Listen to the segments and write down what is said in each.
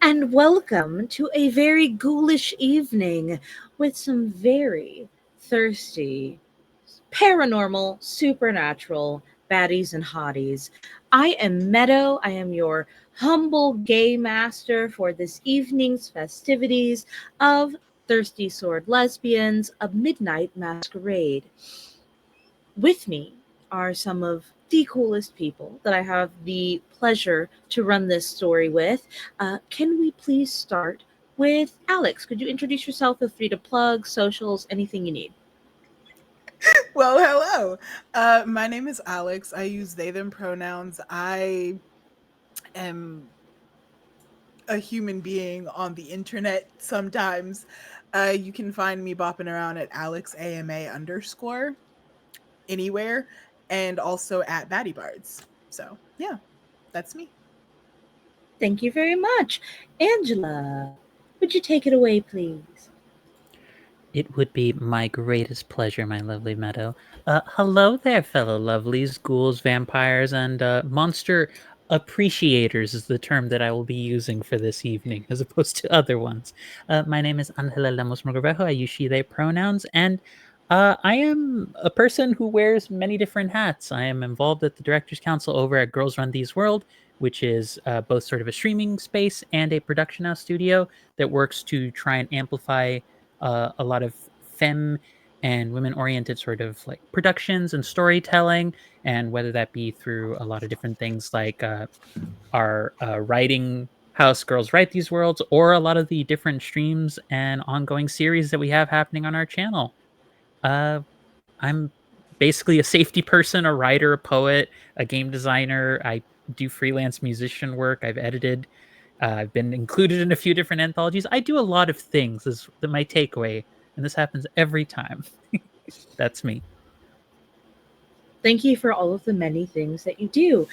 and welcome to a very ghoulish evening with some very thirsty, paranormal, supernatural baddies and hotties. I am Meadow. I am your humble gay master for this evening's festivities of Thirsty Sword Lesbians, a midnight masquerade. With me are some of the coolest people that I have the pleasure to run this story with. Can we please start with Alix? Could you introduce yourself? Feel free to plug, socials, anything you need. Well, hello. My name is Alex. I use they, them pronouns. I am a human being on the internet sometimes. You can find me bopping around at AlexAMA underscore anywhere and also at Batty Bards. So, yeah, that's me. Thank you very much. Angela, would you take it away, please? It would be my greatest pleasure, my lovely Meadow. Hello there, fellow lovelies, ghouls, vampires, and monster appreciators is the term that I will be using for this evening, as opposed to other ones. My name is Angela Lemos Mogrovejo. I use she, they pronouns, and I am a person who wears many different hats. I am involved at the Directors Council over at Girls Run These World, which is both sort of a streaming space and a production house studio that works to try and amplify a lot of femme and women oriented sort of like productions and storytelling, and whether that be through a lot of different things like our writing house Girls Write These Worlds, or a lot of the different streams and ongoing series that we have happening on our channel. I'm basically a safety person, a writer, a poet, a game designer. I do freelance musician work. I've edited. I've been included in a few different anthologies. I do a lot of things, is my takeaway, and this happens every time. That's me. Thank you for all of the many things that you do.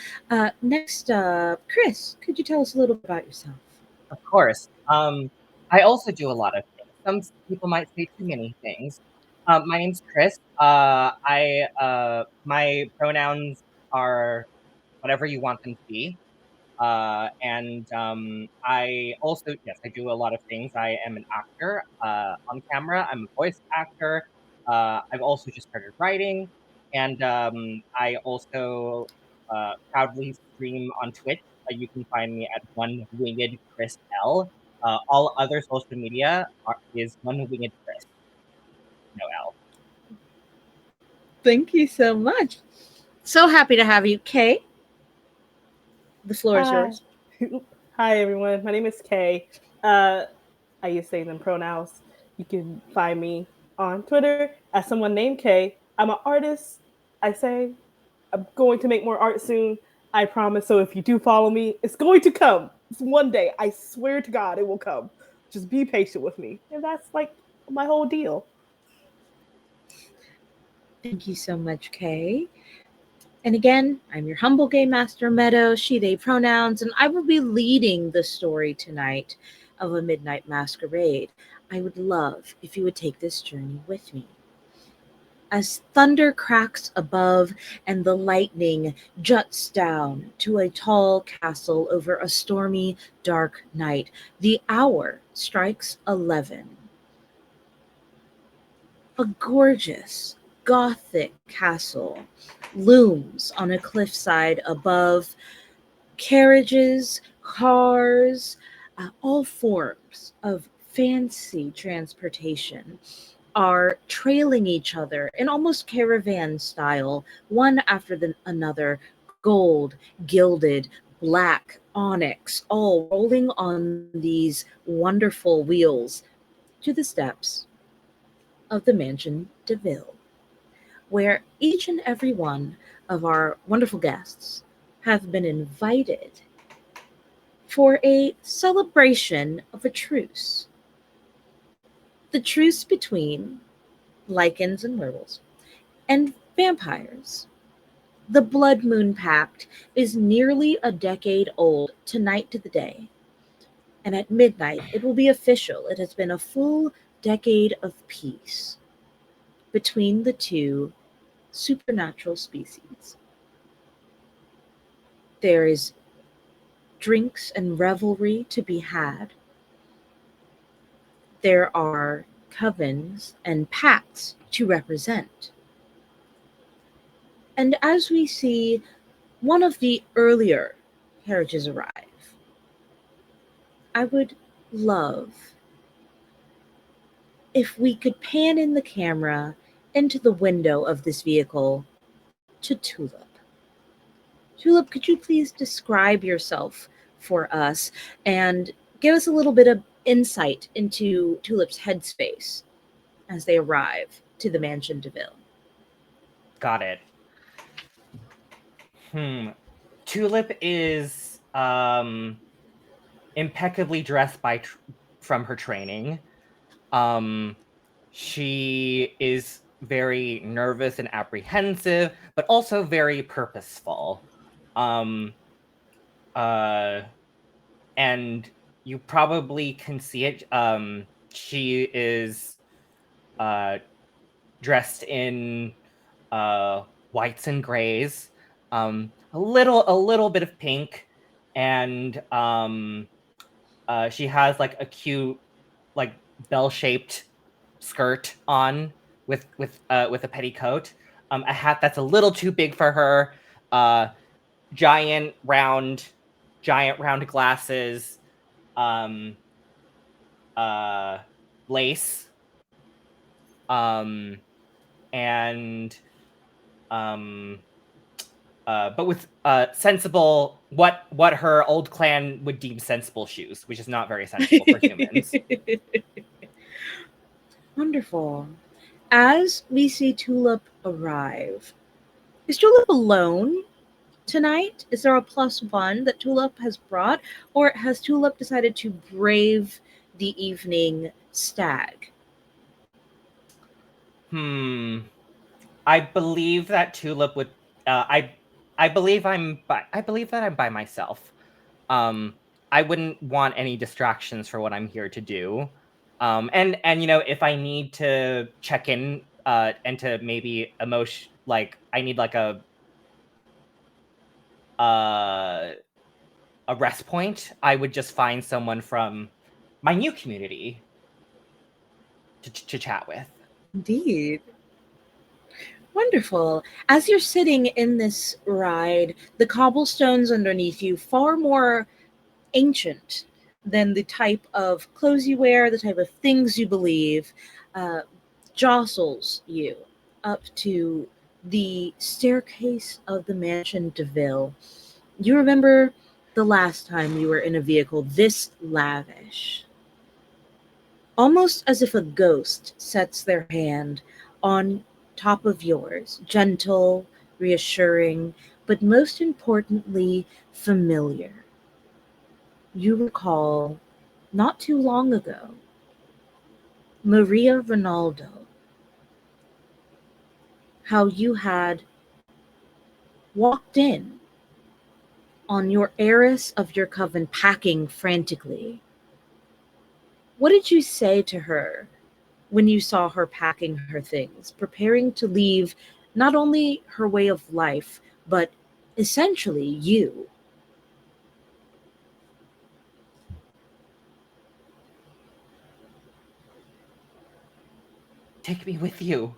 Next, Chris, could you tell us a little bit about yourself? Of course. I also do a lot of things. Some people might say too many things. My name's Chris. My pronouns are whatever you want them to be. I also, yes, I do a lot of things. I am an actor on camera. I'm a voice actor. I've also just started writing, and I also proudly stream on Twitch. You can find me at One Winged Chris L. All other social media is One Winged Chris, no L. Thank you so much. So happy to have you, Kay. The floor is Hi. yours. Hi, everyone. My name is Kay. I use they, them pronouns. You can find me on Twitter as someone named Kay. I'm an artist. I say I'm going to make more art soon. I promise. So if you do follow me, it's going to come. It's one day. I swear to God, it will come. Just be patient with me. And that's like my whole deal. Thank you so much, Kay. And again, I'm your humble game master, Meadow, she, they pronouns, and I will be leading the story tonight of a midnight masquerade. I would love if you would take this journey with me. As thunder cracks above and the lightning juts down to a tall castle over a stormy, dark night, the hour strikes 11. A gorgeous, gothic castle looms on a cliffside above. Carriages, cars, all forms of fancy transportation are trailing each other in almost caravan style, one after another, gold, gilded, black, onyx, all rolling on these wonderful wheels to the steps of the Mansion de Ville, where each and every one of our wonderful guests have been invited for a celebration of a truce. The truce between lichens and werewolves and vampires. The Blood Moon Pact is nearly a decade old tonight to the day. And at midnight, it will be official. It has been a full decade of peace between the two supernatural species. There is drinks and revelry to be had. There are covens and pacts to represent. And as we see one of the earlier carriages arrive, I would love if we could pan in the camera into the window of this vehicle to Tulip. Tulip, could you please describe yourself for us and give us a little bit of insight into Tulip's headspace as they arrive to the Mansion de Ville? Got it. Tulip is impeccably dressed from her training. She is very nervous and apprehensive, but also very purposeful. And you probably can see it. She is dressed in whites and grays, a little bit of pink, and she has like a cute, like bell-shaped skirt on with a petticoat, a hat that's a little too big for her, giant round glasses, lace, and but with sensible, what her old clan would deem sensible shoes, which is not very sensible for humans. Wonderful. As we see Tulip arrive, is Tulip alone tonight? Is there a +1 that Tulip has brought, or has Tulip decided to brave the evening stag? I believe that Tulip would. I believe that I'm by myself. I wouldn't want any distractions for what I'm here to do. And if I need to check in and to maybe like I need like a rest point, I would just find someone from my new community to chat with. Indeed. Wonderful. As you're sitting in this ride, the cobblestones underneath you far more ancient than the type of clothes you wear, the type of things you believe, jostles you up to the staircase of the Mansion de Ville. You remember the last time you were in a vehicle this lavish. Almost as if a ghost sets their hand on top of yours, gentle, reassuring, but most importantly, familiar. You recall, not too long ago, Maria Ronaldo, how you had walked in on your heiress of your coven packing frantically. What did you say to her when you saw her packing her things, preparing to leave not only her way of life, but essentially you? Take me with you.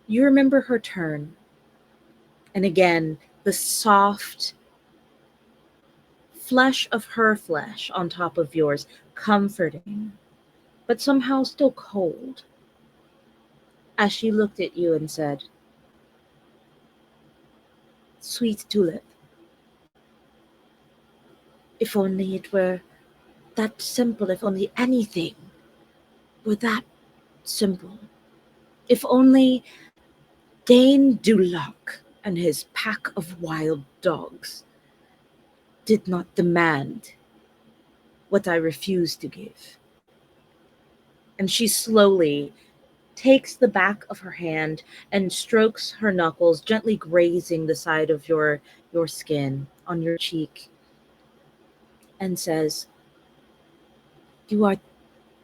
You remember her turn. And again, the soft flesh of her flesh on top of yours, comforting, but somehow still cold, as she looked at you and said, "Sweet Tulip, if only it were that simple, if only anything were that simple. If only Dane Duloc and his pack of wild dogs did not demand what I refuse to give." And she slowly takes the back of her hand and strokes her knuckles, gently grazing the side of your skin on your cheek, and says, "You are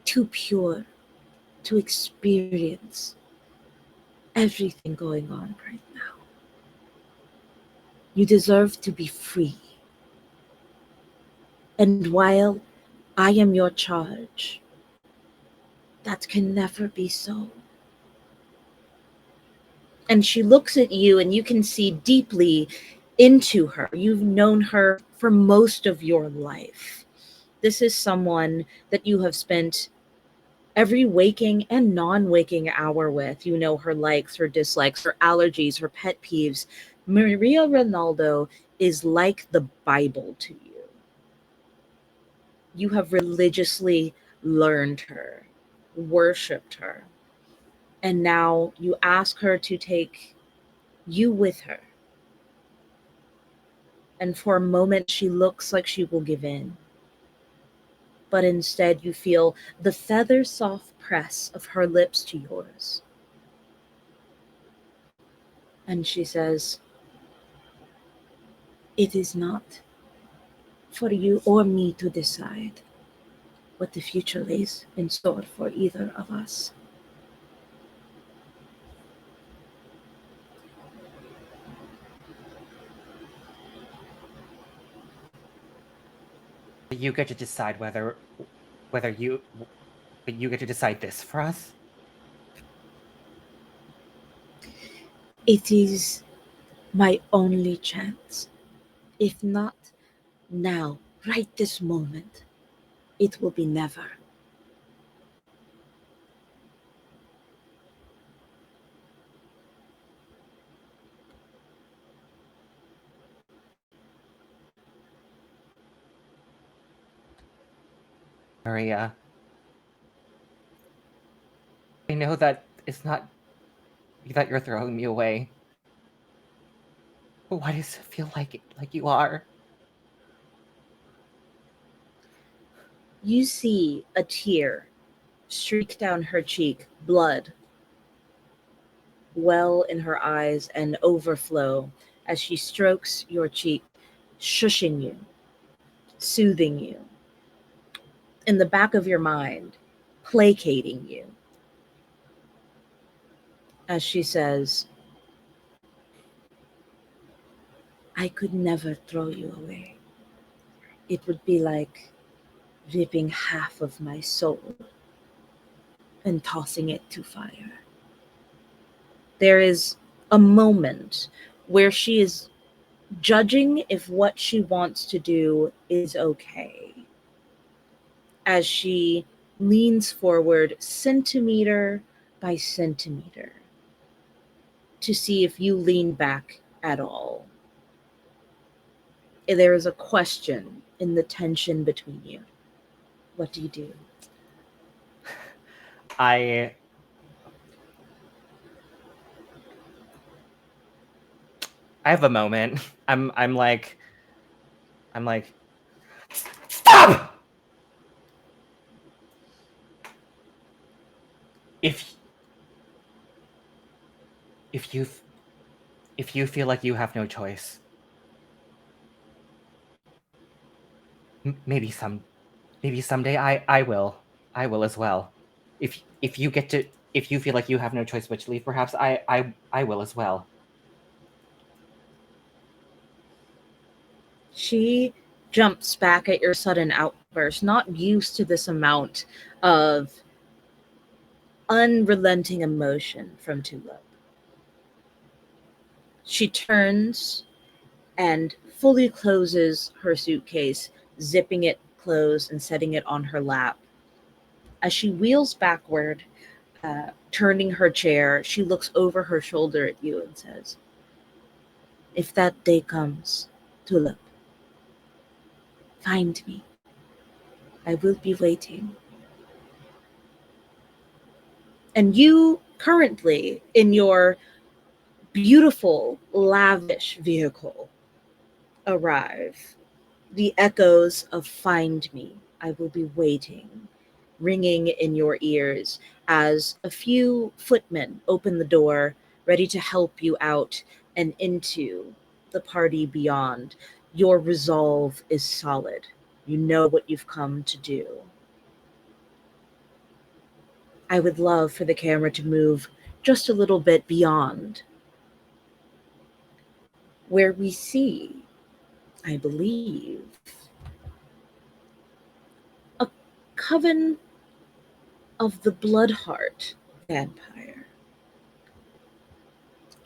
too pure to experience everything going on right now. You deserve to be free. And while I am your charge, that can never be so. And she looks at you, and you can see deeply into her. You've known her for most of your life. This is someone that you have spent every waking and non-waking hour with. You know her likes, her dislikes, her allergies, her pet peeves. Maria Ronaldo is like the Bible to you. You have religiously learned her, worshipped her, and now you ask her to take you with her. And for a moment, she looks like she will give in. But instead, you feel the feather soft press of her lips to yours. And she says, "It is not for you or me to decide what the future lays in store for either of us. You get to decide whether you get to decide this for us. It is my only chance. If not now, right this moment, it will be never." Maria, I know that it's not that you're throwing me away. But why does it feel like you are? You see a tear streak down her cheek, blood well in her eyes and overflow as she strokes your cheek, shushing you, soothing you, in the back of your mind, placating you. As she says, "I could never throw you away. It would be like ripping half of my soul and tossing it to fire." There is a moment where she is judging if what she wants to do is okay, as she leans forward centimeter by centimeter to see if you lean back at all. There is a question in the tension between you. What do you do? I have a moment. I'm like, stop! If if you if you feel like you have no choice, maybe someday I will as well. If you get to if you feel like you have no choice but to leave, perhaps I will as well. She jumps back at your sudden outburst, not used to this amount of unrelenting emotion from Tulip. She turns and fully closes her suitcase, zipping it closed and setting it on her lap. As she wheels backward, turning her chair, she looks over her shoulder at you and says, "If that day comes, Tulip, find me. I will be waiting." And you currently, in your beautiful, lavish vehicle, arrive. The echoes of "find me, I will be waiting," ringing in your ears as a few footmen open the door, ready to help you out and into the party beyond. Your resolve is solid. You know what you've come to do. I would love for the camera to move just a little bit beyond where we see, I believe, a coven of the Bloodheart vampire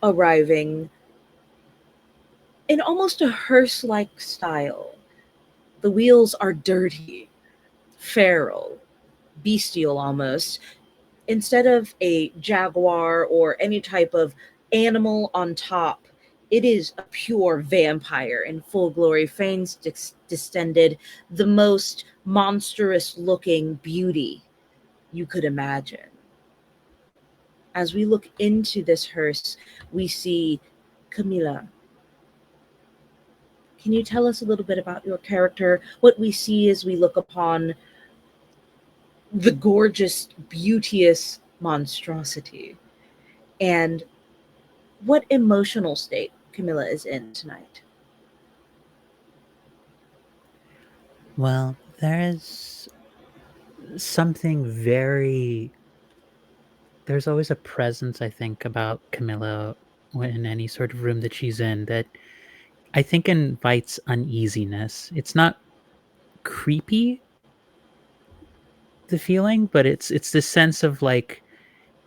arriving in almost a hearse-like style. The wheels are dirty, feral, bestial almost. Instead of a jaguar or any type of animal on top, it is a pure vampire in full glory, fangs distended, the most monstrous looking beauty you could imagine. As we look into this hearse, we see Camila. Can you tell us a little bit about your character, what we see as we look upon the gorgeous, beauteous monstrosity, and what emotional state Camilla is in tonight? Well, there's something very... There's always a presence, I think, about Camilla in any sort of room that she's in that I think invites uneasiness. It's not creepy, the feeling, but it's this sense of like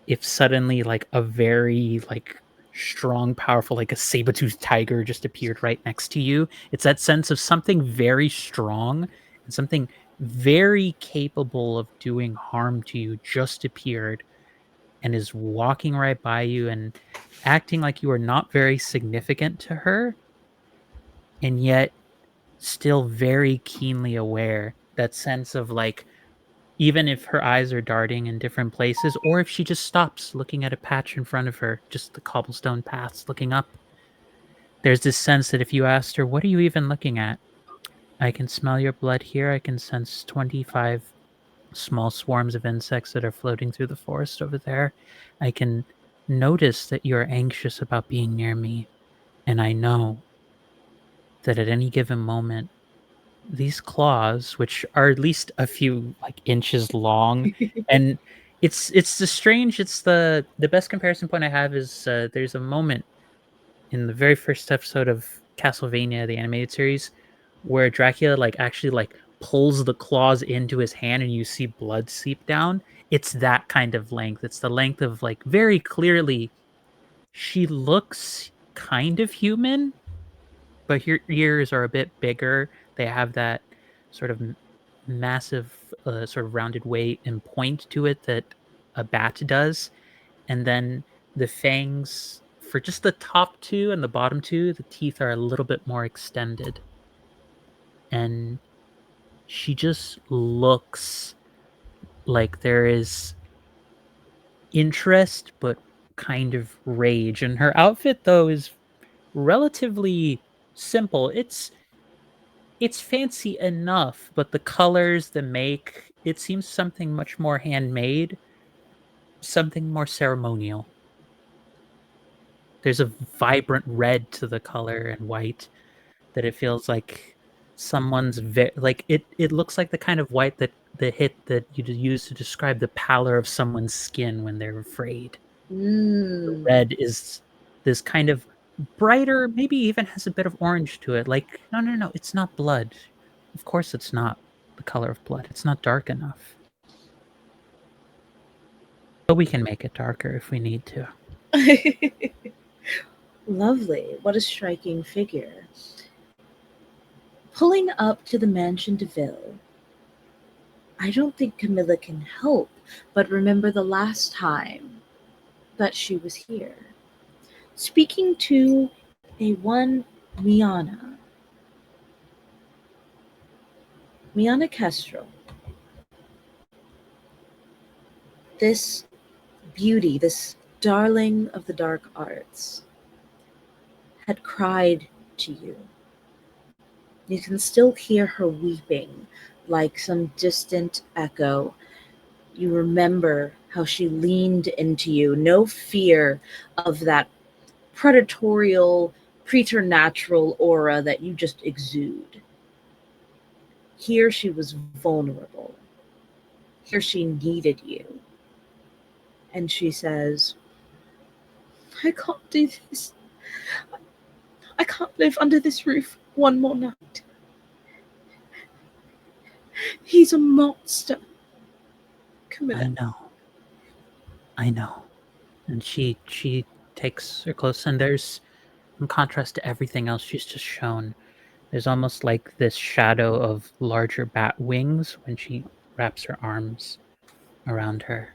if suddenly like a very like strong, powerful, like a saber-toothed tiger just appeared right next to you. It's that sense of something very strong and something very capable of doing harm to you just appeared and is walking right by you and acting like you are not very significant to her, and yet still very keenly aware. That sense of like, even if her eyes are darting in different places, or if she just stops looking at a patch in front of her, just the cobblestone paths looking up, there's this sense that if you asked her, "What are you even looking at?" "I can smell your blood here. I can sense 25 small swarms of insects that are floating through the forest over there. I can notice that you're anxious about being near me. And I know that at any given moment, these claws, which are at least a few like inches long, and it's the best comparison point I have is there's a moment in the very first episode of Castlevania, the animated series, where Dracula like actually like pulls the claws into his hand and you see blood seep down. It's that kind of length. It's the length of like very clearly she looks kind of human, but her ears are a bit bigger. They have that sort of massive, sort of rounded weight and point to it that a bat does. And then the fangs, for just the top two and the bottom two, the teeth are a little bit more extended. And she just looks like there is interest, but kind of rage. And her outfit, though, is relatively simple. It's fancy enough, but the colors, the make, it seems something much more handmade, something more ceremonial. There's a vibrant red to the color and white that it feels like someone's like it looks like the kind of white that the hit that you use to describe the pallor of someone's skin when they're afraid. The red is this kind of brighter, maybe even has a bit of orange to it. Like, no, it's not blood. Of course it's not the color of blood. It's not dark enough. But we can make it darker if we need to. Lovely. What a striking figure. Pulling up to the Mansion de Ville, I don't think Camilla can help but remember the last time that she was here, speaking to a one Miana Kestrel. This beauty, this darling of the dark arts, had cried to you. You can still hear her weeping like some distant echo. You remember how she leaned into you, no fear of that predatorial, preternatural aura that you just exude. Here she was vulnerable. Here she needed you. And she says, "I can't do this. I can't live under this roof one more night. He's a monster. Camilla. I know. And she takes her close, and there's, in contrast to everything else she's just shown, there's almost like this shadow of larger bat wings when she wraps her arms around her.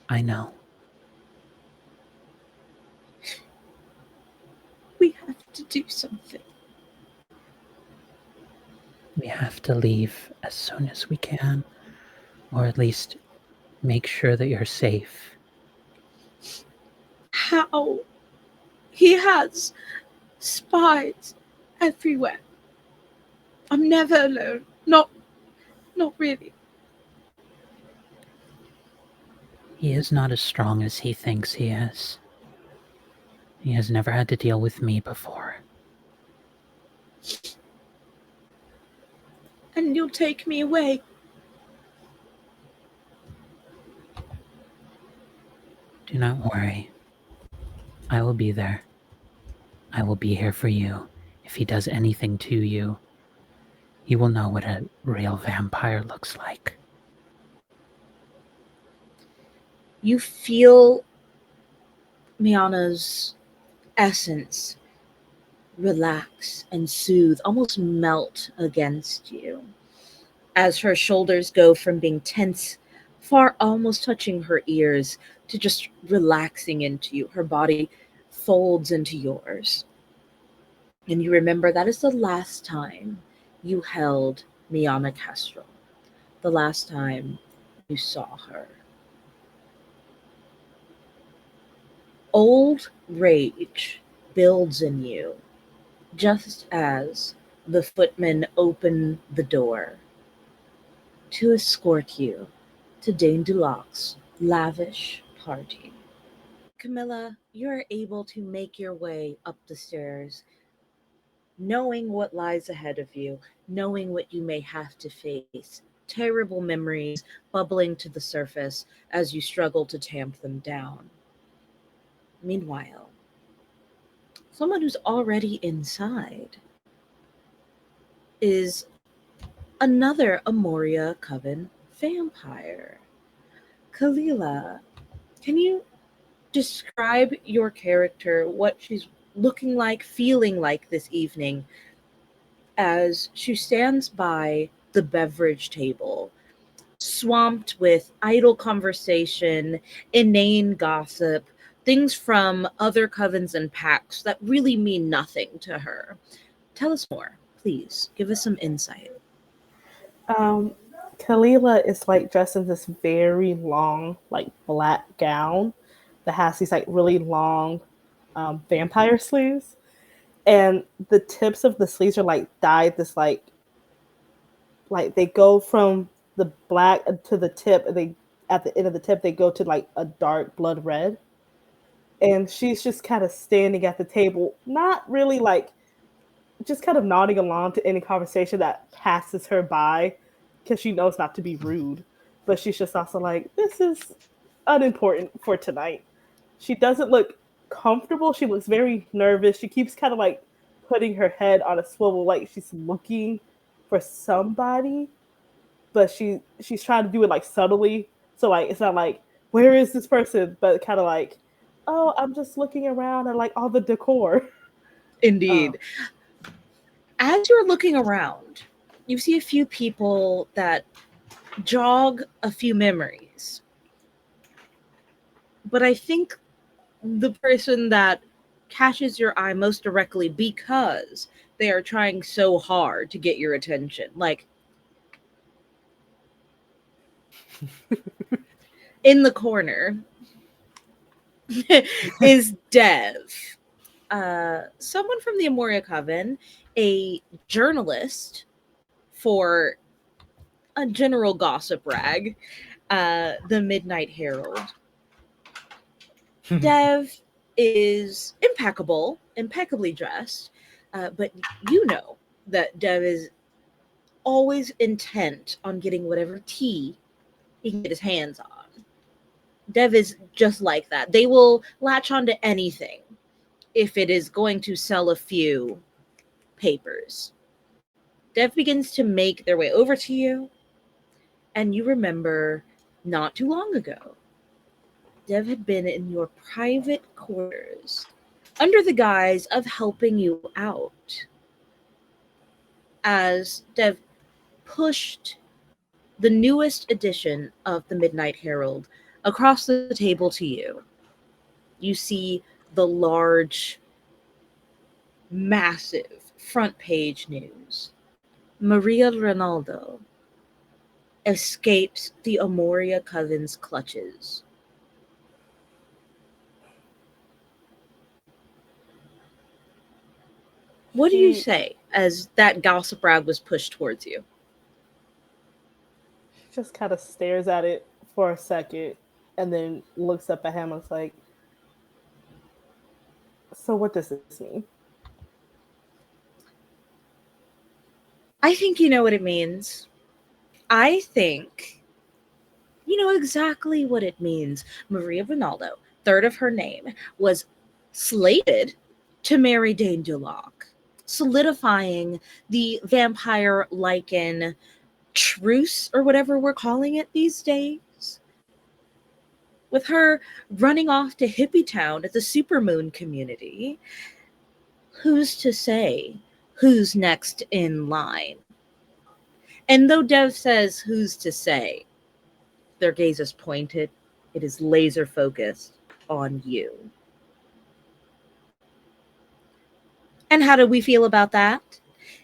I know. We have to do something. We have to leave as soon as we can, or at least make sure that you're safe. How? He has spies everywhere. I'm never alone. Not really. He is not as strong as he thinks he is. He has never had to deal with me before. And you'll take me away. Do not worry. I will be there. I will be here for you. If he does anything to you, he will know what a real vampire looks like. You feel Miana's essence relax and soothe, almost melt against you, as her shoulders go from being tense, far almost touching her ears, to just relaxing into you. Her body folds into yours. And you remember that is the last time you held Miana Castro, the last time you saw her. Old rage builds in you just as the footmen open the door to escort you to Dane Dulac's lavish party. Camilla, you're able to make your way up the stairs, knowing what lies ahead of you, knowing what you may have to face, terrible memories bubbling to the surface as you struggle to tamp them down. Meanwhile, someone who's already inside is another Amoria Coven vampire. Kalila, can you describe your character, what she's looking like, feeling like this evening as she stands by the beverage table, swamped with idle conversation, inane gossip, things from other covens and pacts that really mean nothing to her? Tell us more, please. Give us some insight. Kalila is like dressed in this very long, like black gown that has these like really long vampire sleeves, and the tips of the sleeves are like dyed this like they go from the black to the tip, and they at the end of the tip they go to like a dark blood red. And she's just kind of standing at the table, not really like just kind of nodding along to any conversation that passes her by because she knows not to be rude. But she's just also like, this is unimportant for tonight. She doesn't look comfortable. She looks very nervous. She keeps kind of like putting her head on a swivel like she's looking for somebody, but she's trying to do it like subtly. So like it's not like, where is this person? But kind of like, oh, I'm just looking around at like all the decor. Indeed. As you're looking around, you see a few people that jog a few memories. But I think the person that catches your eye most directly, because they are trying so hard to get your attention, like in the corner, is Dev. Someone from the Amoria Coven, a journalist for a general gossip rag, the Midnight Herald. Dev is impeccably dressed, but you know that Dev is always intent on getting whatever tea he can get his hands on. Dev is just like that. They will latch on to anything if it is going to sell a few papers. Dev begins to make their way over to you, and you remember not too long ago, Dev had been in your private quarters under the guise of helping you out. As Dev pushed the newest edition of the Midnight Herald across the table to you, you see the large, massive front page news. Maria Ronaldo escapes the Amoria Coven's clutches. What do you say as that gossip rag was pushed towards you? She just kind of stares at it for a second and then looks up at him and is like, so what does this mean? I think you know what it means. I think you know exactly what it means. Maria Ronaldo, third of her name, was slated to marry Dane Dulac, solidifying the vampire lichen truce, or whatever we're calling it these days. With her running off to Hippie Town at the Supermoon community, who's to say who's next in line? And though Dev says who's to say, their gaze is pointed. It is laser focused on you. And how do we feel about that?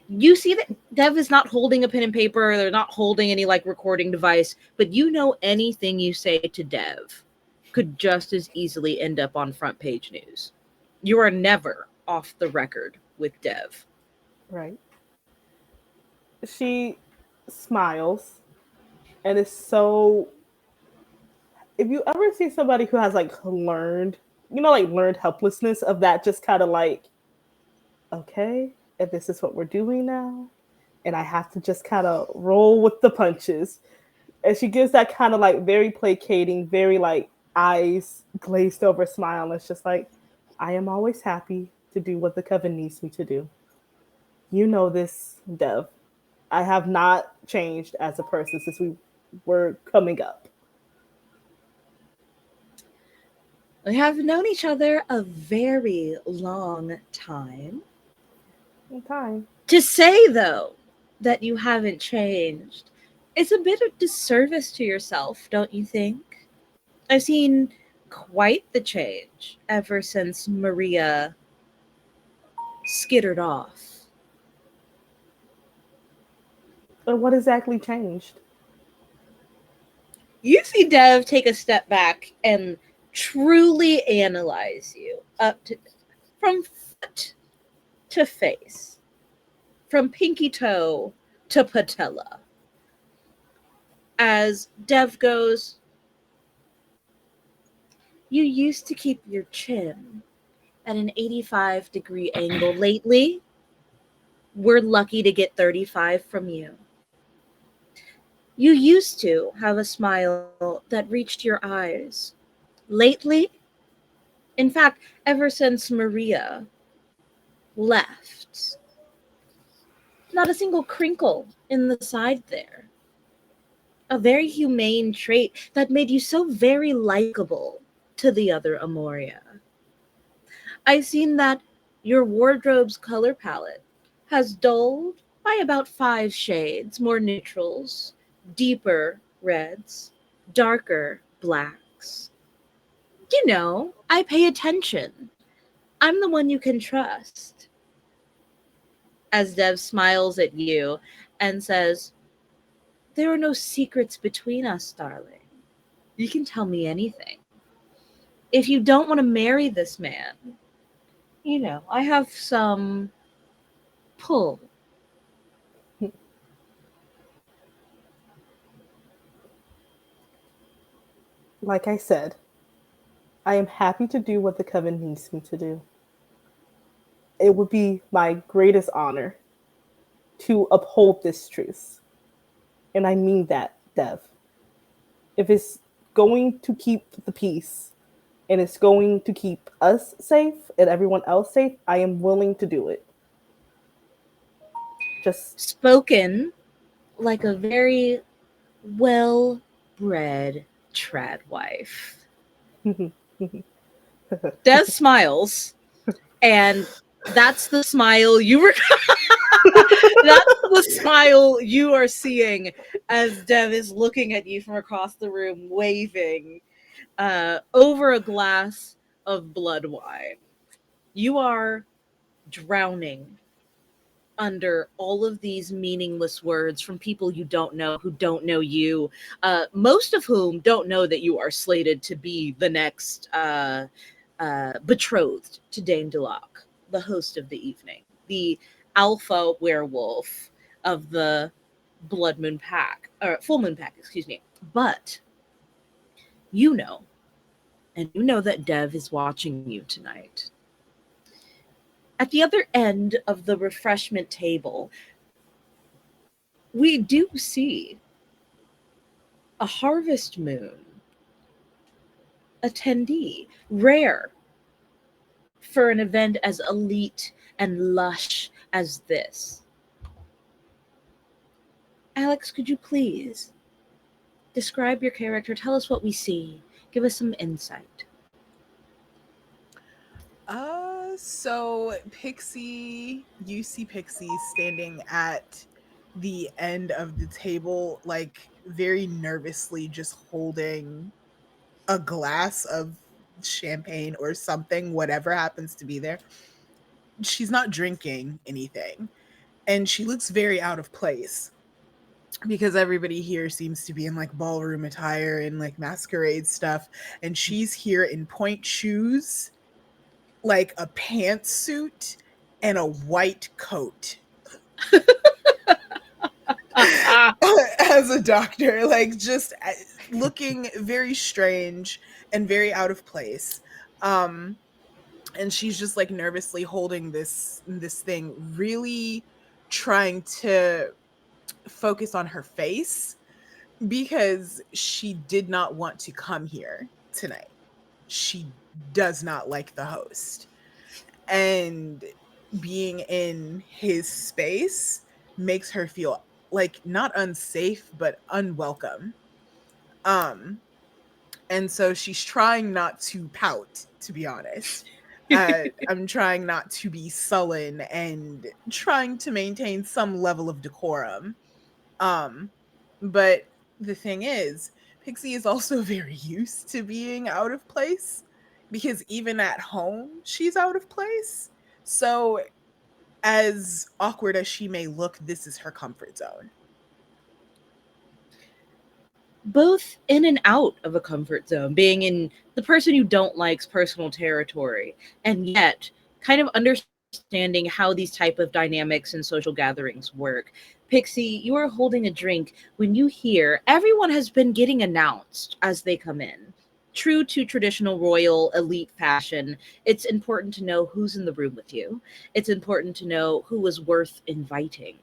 You see that Dev is not holding a pen and paper. They're not holding any like recording device, but you know anything you say to Dev could just as easily end up on front page news. You are never off the record with Dev. Right. She smiles and is so, if you ever see somebody who has like learned, learned helplessness of that, just kind of like, okay, if this is what we're doing now, and I have to just kind of roll with the punches. And she gives that kind of like very placating, very like eyes glazed over smile. And it's just like, I am always happy to do what the coven needs me to do. You know this, Dev. I have not changed as a person since we were coming up. We have known each other a very long time. To say, though, that you haven't changed, it's a bit of disservice to yourself, don't you think? I've seen quite the change ever since Maria skittered off. But what exactly changed? You see Dev take a step back and truly analyze you from foot to face, from pinky toe to patella. As Dev goes, you used to keep your chin at an 85-degree angle. Lately, we're lucky to get 35 from you. You used to have a smile that reached your eyes. Lately, in fact, ever since Maria left, not a single crinkle in the side there. A very humane trait that made you so very likable to the other Amoria. I've seen that your wardrobe's color palette has dulled by about 5 shades, more neutrals, deeper reds, darker blacks. You know, I pay attention. I'm the one you can trust. As Dev smiles at you and says, there are no secrets between us, darling. You can tell me anything. If you don't want to marry this man, you know, I have some pull. Like I said, I am happy to do what the coven needs me to do. It would be my greatest honor to uphold this truce. And I mean that, Dev. If it's going to keep the peace and it's going to keep us safe and everyone else safe, I am willing to do it. Just Spoken like a very well-bred trad wife. Des smiles, and that's the smile you were. That's the smile you are seeing as Dev is looking at you from across the room, waving over a glass of blood wine. You are drowning under all of these meaningless words from people you don't know, who don't know you, most of whom don't know that you are slated to be the next betrothed to Dane Dulac, the host of the evening, the alpha werewolf of the Blood Moon Pack, or Full Moon Pack, excuse me. But you know, and you know that Dev is watching you tonight. At the other end of the refreshment table, we do see a Harvest Moon attendee, rare for an event as elite and lush as this. Alix, could you please describe your character? Tell us what we see. Give us some insight. So Pixie, you see Pixie standing at the end of the table, like very nervously just holding a glass of champagne or something, whatever happens to be there. She's not drinking anything, and she looks very out of place because everybody here seems to be in like ballroom attire and like masquerade stuff, and she's here in point shoes, like a pantsuit and a white coat. As a doctor, like just looking very strange and very out of place. And she's just like nervously holding this thing, really trying to focus on her face because she did not want to come here tonight. She does not like the host. And being in his space makes her feel like not unsafe but unwelcome. And so she's trying not to pout, to be honest. I'm trying not to be sullen and trying to maintain some level of decorum. But the thing is, Pixie is also very used to being out of place because even at home, she's out of place. So, as awkward as she may look, this is her comfort zone. Both in and out of a comfort zone, being in the person you don't like's personal territory, and yet kind of understanding how these type of dynamics and social gatherings work. Pixie, you are holding a drink when you hear everyone has been getting announced as they come in. True to traditional royal elite fashion, it's important to know who's in the room with you. It's important to know who is worth inviting.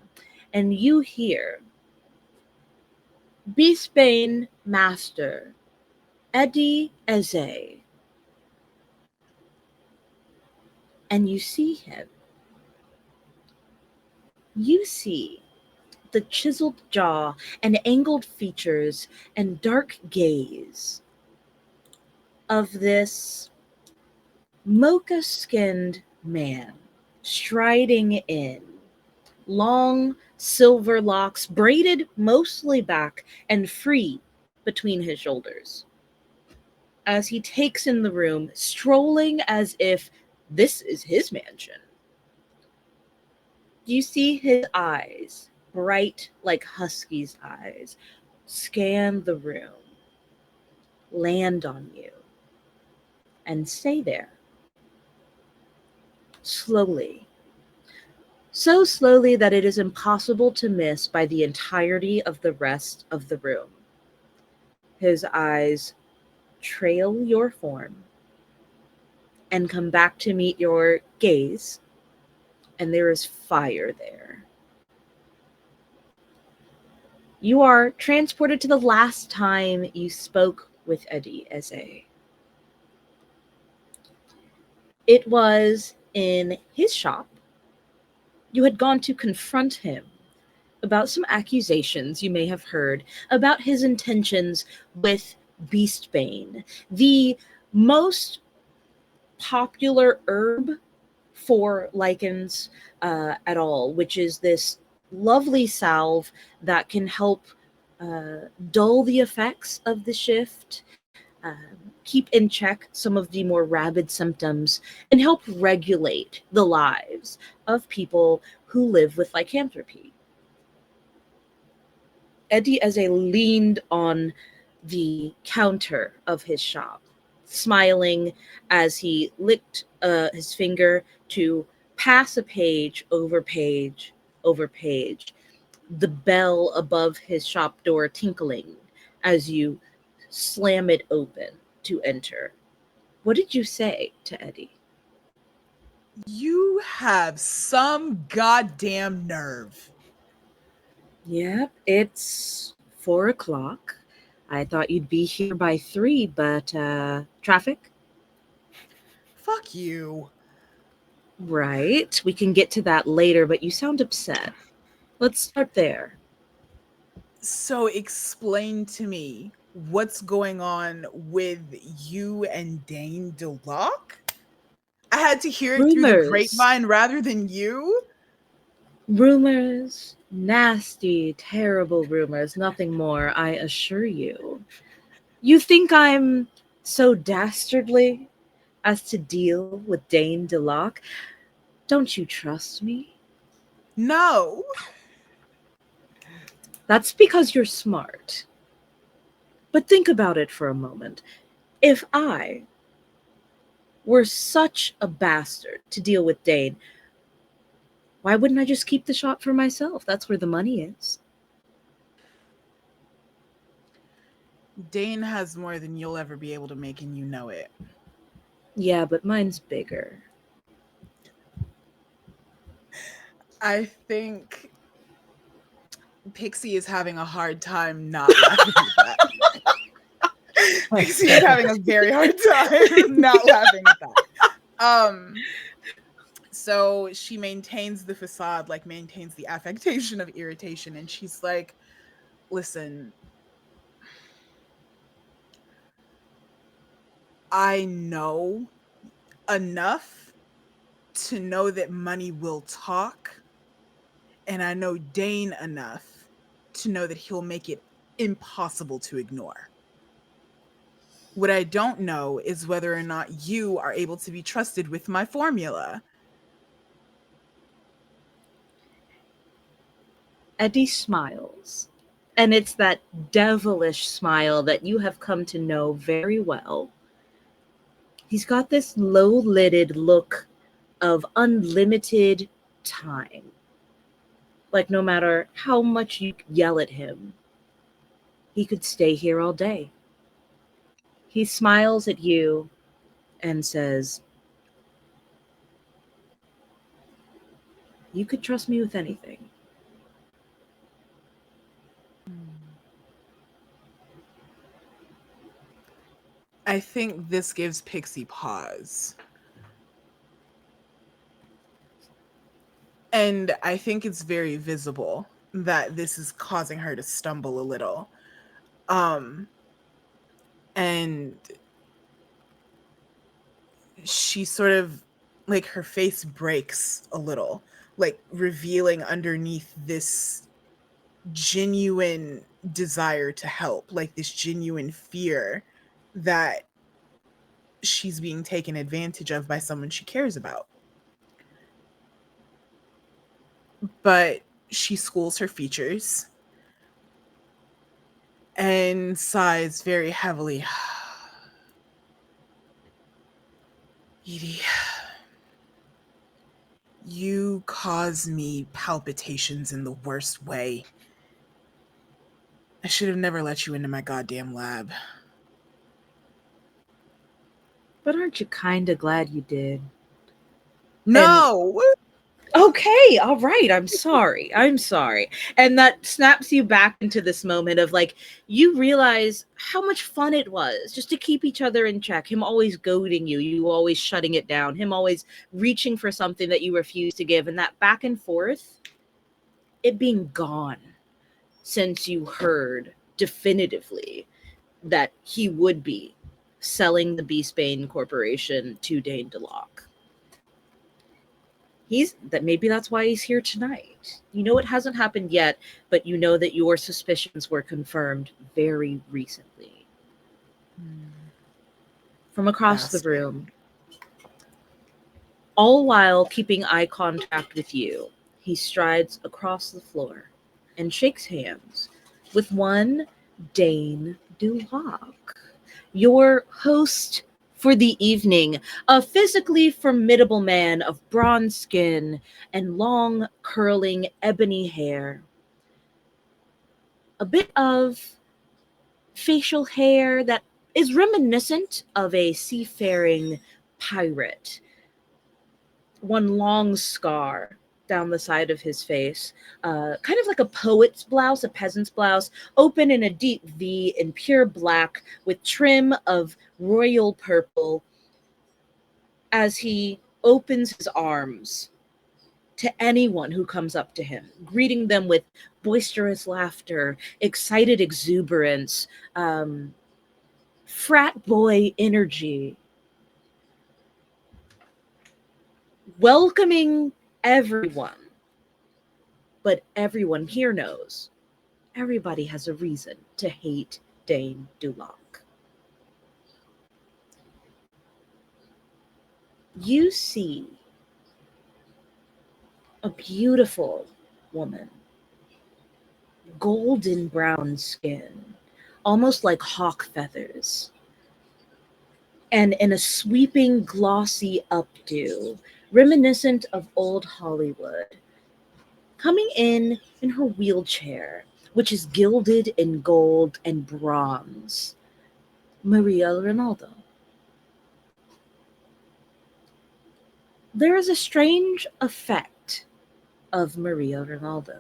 And you hear Bisbane Master Eddie Eze. And you see him. You see the chiseled jaw and angled features and dark gaze of this mocha-skinned man striding in, long silver locks braided mostly back and free between his shoulders. As he takes in the room, strolling as if this is his mansion. You see his eyes, bright like Husky's eyes, scan the room, land on you, and stay there. Slowly. So slowly that it is impossible to miss by the entirety of the rest of the room. His eyes trail your form and come back to meet your gaze, and there is fire there. You are transported to the last time you spoke with Eddie Eze. It was in his shop. You had gone to confront him about some accusations you may have heard about his intentions with Beastbane, the most popular herb for lichens at all, which is this lovely salve that can help dull the effects of the shift, keep in check some of the more rabid symptoms, and help regulate the lives of people who live with lycanthropy. Eddie Eze leaned on the counter of his shop, smiling as he licked his finger to pass a page over page over page, the bell above his shop door tinkling as you slam it open to enter. What did you say to Eddie? You have some goddamn nerve. Yep, it's 4 o'clock. I thought you'd be here by 3, but traffic? Fuck you. Right. We can get to that later, but you sound upset. Let's start there. So explain to me what's going on with you and Dane DeLocke? I had to hear it through the Rumors. grapevine rather than you? Rumors. Nasty, terrible rumors. Nothing more, I assure you. You think I'm so dastardly as to deal with Dane DeLocke? Don't you trust me? No. That's because you're smart. But think about it for a moment. If I were such a bastard to deal with Dane, why wouldn't I just keep the shop for myself? That's where the money is. Dane has more than you'll ever be able to make, and you know it. Yeah, but mine's bigger. I think Pixie is having a hard time not laughing at that. Pixie is having a very hard time not laughing at that. So she maintains the facade, like maintains the affectation of irritation, and she's like, listen, I know enough to know that money will talk, and I know Dane enough to know that he'll make it impossible to ignore. What I don't know is whether or not you are able to be trusted with my formula. Eddie smiles, and it's that devilish smile that you have come to know very well. He's got this low-lidded look of unlimited time. Like no matter how much you yell at him, he could stay here all day. He smiles at you and says, "You could trust me with anything." I think this gives Pixie pause. And I think it's very visible that this is causing her to stumble a little. And she sort of, like, her face breaks a little, like revealing underneath this genuine desire to help, like this genuine fear that she's being taken advantage of by someone she cares about. But she schools her features and sighs very heavily. Edie, you cause me palpitations in the worst way. I should have never let you into my goddamn lab. But aren't you kind of glad you did? No! Okay, all right. I'm sorry. And that snaps you back into this moment of like, you realize how much fun it was just to keep each other in check. Him always goading you, you always shutting it down, him always reaching for something that you refuse to give. And that back and forth, it being gone since you heard definitively that he would be selling the Beastbane Corporation to Dane DeLocke. Maybe that's why he's here tonight. You know it hasn't happened yet, but you know that your suspicions were confirmed very recently. From across the room, all while keeping eye contact with you, he strides across the floor and shakes hands with one Dane DeLocke, your host for the evening, a physically formidable man of bronze skin and long, curling, ebony hair. A bit of facial hair that is reminiscent of a seafaring pirate. One long scar down the side of his face, kind of like a poet's blouse, a peasant's blouse, open in a deep V in pure black with trim of royal purple, as he opens his arms to anyone who comes up to him, greeting them with boisterous laughter, excited exuberance, frat boy energy, welcoming everyone. But everyone here knows everybody has a reason to hate Dane DeLocke. You see a beautiful woman, golden brown skin, almost like hawk feathers, and in a sweeping, glossy updo, reminiscent of old Hollywood, coming in her wheelchair, which is gilded in gold and bronze, Maria Ronaldo. There is a strange effect of Maria Ronaldo.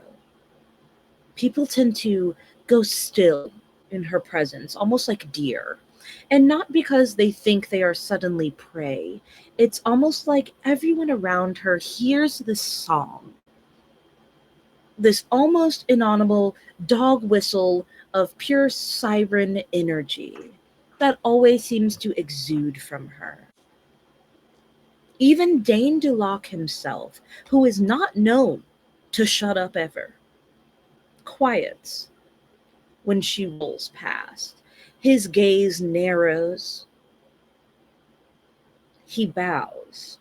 People tend to go still in her presence, almost like deer. And not because they think they are suddenly prey. It's almost like everyone around her hears this song, this almost inaudible dog whistle of pure siren energy that always seems to exude from her. Even Dane DeLocke himself, who is not known to shut up ever, quiets when she rolls past. His gaze narrows. He bows.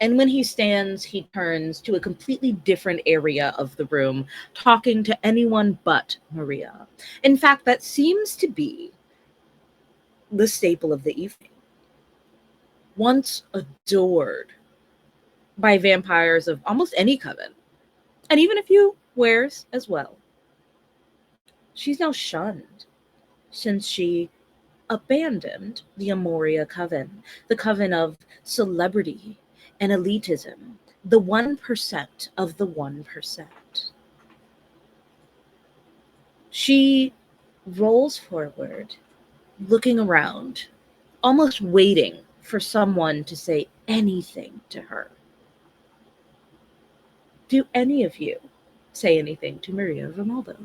And when he stands, he turns to a completely different area of the room, talking to anyone but Maria. In fact, that seems to be the staple of the evening. Once adored by vampires of almost any coven, and even a few wares as well, she's now shunned since she abandoned the Amoria coven, the coven of celebrity and elitism, the 1% of the 1%. She rolls forward, looking around, almost waiting for someone to say anything to her. Do any of you say anything to Maria Ronaldo?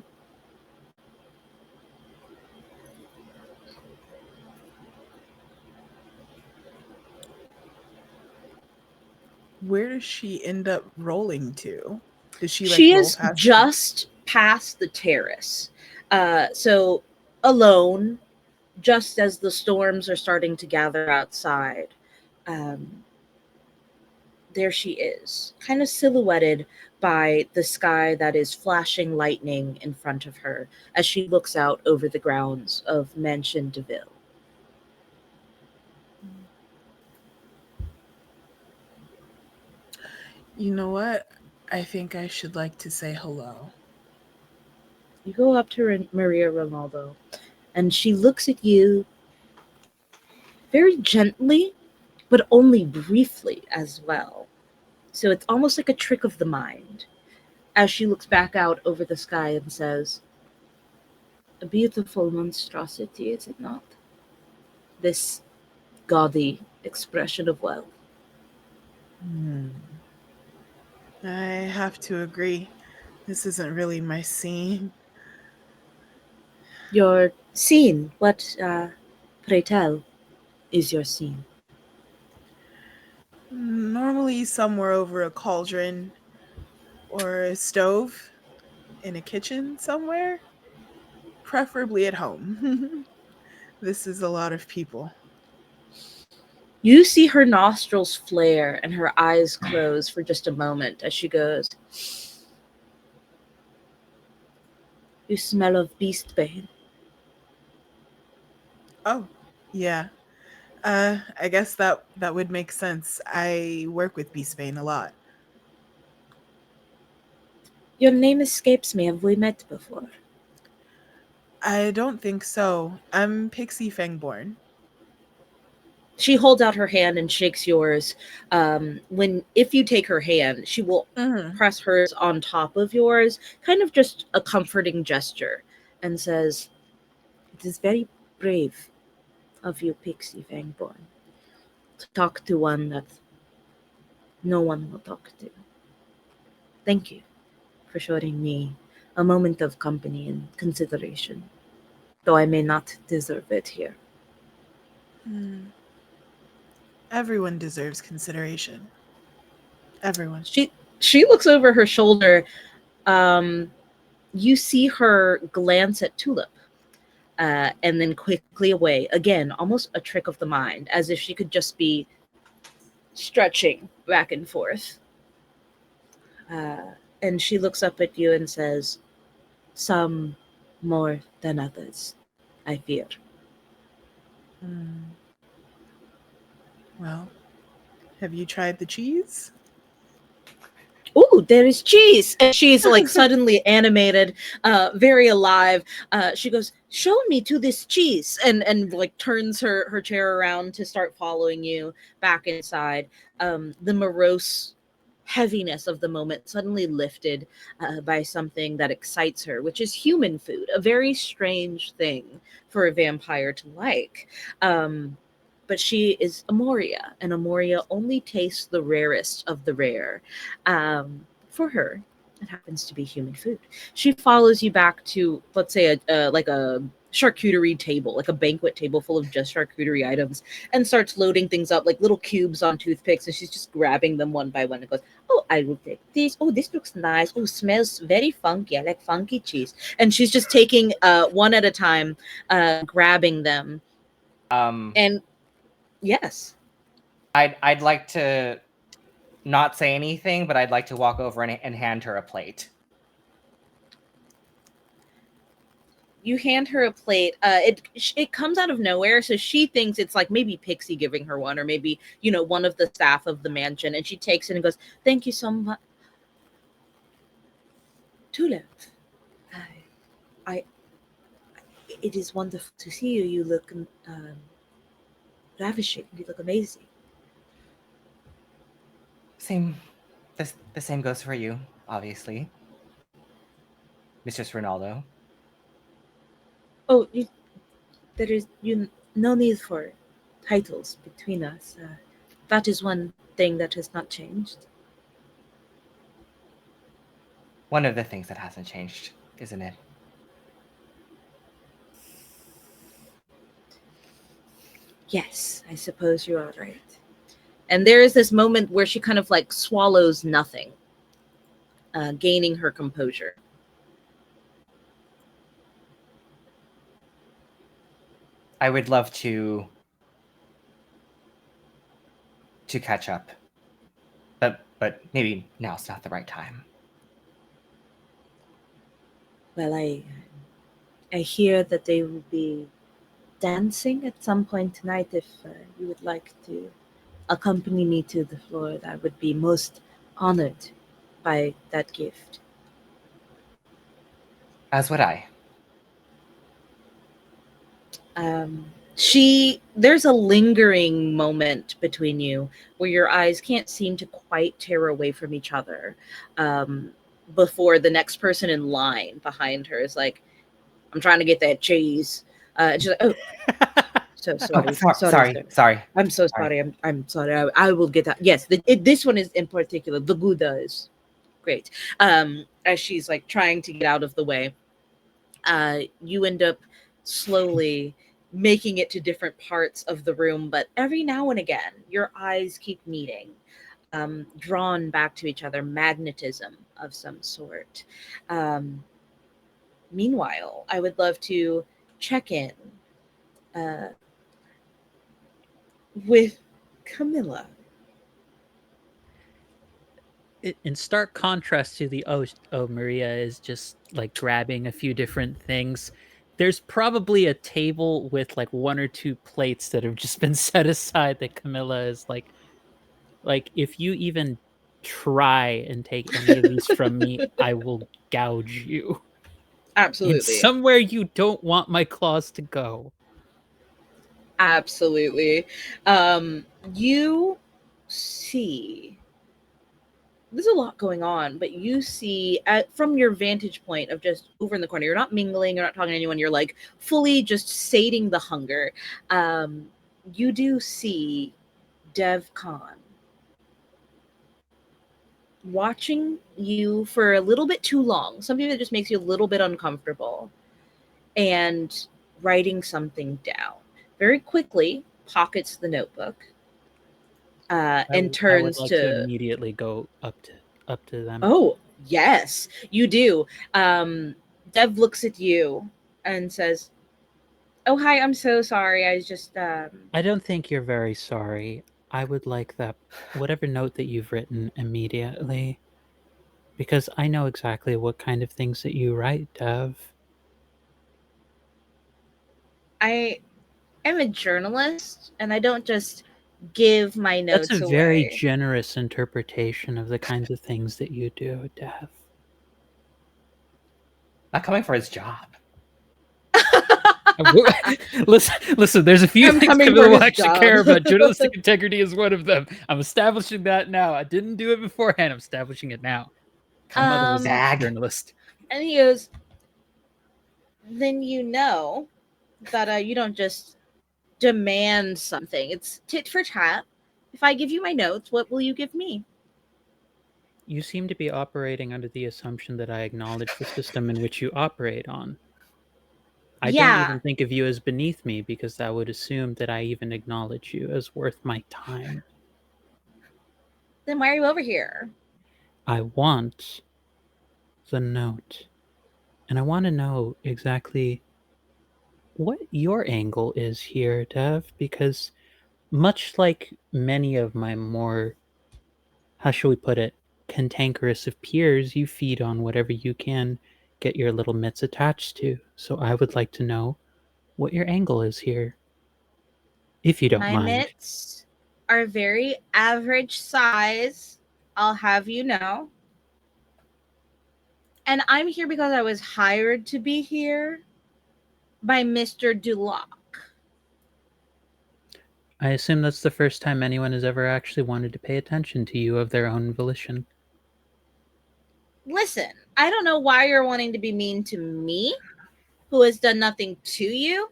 Where does she end up rolling to? Does she She roll is past just past the terrace. So alone, just as the storms are starting to gather outside, there she is, kind of silhouetted by the sky that is flashing lightning in front of her as she looks out over the grounds of Mansion de Ville. You know what? I think I should like to say hello. You go up to Maria Ronaldo, and she looks at you very gently, but only briefly as well. So it's almost like a trick of the mind. As she looks back out over the sky and says, "A beautiful monstrosity, is it not? This gaudy expression of wealth." I have to agree. This isn't really my scene. Your scene, what, pray tell, is your scene? Normally somewhere over a cauldron or a stove in a kitchen somewhere, preferably at home. This is a lot of people. You see her nostrils flare and her eyes close for just a moment as she goes, "You smell of beastbane." Oh, yeah. I guess that would make sense. I work with Beastbane a lot. Your name escapes me. Have we met before? I don't think so. I'm Pixie Fangborn. She holds out her hand and shakes yours. If you take her hand, she will Mm-hmm. press hers on top of yours, kind of just a comforting gesture, and says, "It is very brave of you, Pixie Fangborn, to talk to one that no one will talk to. Thank you for showing me a moment of company and consideration, though I may not deserve it here." Everyone deserves consideration. Everyone. She looks over her shoulder. You see her glance at Tulip, and then quickly away. Again, almost a trick of the mind, as if she could just be stretching back and forth. And she looks up at you and says, "Some more than others, I fear." Well, have you tried the cheese? "Oh, there is cheese!" And she's like suddenly animated, very alive. She goes, "Show me to this cheese," and like turns her chair around to start following you back inside. The morose heaviness of the moment suddenly lifted by something that excites her, which is human food, a very strange thing for a vampire to like. But she is a Moria, and a Moria only tastes the rarest of the rare. For her, it happens to be human food. She follows you back to, let's say, a charcuterie table, like a banquet table full of just charcuterie items, and starts loading things up like little cubes on toothpicks, and she's just grabbing them one by one and goes, "Oh, I will take this. Oh, this looks nice. Oh, smells very funky. I like funky cheese." And she's just taking one at a time, grabbing them. And yes. I'd like to not say anything, but I'd like to walk over and hand her a plate. You hand her a plate. It comes out of nowhere, so she thinks it's like maybe Pixie giving her one, or maybe one of the staff of the mansion, and she takes it and goes, "Thank you so much, Tulip. I, it is wonderful to see you. You look ravishing. You look amazing." The same goes for you, obviously, Mistress Ronaldo. "Oh, there is no need for titles between us. That is one thing that has not changed." One of the things that hasn't changed, isn't it? "Yes, I suppose you are right." And there is this moment where she kind of like swallows nothing, gaining her composure. I would love to catch up, but maybe now's not the right time. "Well, I hear that they will be dancing at some point tonight. If you would like to accompany me to the floor, I would be most honored by that gift." As would I. There's a lingering moment between you where your eyes can't seem to quite tear away from each other, before the next person in line behind her is like, I'm trying to get that cheese. And she's like, oh, so sorry. Sorry. I'm so sorry. I'm sorry. I will get that. Yes, this one is in particular. The Gouda is great. As she's like trying to get out of the way, you end up slowly making it to different parts of the room, but every now and again, your eyes keep meeting, drawn back to each other, magnetism of some sort. Meanwhile, I would love to check in with Camilla. In stark contrast to the Maria is just like grabbing a few different things. There's probably a table with like one or two plates that have just been set aside that Camilla is like if you even try and take any of these from me, I will gouge you. Absolutely. In somewhere you don't want my claws to go. Absolutely. You see, there's a lot going on, but you see from your vantage point of just over in the corner, you're not mingling, you're not talking to anyone, you're like fully just sating the hunger. You do see Dev Khan watching you for a little bit too long, something that just makes you a little bit uncomfortable, and writing something down. Very quickly pockets the notebook, and turns I would like to immediately go up to them. Oh, yes, you do. Dev looks at you and says, oh, hi, I'm so sorry. I just I don't think you're very sorry. I would like that whatever note that you've written immediately, because I know exactly what kind of things that you write, Dev. I am a journalist, and I don't just give my notes That's a away. very generous interpretation of the kinds of things that you do, Dev. Not coming for his job. Listen, there's a few I'm things coming Camilla for will his actually job. care about. Journalistic integrity is one of them. I'm establishing that now. I didn't do it beforehand. I'm establishing it now. My mother was a journalist. And he goes, then you know that you don't just demand something. It's tit for tat. If I give you my notes, what will you give me? You seem to be operating under the assumption that I acknowledge the system in which you operate on. I don't even think of you as beneath me, because that would assume that I even acknowledge you as worth my time. Then why are you over here? I want the note. And I want to know exactly what your angle is here, Dev, because much like many of my more, how shall we put it, cantankerous of peers, you feed on whatever you can get your little mitts attached to. So I would like to know what your angle is here, if you don't My mind. mitts are very average size, I'll have you know. And I'm here because I was hired to be here by Mr. Duloc. I assume that's the first time anyone has ever actually wanted to pay attention to you of their own volition. Listen, I don't know why you're wanting to be mean to me, who has done nothing to you,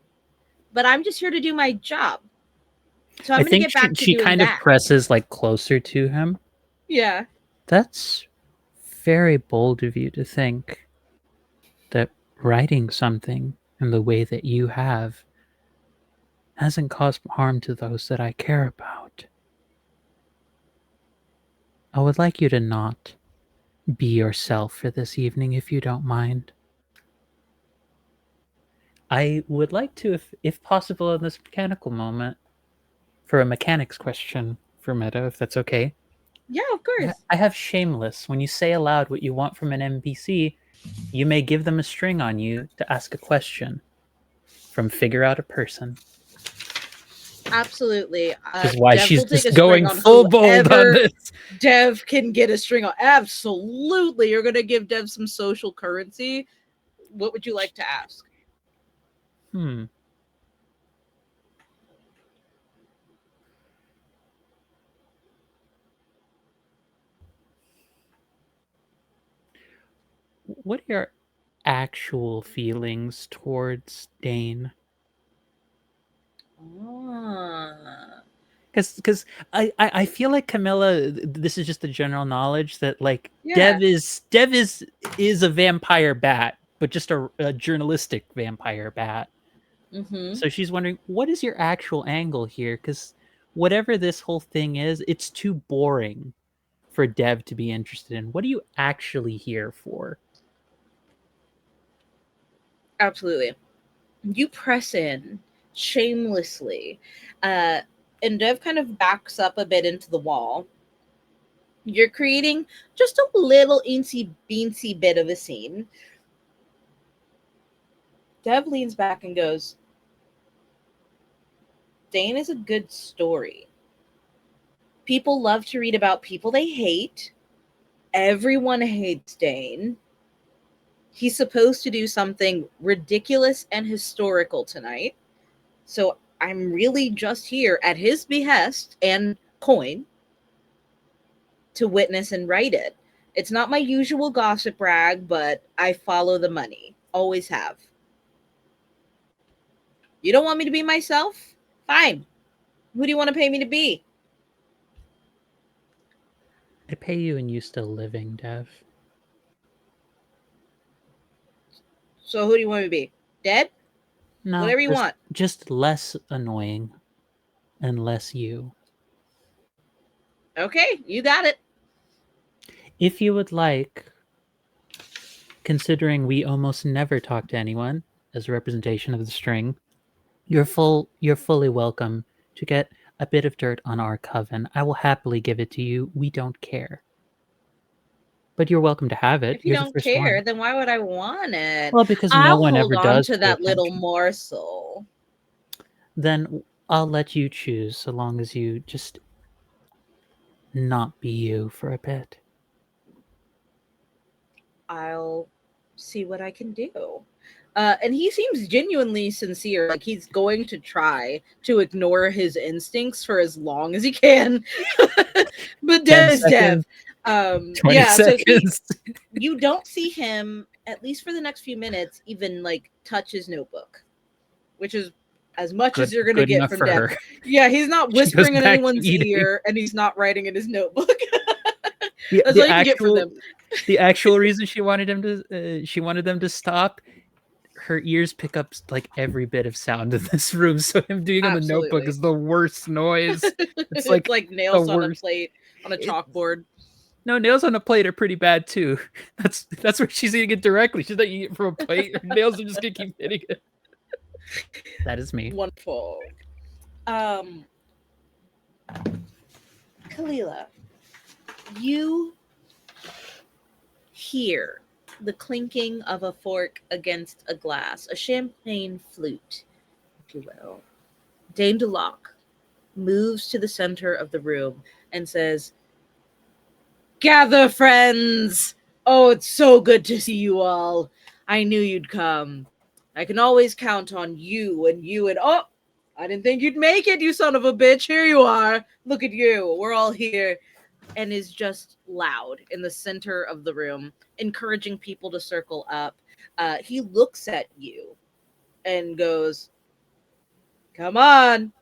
but I'm just here to do my job. So I'm going to get back to she doing kind that. of presses like closer to him. Yeah. That's very bold of you to think that writing something in the way that you have hasn't caused harm to those that I care about. I would like you to not be yourself for this evening, if you don't mind. I would like to, if possible, in this mechanical moment, for a mechanics question for Meadow, if that's okay. Yeah, of course. I have shameless. When you say aloud what you want from an NPC, you may give them a string on you to ask a question from Figure Out a Person. Absolutely. Which is why Dev she's will take just a string going on full bold on this. Dev can get a string on. Absolutely. You're going to give Dev some social currency. What would you like to ask? what are your actual feelings towards Dane? Ah. Because I feel like Camilla, this is just the general knowledge that like Yeah. Dev is a vampire bat, but just a journalistic vampire bat. Mm-hmm. So she's wondering, what is your actual angle here? Because whatever this whole thing is, it's too boring for Dev to be interested in. What are you actually here for? Absolutely. You press in shamelessly, and Dev kind of backs up a bit into the wall. You're creating just a little eensy beensy bit of a scene. Dev leans back and goes, Dane is a good story. People love to read about people they hate. Everyone hates Dane. He's supposed to do something ridiculous and historical tonight. So I'm really just here at his behest and coin to witness and write it. It's not my usual gossip rag, but I follow the money. Always have. You don't want me to be myself? Fine. Who do you want to pay me to be? I pay you and you still living, Dev. So who do you want me to be? Dead? No, Whatever you want. just less annoying and less you. Okay, you got it. If you would like, considering we almost never talk to anyone as a representation of the string, you're fully welcome to get a bit of dirt on our coven. I will happily give it to you. We don't care. But you're welcome to have it. If you You're the don't first care, one. then why would I want it? Well, because no I'll one hold ever on does to pay that little attention. morsel. Then I'll let you choose so long as you just not be you for a bit. I'll see what I can do. And he seems genuinely sincere. Like he's going to try to ignore his instincts for as long as he can. But 10 Dev is Dev. seconds, 20 Yeah, so seconds. you don't see him, at least for the next few minutes, even like touch his notebook, which is as much as you're going to good get enough from for Dev. her. Yeah, he's not She goes whispering in back to anyone's eating. ear and he's not writing in his notebook. The, That's the all you can get from actual them. the actual reason she wanted them to stop, her ears pick up like every bit of sound in this room, so him doing on the notebook Absolutely. is the worst noise. It's It's like the nails on a worst. plate on a chalkboard. No, nails on a plate are pretty bad too. That's where she's eating it directly. She's not eating it from a plate. Her nails are just gonna keep hitting it. That is me. Wonderful. Kalila, you hear the clinking of a fork against a glass, a champagne flute, if you will. Dame Delac moves to the center of the room and says, Gather, friends! Oh, it's so good to see you all. I knew you'd come. I can always count on you and oh, I didn't think you'd make it, you son of a bitch. Here you are. Look at you. We're all here. And is just loud in the center of the room, encouraging people to circle up. He looks at you and goes, Come on,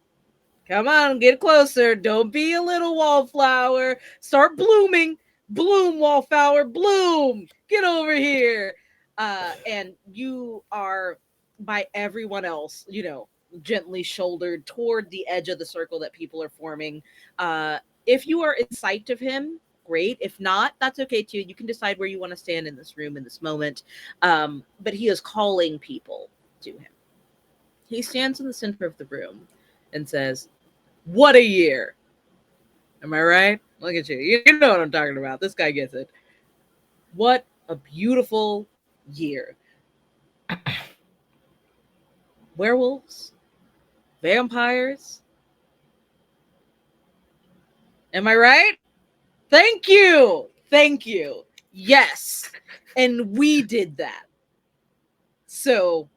get closer. Don't be a little wallflower. Start blooming. Bloom, wallflower, bloom. Get over here. And you are, by everyone else, gently shouldered toward the edge of the circle that people are forming. If you are in sight of him, great. If not, that's okay too. You can decide where you want to stand in this room in this moment. But he is calling people to him. He stands in the center of the room and says, What a year. Am I right? Look at you. You know what I'm talking about. This guy gets it. What a beautiful year. Werewolves, vampires. Am I right? Thank you. Yes. And we did that. So,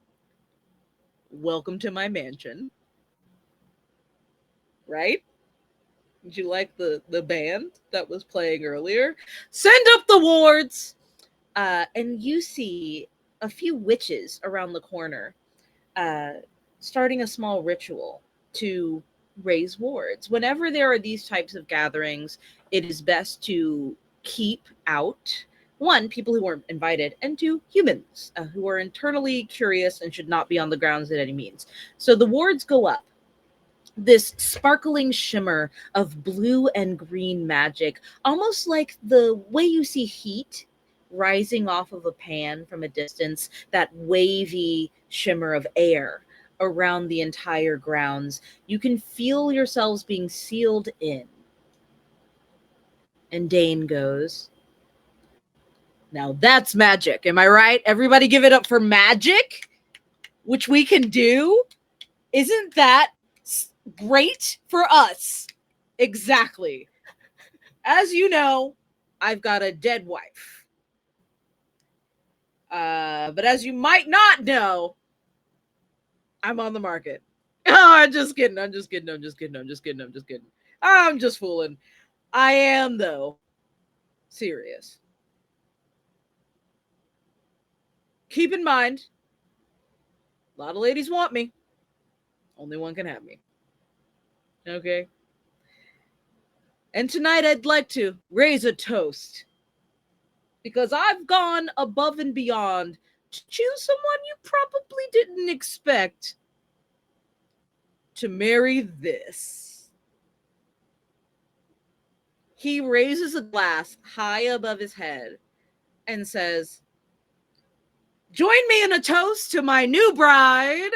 welcome to my mansion. Right? Did you like the band that was playing earlier? Send up the wards. And you see a few witches around the corner starting a small ritual to raise wards. Whenever there are these types of gatherings, it is best to keep out, one, people who weren't invited, and two, humans who are internally curious and should not be on the grounds at any means. So the wards go up. This sparkling shimmer of blue and green magic, almost like the way you see heat rising off of a pan from a distance, that wavy shimmer of air around the entire grounds. You can feel yourselves being sealed in. And Dane goes, now that's magic, am I right? Everybody give it up for magic, which we can do. Isn't that great for us? Exactly. As you know, I've got a dead wife. But as you might not know, I'm on the market. Oh, I'm just kidding. I'm just fooling. I am, though, serious. Keep in mind, a lot of ladies want me. Only one can have me. Okay? And tonight I'd like to raise a toast. Because I've gone above and beyond to choose someone you probably didn't expect to marry this. He raises a glass high above his head and says, join me in a toast to my new bride.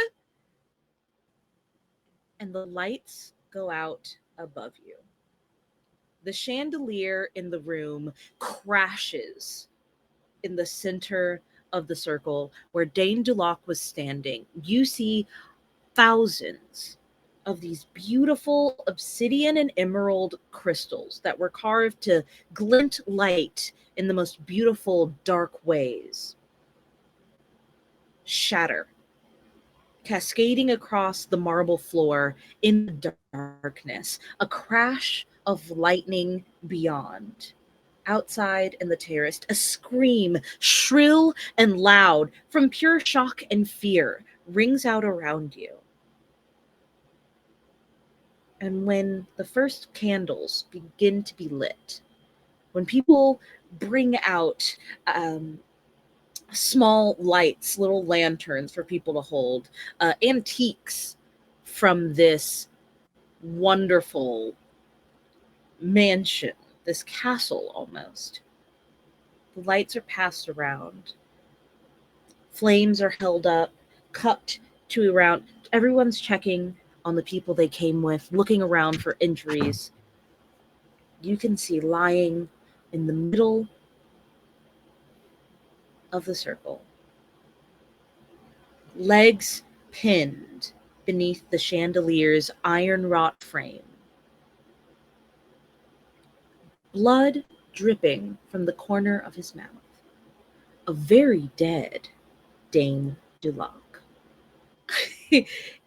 And the lights go out above you. The chandelier in the room crashes in the center of the circle where Dane Duloc was standing. You see thousands of these beautiful obsidian and emerald crystals that were carved to glint light in the most beautiful dark ways shatter, cascading across the marble floor in the darkness, a crash of lightning beyond. Outside in the terrace, a scream, shrill and loud, from pure shock and fear, rings out around you. And when the first candles begin to be lit, when people bring out small lights, little lanterns for people to hold, antiques from this wonderful mansion, this castle almost. The lights are passed around. Flames are held up, cupped to around. Everyone's checking on the people they came with, looking around for injuries. You can see lying in the middle of the circle, legs pinned beneath the chandelier's iron wrought frame, blood dripping from the corner of his mouth. A very dead Dane Duloc.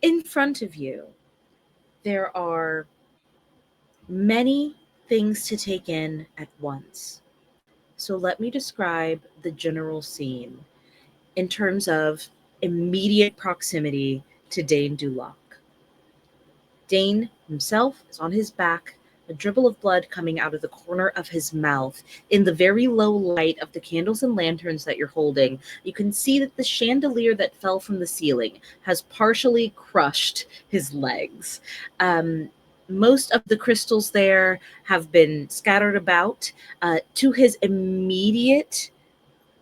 In front of you, there are many things to take in at once. So let me describe the general scene in terms of immediate proximity to Dane Duloc. Dane himself is on his back, a dribble of blood coming out of the corner of his mouth. In the very low light of the candles and lanterns that you're holding, you can see that the chandelier that fell from the ceiling has partially crushed his legs. Most of the crystals there have been scattered about. To his immediate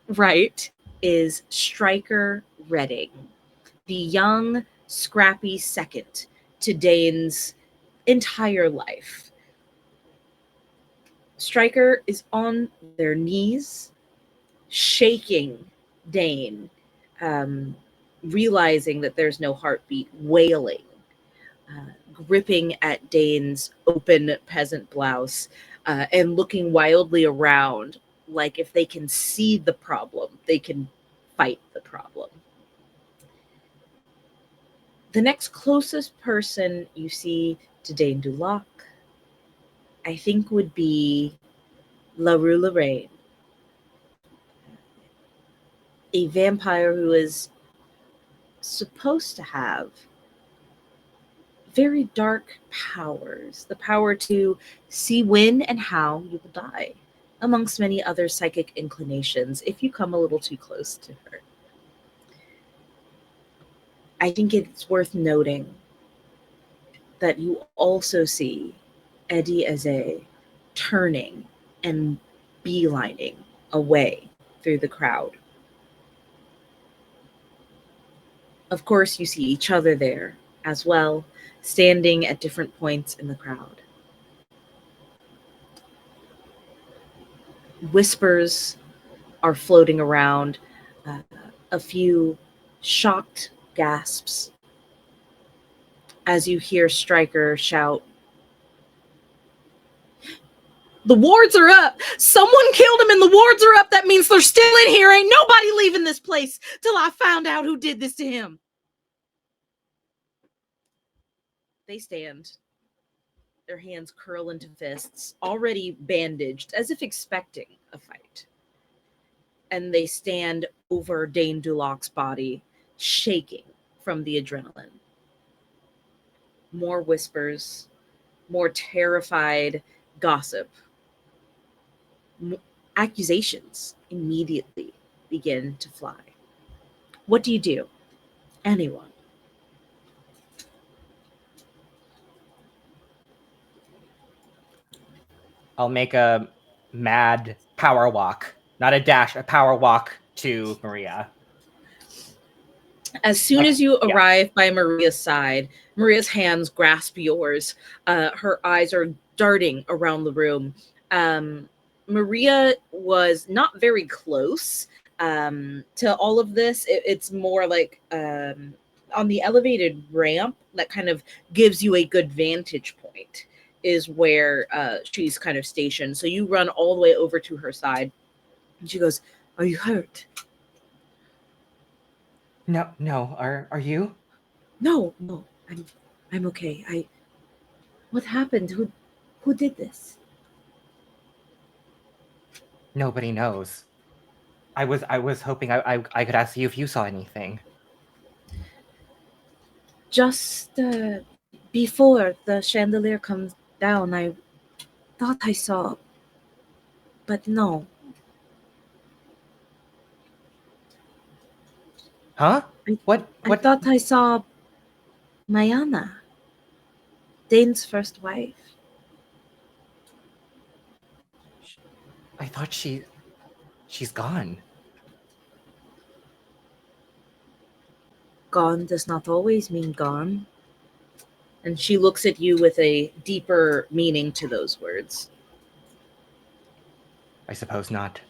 right is Striker Redding, the young, scrappy second to Dane's entire life. Striker is on their knees, shaking Dane, realizing that there's no heartbeat, wailing, gripping at Dane's open peasant blouse, and looking wildly around, like if they can see the problem, they can fight the problem. The next closest person you see to Dane Duloc, I think, would be La Rue Lorraine. a vampire who is supposed to have very dark powers, the power to see when and how you will die, amongst many other psychic inclinations if you come a little too close to her. I think it's worth noting that you also see Eddie Eze turning and beelining away through the crowd. Of course, you see each other there as well, standing at different points in the crowd. Whispers are floating around, a few shocked gasps as you hear Stryker shout, "The wards are up! Someone killed him and the wards are up! That means they're still in here! Ain't nobody leaving this place till I found out who did this to him!" They stand, their hands curl into fists, already bandaged, as if expecting a fight. And they stand over Dane Duloc's body, shaking from the adrenaline. More whispers, more terrified gossip. Accusations immediately begin to fly. What do you do? Anyone? I'll make a mad power walk, not a dash, a power walk to Maria. As soon as you arrive by Maria's side, Maria's hands grasp yours. Her eyes are darting around the room. Maria was not very close to all of this. It's more like on the elevated ramp that kind of gives you a good vantage point is where she's kind of stationed. So you run all the way over to her side. And she goes, "Are you hurt?" No. Are you? No. I'm okay. What happened? Who did this? Nobody knows. I was hoping I could ask you if you saw anything. Just before the chandelier comes down, I thought I saw, but no. Huh? What? I thought I saw Mayana, Dane's first wife. I thought she's gone. Gone does not always mean gone. And she looks at you with a deeper meaning to those words. I suppose not.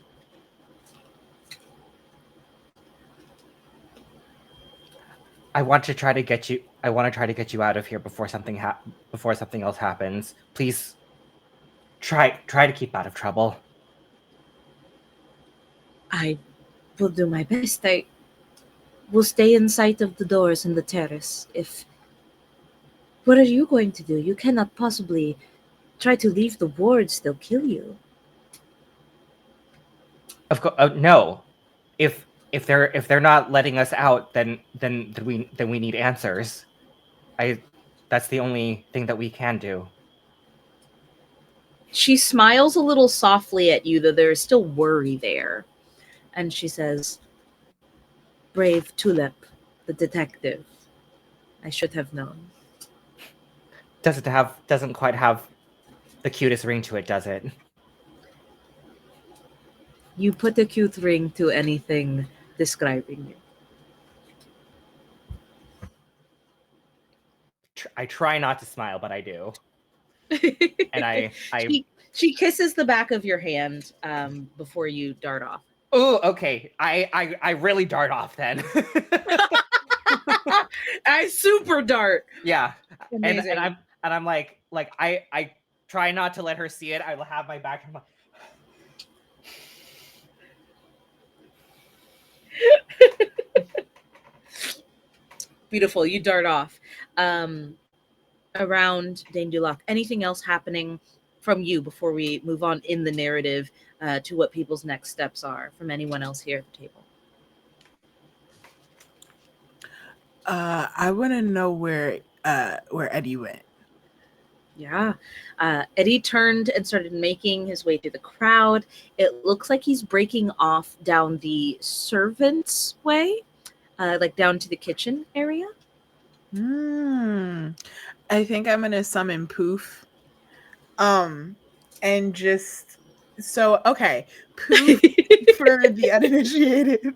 I want to try to get you out of here before something else happens. Please try to keep out of trouble. I will do my best. I will stay in sight of the doors and the terrace. What are you going to do? You cannot possibly try to leave the wards. They'll kill you. Of course, no. If they're not letting us out, then we need answers. That's the only thing that we can do. She smiles a little softly at you, though there is still worry there. And she says, "Brave Tulip, the detective. I should have known." Doesn't quite have the cutest ring to it, does it? You put a cute ring to anything describing you. I try not to smile, but I do. And she kisses the back of your hand before you dart off. Oh, okay. I really dart off then. I super dart. Yeah. Amazing. And I'm like I try not to let her see it. I have my back. Beautiful. You dart off. Around Dane Duloc. Anything else happening from you before we move on in the narrative to what people's next steps are from anyone else here at the table? I want to know where Eddie went. Yeah. Eddie turned and started making his way through the crowd. It looks like he's breaking off down the servants' way, like down to the kitchen area. I think I'm gonna summon Poof. And just okay. Poof for the uninitiated.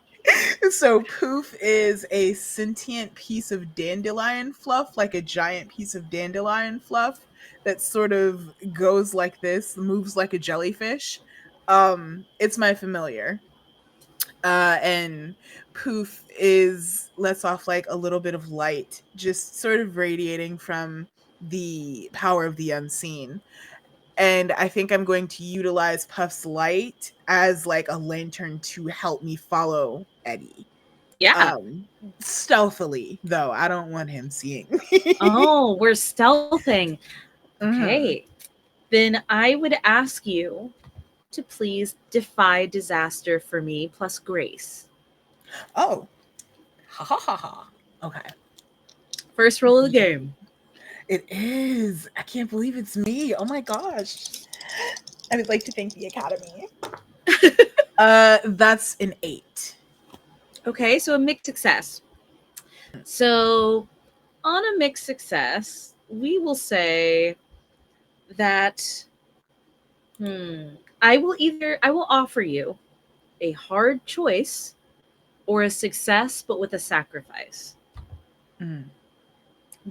So Poof is a sentient piece of dandelion fluff, like a giant piece of dandelion fluff that sort of goes like this, moves like a jellyfish. It's my familiar. And Poof lets off like a little bit of light, just sort of radiating from the power of the unseen. And I think I'm going to utilize Puff's light as like a lantern to help me follow Eddie. Yeah. Stealthily, though. I don't want him seeing me. Oh, we're stealthing. Okay. Then I would ask you to please defy disaster for me plus grace. Oh. Ha ha ha ha. Okay. First roll of the game. It is. I can't believe it's me. Oh my gosh. I would like to thank the Academy. That's an 8. Okay, so a mixed success. So on a mixed success, we will say that I will offer you a hard choice or a success but with a sacrifice.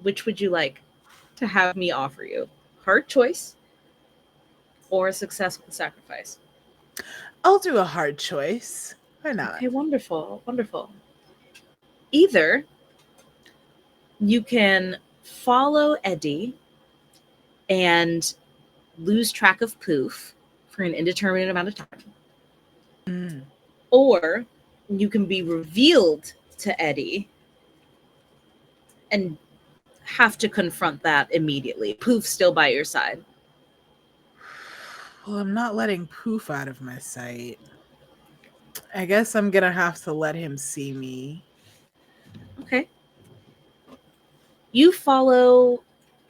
Which would you like to have me offer you? Hard choice or a success with a sacrifice? I'll do a hard choice. Why not? Okay, wonderful, wonderful. Either you can follow Eddie and lose track of Poof for an indeterminate amount of time. Or you can be revealed to Eddie and have to confront that immediately. Poof's still by your side. Well, I'm not letting Poof out of my sight. I guess I'm gonna have to let him see me. Okay. You follow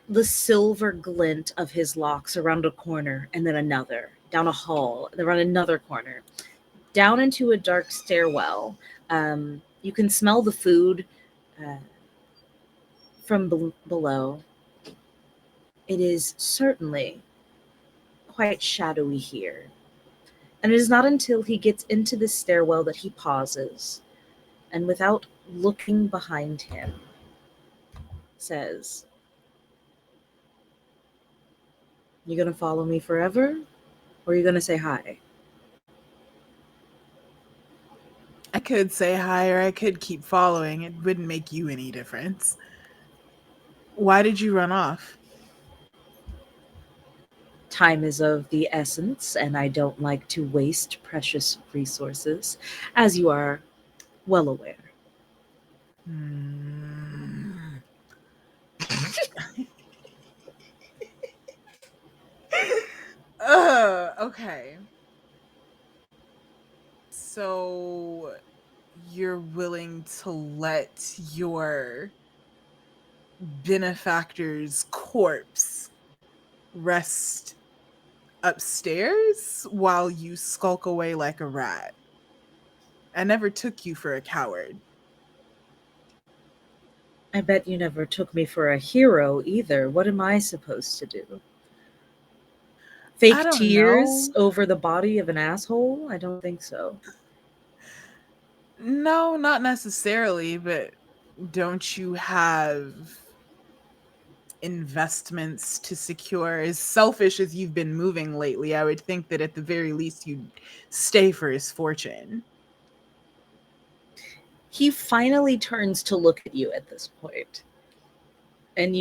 the silver glint of his locks around a corner and then another, down a hall, and around another corner, down into a dark stairwell. You can smell the food from below. It is certainly quite shadowy here. And it is not until he gets into the stairwell that he pauses and without looking behind him says, "You gonna follow me forever or are you gonna say hi?" I could say hi or I could keep following. It wouldn't make you any difference. Why did you run off? Time is of the essence, and I don't like to waste precious resources, as you are well aware. Okay. So you're willing to let your benefactor's corpse rest upstairs while you skulk away like a rat? I never took you for a coward. I bet you never took me for a hero either. What am I supposed to do? Fake I don't tears know. over the body of an asshole? I don't think so. No, not necessarily, but don't you have investments to secure? As selfish as you've been moving lately, I would think that at the very least you'd stay for his fortune. He finally turns to look at you at this point. And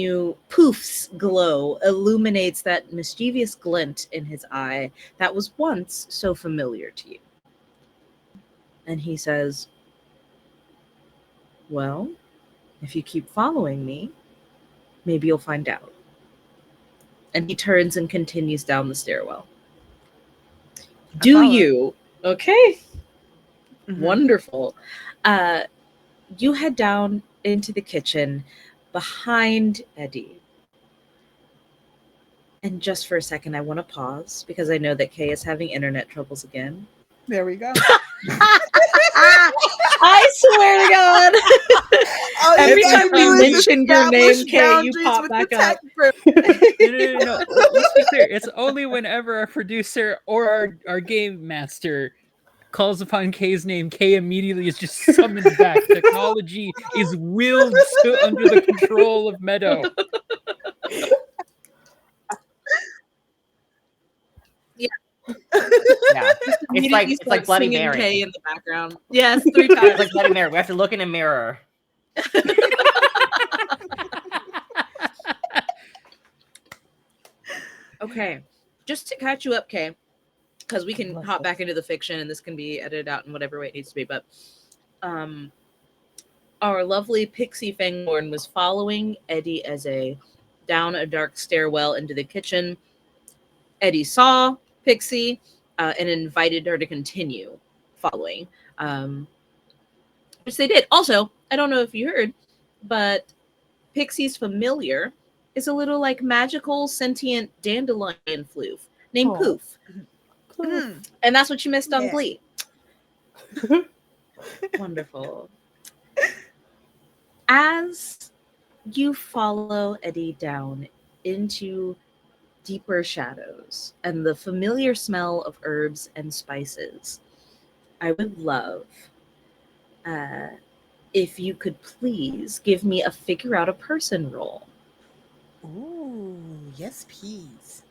Poof's glow illuminates that mischievous glint in his eye that was once so familiar to you. And he says, "Well, if you keep following me, maybe you'll find out." And he turns and continues down the stairwell. Do you? Okay. Mm-hmm. Wonderful. you head down into the kitchen behind Eddie. And just for a second, I want to pause because I know that Kay is having internet troubles again. There we go. I swear to God. Every time we mention your name, Kay, you pop back up. No. Let's be clear. It's only whenever our producer or our game master calls upon Kay's name, Kay immediately is just summoned back. Technology is willed to under the control of Meadow. Yeah, it's like Bloody Mary. Kay in the background. Yes, 3 times. It's like Bloody Mary. We have to look in a mirror. Okay, just to catch you up, Kay, because we can hop back into the fiction and this can be edited out in whatever way it needs to be. But our lovely Pixie Fangborn was following Eddie down a dark stairwell into the kitchen. Eddie saw Pixie and invited her to continue following, which they did. Also, I don't know if you heard, but Pixie's familiar is a little like magical sentient dandelion floof named Poof. And that's what you missed on Glee. Wonderful. As you follow Eddie down into deeper shadows and the familiar smell of herbs and spices, I would love if you could please give me a figure out a person roll. Ooh, yes, please.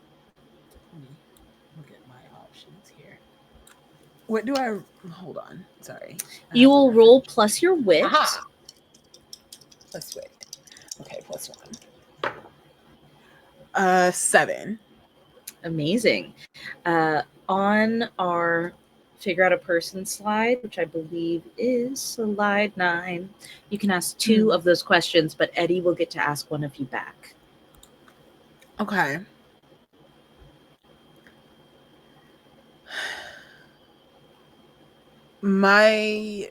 Let me look at my options here. What do I hold on? Sorry. You will roll plus your wit. Aha! Plus wit. Okay, plus 1. 7. Amazing. On our figure out a person slide, which I believe is slide 9, you can ask 2 of those questions, but Eddie will get to ask one of you back. Okay. I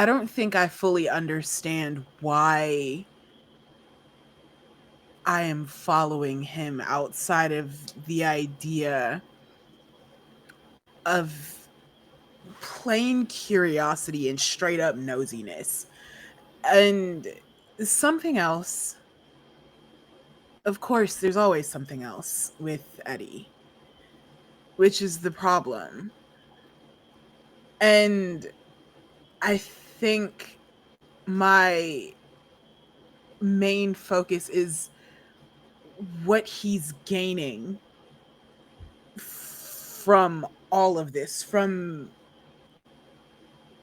don't think I fully understand why I am following him outside of the idea of plain curiosity and straight up nosiness. And something else. Of course, there's always something else with Eddie, which is the problem. And I think my main focus is what he's gaining from all of this, from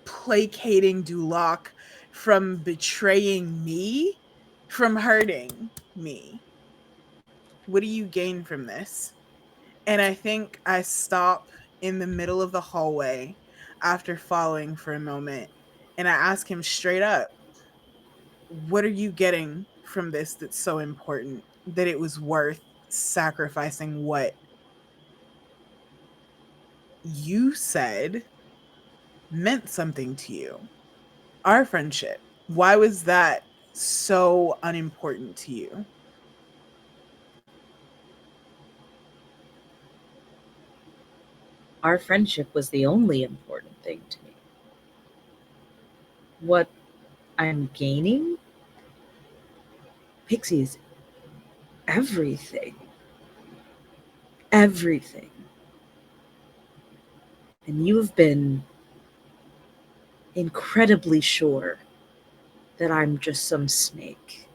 placating Duloc, from betraying me, from hurting me. What do you gain from this? And I think I stop in the middle of the hallway after following for a moment, and I ask him straight up, what are you getting from this that's so important that it was worth sacrificing what you said meant something to you? Our friendship. Why was that so unimportant to you? Our friendship was the only important thing to me. What I'm gaining? Pixie is everything. Everything. And you have been incredibly sure that I'm just some snake.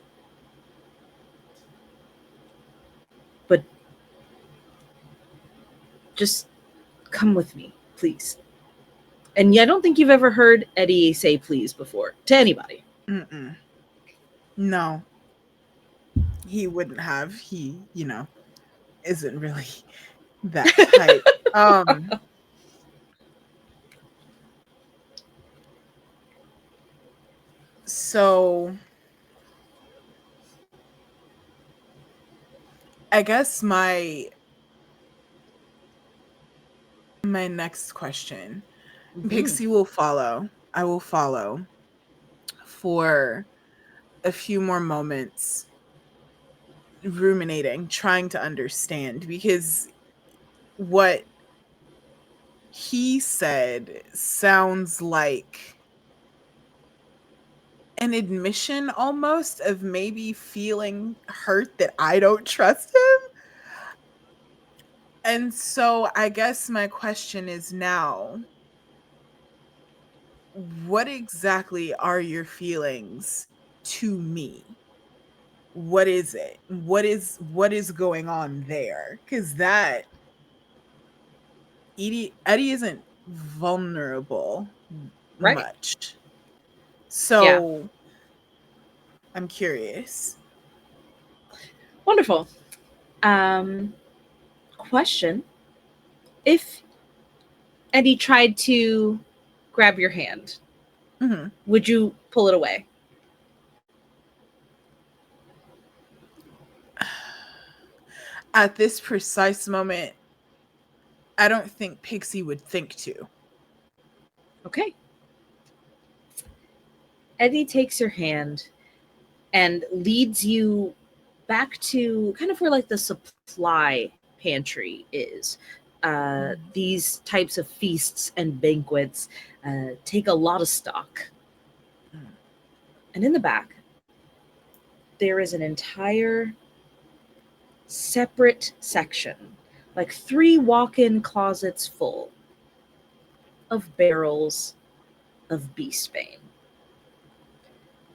But just come with me, please. And I don't think you've ever heard Eddie say please before to anybody. No. He wouldn't have. He, isn't really that type. So I guess my next question Pixie will follow. I will follow for a few more moments, ruminating, trying to understand, because what he said sounds like an admission almost of maybe feeling hurt that I don't trust him. And so I guess my question is now, what exactly are your feelings to me? What is it? What is going on there? Because that Eddie isn't vulnerable Right. much. So I'm curious. Wonderful. Question. If Eddie tried to grab your hand, Mhm. would you pull it away? At this precise moment, I don't think Pixie would think to. Okay. Eddie takes your hand and leads you back to kind of where like the supply pantry is. These types of feasts and banquets take a lot of stock. Mm. And in the back, there is an entire separate section, like 3 walk-in closets full of barrels of beastbane.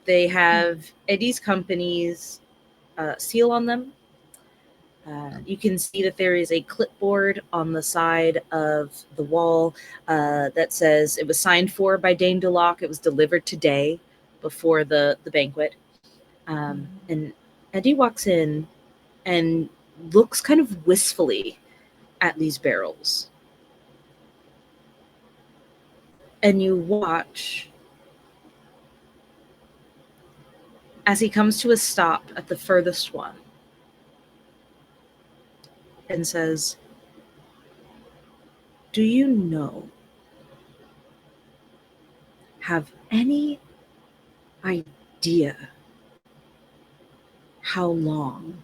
They have Eddie's company's seal on them. You can see that there is a clipboard on the side of the wall that says it was signed for by Dane DeLocke. It was delivered today before the banquet. And Eddie walks in and looks kind of wistfully at these barrels. And you watch as he comes to a stop at the furthest one and says, "Do you know, have any idea how long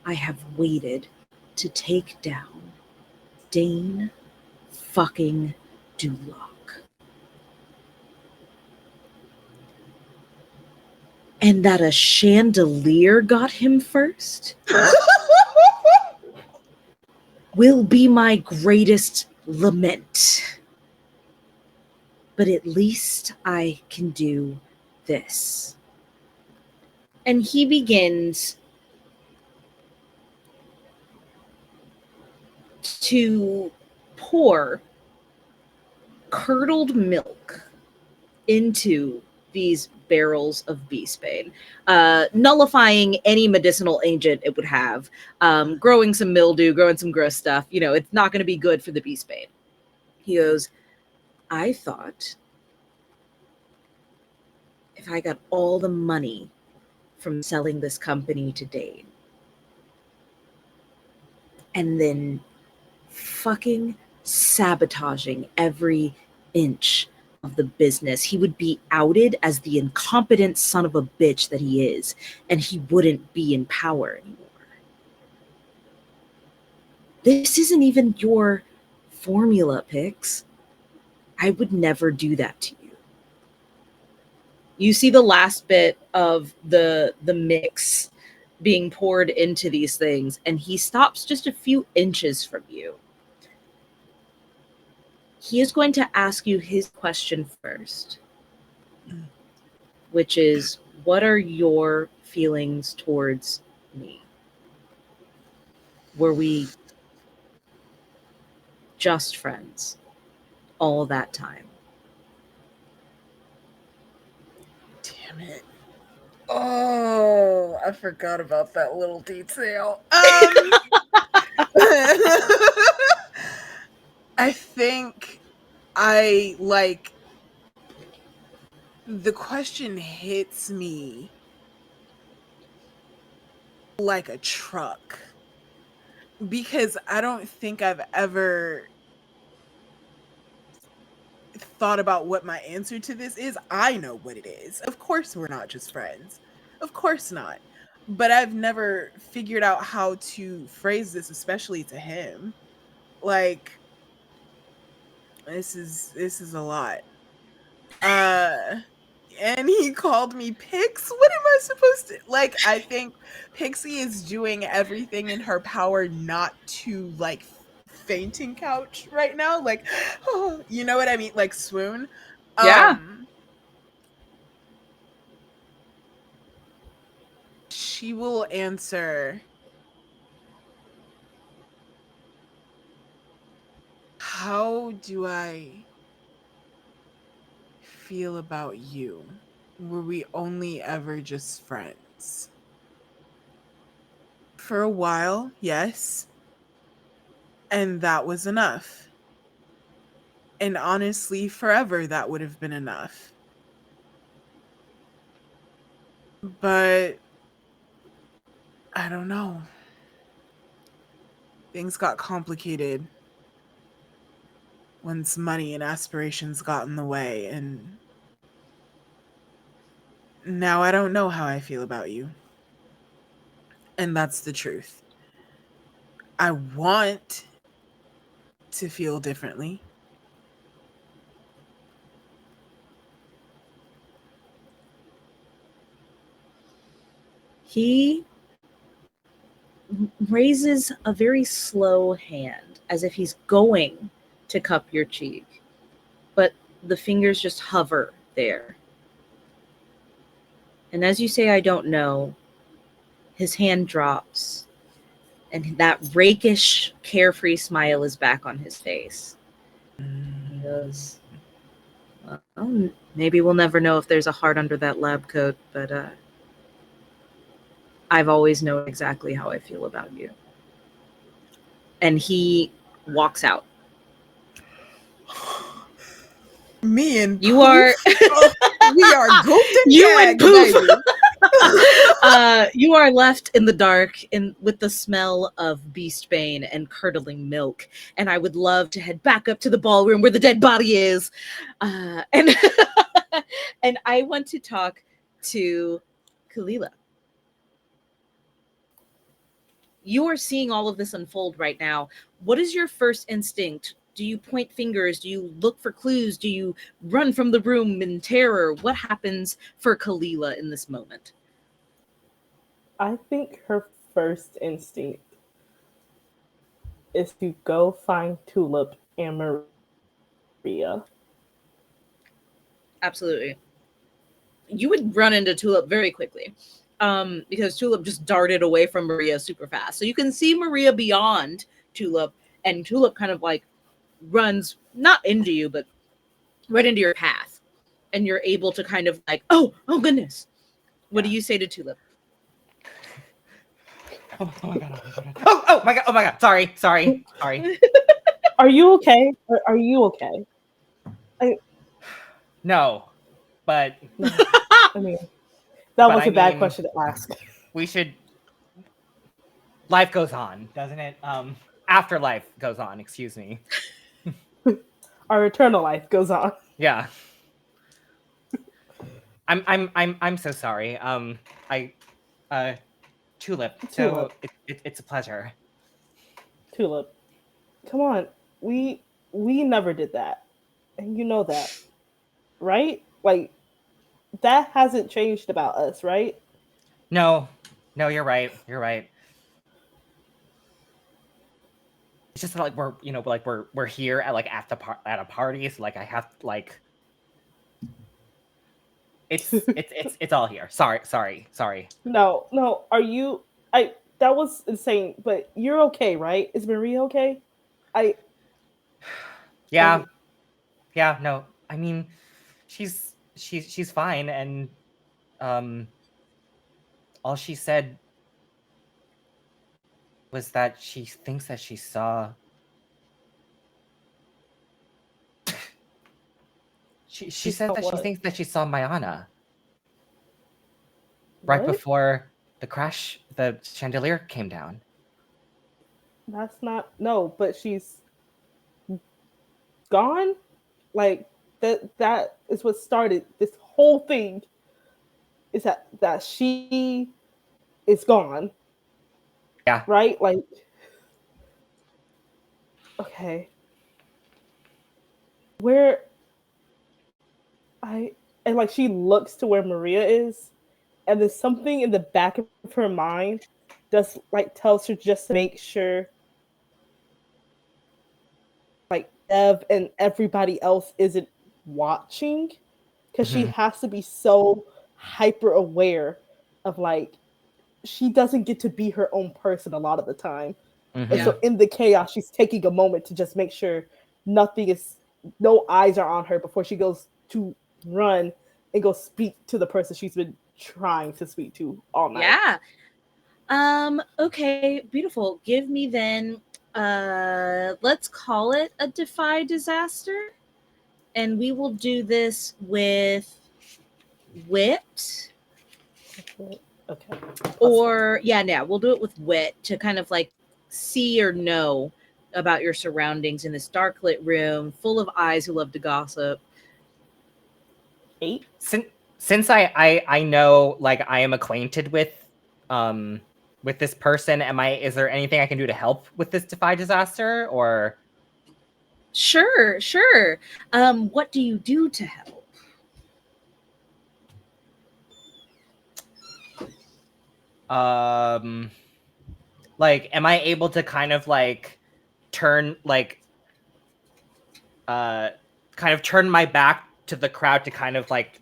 I have waited to take down Dane fucking DeLocke? And that a chandelier got him first will be my greatest lament. But at least I can do this." And he begins to pour curdled milk into these barrels of beastbane, nullifying any medicinal agent it would have, growing some mildew, growing some gross stuff. You know, it's not going to be good for the beastbane. He goes, "I thought if I got all the money from selling this company to Dane, and then fucking sabotaging every inch of the business, he would be outed as the incompetent son of a bitch that he is, and he wouldn't be in power anymore. This isn't even your formula, Pix. I would never do that to you." You see the last bit of the mix being poured into these things, and he stops just a few inches from you. He is going to ask you his question first, which is, what are your feelings towards me? Were we just friends all that time? Damn it. Oh, I forgot about that little detail. I think the question hits me like a truck, because I don't think I've ever thought about what my answer to this is, I know what it is. Of course we're not just friends. Of course not. But I've never figured out how to phrase this, especially to him. Like, this is a lot. And he called me Pix. What am I supposed to, like, I think Pixie is doing everything in her power not to, like, fainting couch right now, like, oh, you know what I mean, like swoon. Yeah. She will answer, how do I feel about you? Were we only ever just friends? For a while, yes. And that was enough. And honestly, forever that would have been enough. But I don't know. Things got complicated once money and aspirations got in the way, and now I don't know how I feel about you. And that's the truth. I want to feel differently. He raises a very slow hand as if he's going to cup your cheek, but the fingers just hover there. And as you say, I don't know, his hand drops and that rakish, carefree smile is back on his face. He goes, well, maybe we'll never know if there's a heart under that lab coat, but I've always known exactly how I feel about you. And he walks out. Me and You Poof? are We are gooped and you gagged, and Poof. baby. You are left in the dark with the smell of beastbane and curdling milk. And I would love to head back up to the ballroom where the dead body is. And and I want to talk to Kalila. You are seeing all of this unfold right now. What is your first instinct? Do you point fingers? Do you look for clues? Do you run from the room in terror? What happens for Kalila in this moment? I think her first instinct is to go find Tulip and Maria. Absolutely. You would run into Tulip very quickly because Tulip just darted away from Maria super fast. So you can see Maria beyond Tulip, and Tulip kind of like runs not into you, but right into your path. And you're able to kind of like, oh goodness. What do you say to Tulip? Oh my god! Oh my god! Sorry. Are you okay? Are you okay? No, but I mean, that was I a bad mean, question to ask. we should. Life goes on, doesn't it? Afterlife goes on. Excuse me. Our eternal life goes on. Yeah. I'm so sorry. Tulip. So it's a pleasure. Tulip, come on. We never did that, and you know that, right? Like that hasn't changed about us, right? No, you're right. It's just like we're here at like at a party, so like I have like it's all here. Sorry. No. Are you? That was insane. But you're okay, right? Is Maria okay? Yeah. No, I mean, she's fine, and all she said was that she thinks that she saw. She said that she thinks that she saw Mayana right before the crash. The chandelier came down. That's not no, but she's gone. Like That is what started this whole thing. Is that she is gone. Yeah. Right? Like, okay. Where and like she looks to where Maria is, and there's something in the back of her mind just like tells her just to make sure like Ev and everybody else isn't watching, because she Mhm. has to be so hyper aware of like she doesn't get to be her own person a lot of the time. And Mhm. so in the chaos, she's taking a moment to just make sure no eyes are on her before she goes to run and go speak to the person she's been trying to speak to all night. Yeah. Okay, beautiful. Give me then let's call it a defy disaster. And we will do this with wit. Okay. Or yeah, we'll do it with wit to kind of like see or know about your surroundings in this dark lit room full of eyes who love to gossip. 8. Since I know, like, I am acquainted with this person, is there anything I can do to help with this defy disaster, or? Sure. What do you do to help? Like, am I able to kind of like turn turn my back to the crowd to kind of like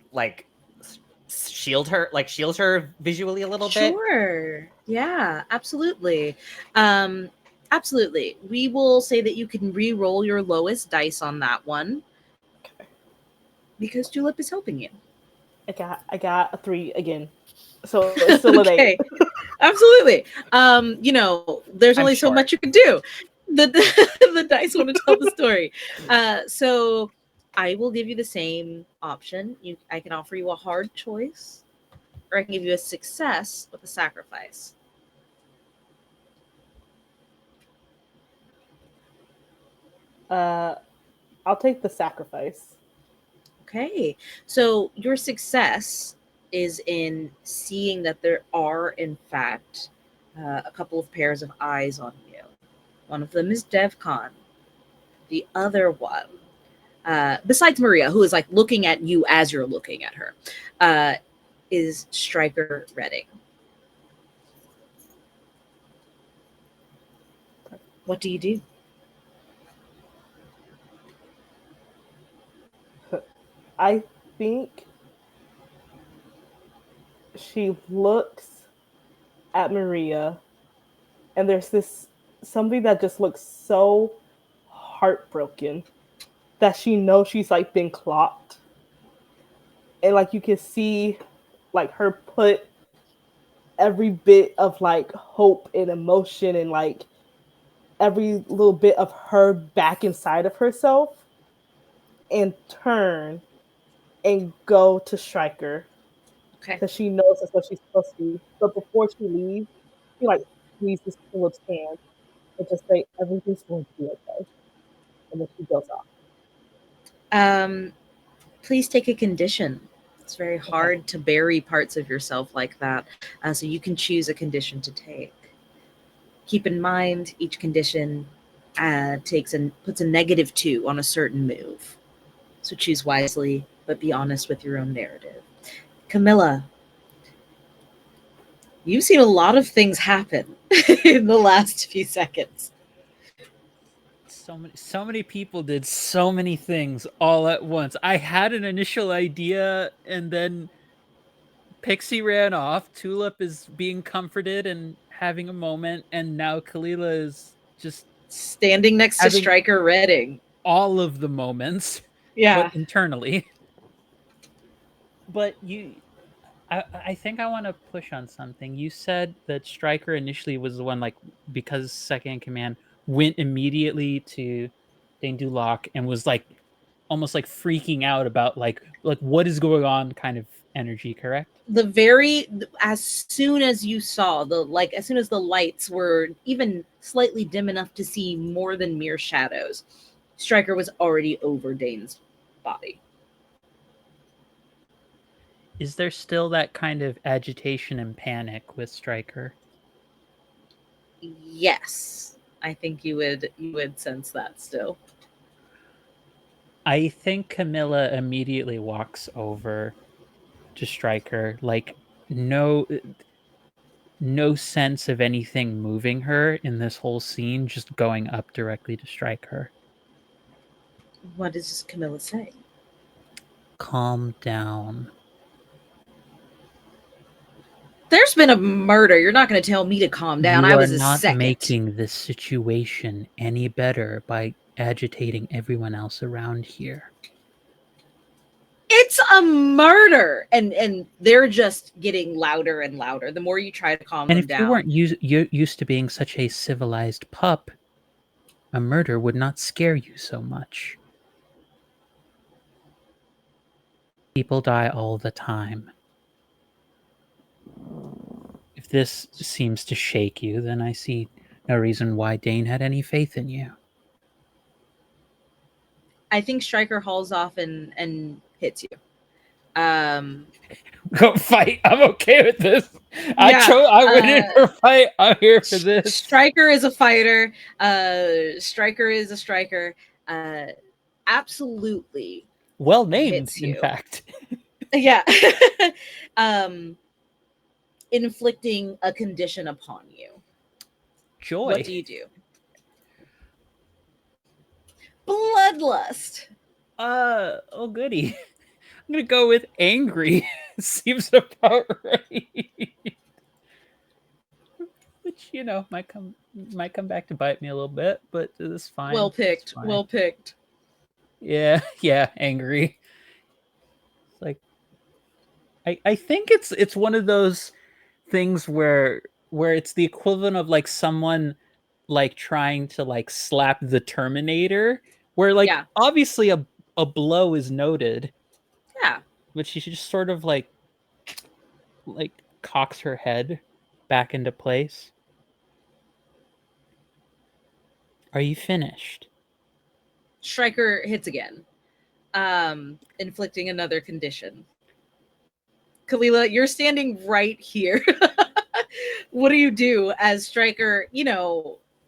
shield her visually a little bit? Sure. Yeah, absolutely. Absolutely. We will say that you can re-roll your lowest dice on that one. Okay. Because Julep is helping you. I got a 3 again. So it's still an 8. Absolutely. There's I'm only so short. much you can do. The dice want to tell the story. So I will give you the same option. I can offer you a hard choice, or I can give you a success with a sacrifice. I'll take the sacrifice. Okay. So your success is in seeing that there are, in fact, a couple of pairs of eyes on you. One of them is DevCon. The other one, besides Maria, who is like looking at you as you're looking at her, is Striker Redding. What do you do? I think she looks at Maria, and there's this something that just looks so heartbroken that she knows she's like been clocked, and like you can see like her put every bit of like hope and emotion and like every little bit of her back inside of herself, and turn and go to Striker, Okay. because she knows that's what she's supposed to do. But before she leaves, she like squeezes Philip's hand and just say everything's going to be okay, and then she goes off. Please take a condition. It's very hard to bury parts of yourself like that, so you can choose a condition to take. Keep in mind, each condition puts a -2 on a certain move. So choose wisely, but be honest with your own narrative. Camilla, you've seen a lot of things happen in the last few seconds. So many people did so many things all at once. I had an initial idea, and then Pixie ran off. Tulip is being comforted and having a moment, and now Kalila is just Standing next to Striker Redding. all of the moments, Yeah. but internally. But I think I want to push on something. You said that Striker initially was the one, like, because second in command, went immediately to Dane Duloc and was like almost like freaking out about like what is going on kind of energy, correct? As soon as you saw as soon as the lights were even slightly dim enough to see more than mere shadows, Striker was already over Dane's body. Is there still that kind of agitation and panic with Stryker? Yes, I think you would sense that still. I think Camilla immediately walks over to Stryker, like no sense of anything moving her in this whole scene, just going up directly to Stryker. What does Camilla say? Calm down. There's been a murder. You're not going to tell me to calm down. You I are was a not second. making this situation any better by agitating everyone else around here. It's a murder, and they're just getting louder and louder. The more you try to calm And them if down. you weren't used to being such a civilized pup, a murder would not scare you so much. People die all the time. If this seems to shake you, then I see no reason why Dane had any faith in you. I think Stryker hauls off and hits you. Go fight. I'm okay with this. Yeah, I went in for a fight. I'm here for this. Stryker is a fighter. Stryker is a striker. Absolutely. Well named, hits in you. fact. Yeah. Inflicting a condition upon you. Joy. What do you do? Bloodlust. Oh goody. I'm gonna go with angry. Seems about right. Which, you know, might come back to bite me a little bit, but it's fine. Well picked. Fine. Well picked. Yeah, angry. It's like I think it's one of those things where it's the equivalent of like someone like trying to like slap the Terminator, where like obviously a blow is noted. Yeah. But she just sort of like cocks her head back into place. Are you finished? Stryker hits again, inflicting another condition. Kalila, you're standing right here. What do you do as Stryker,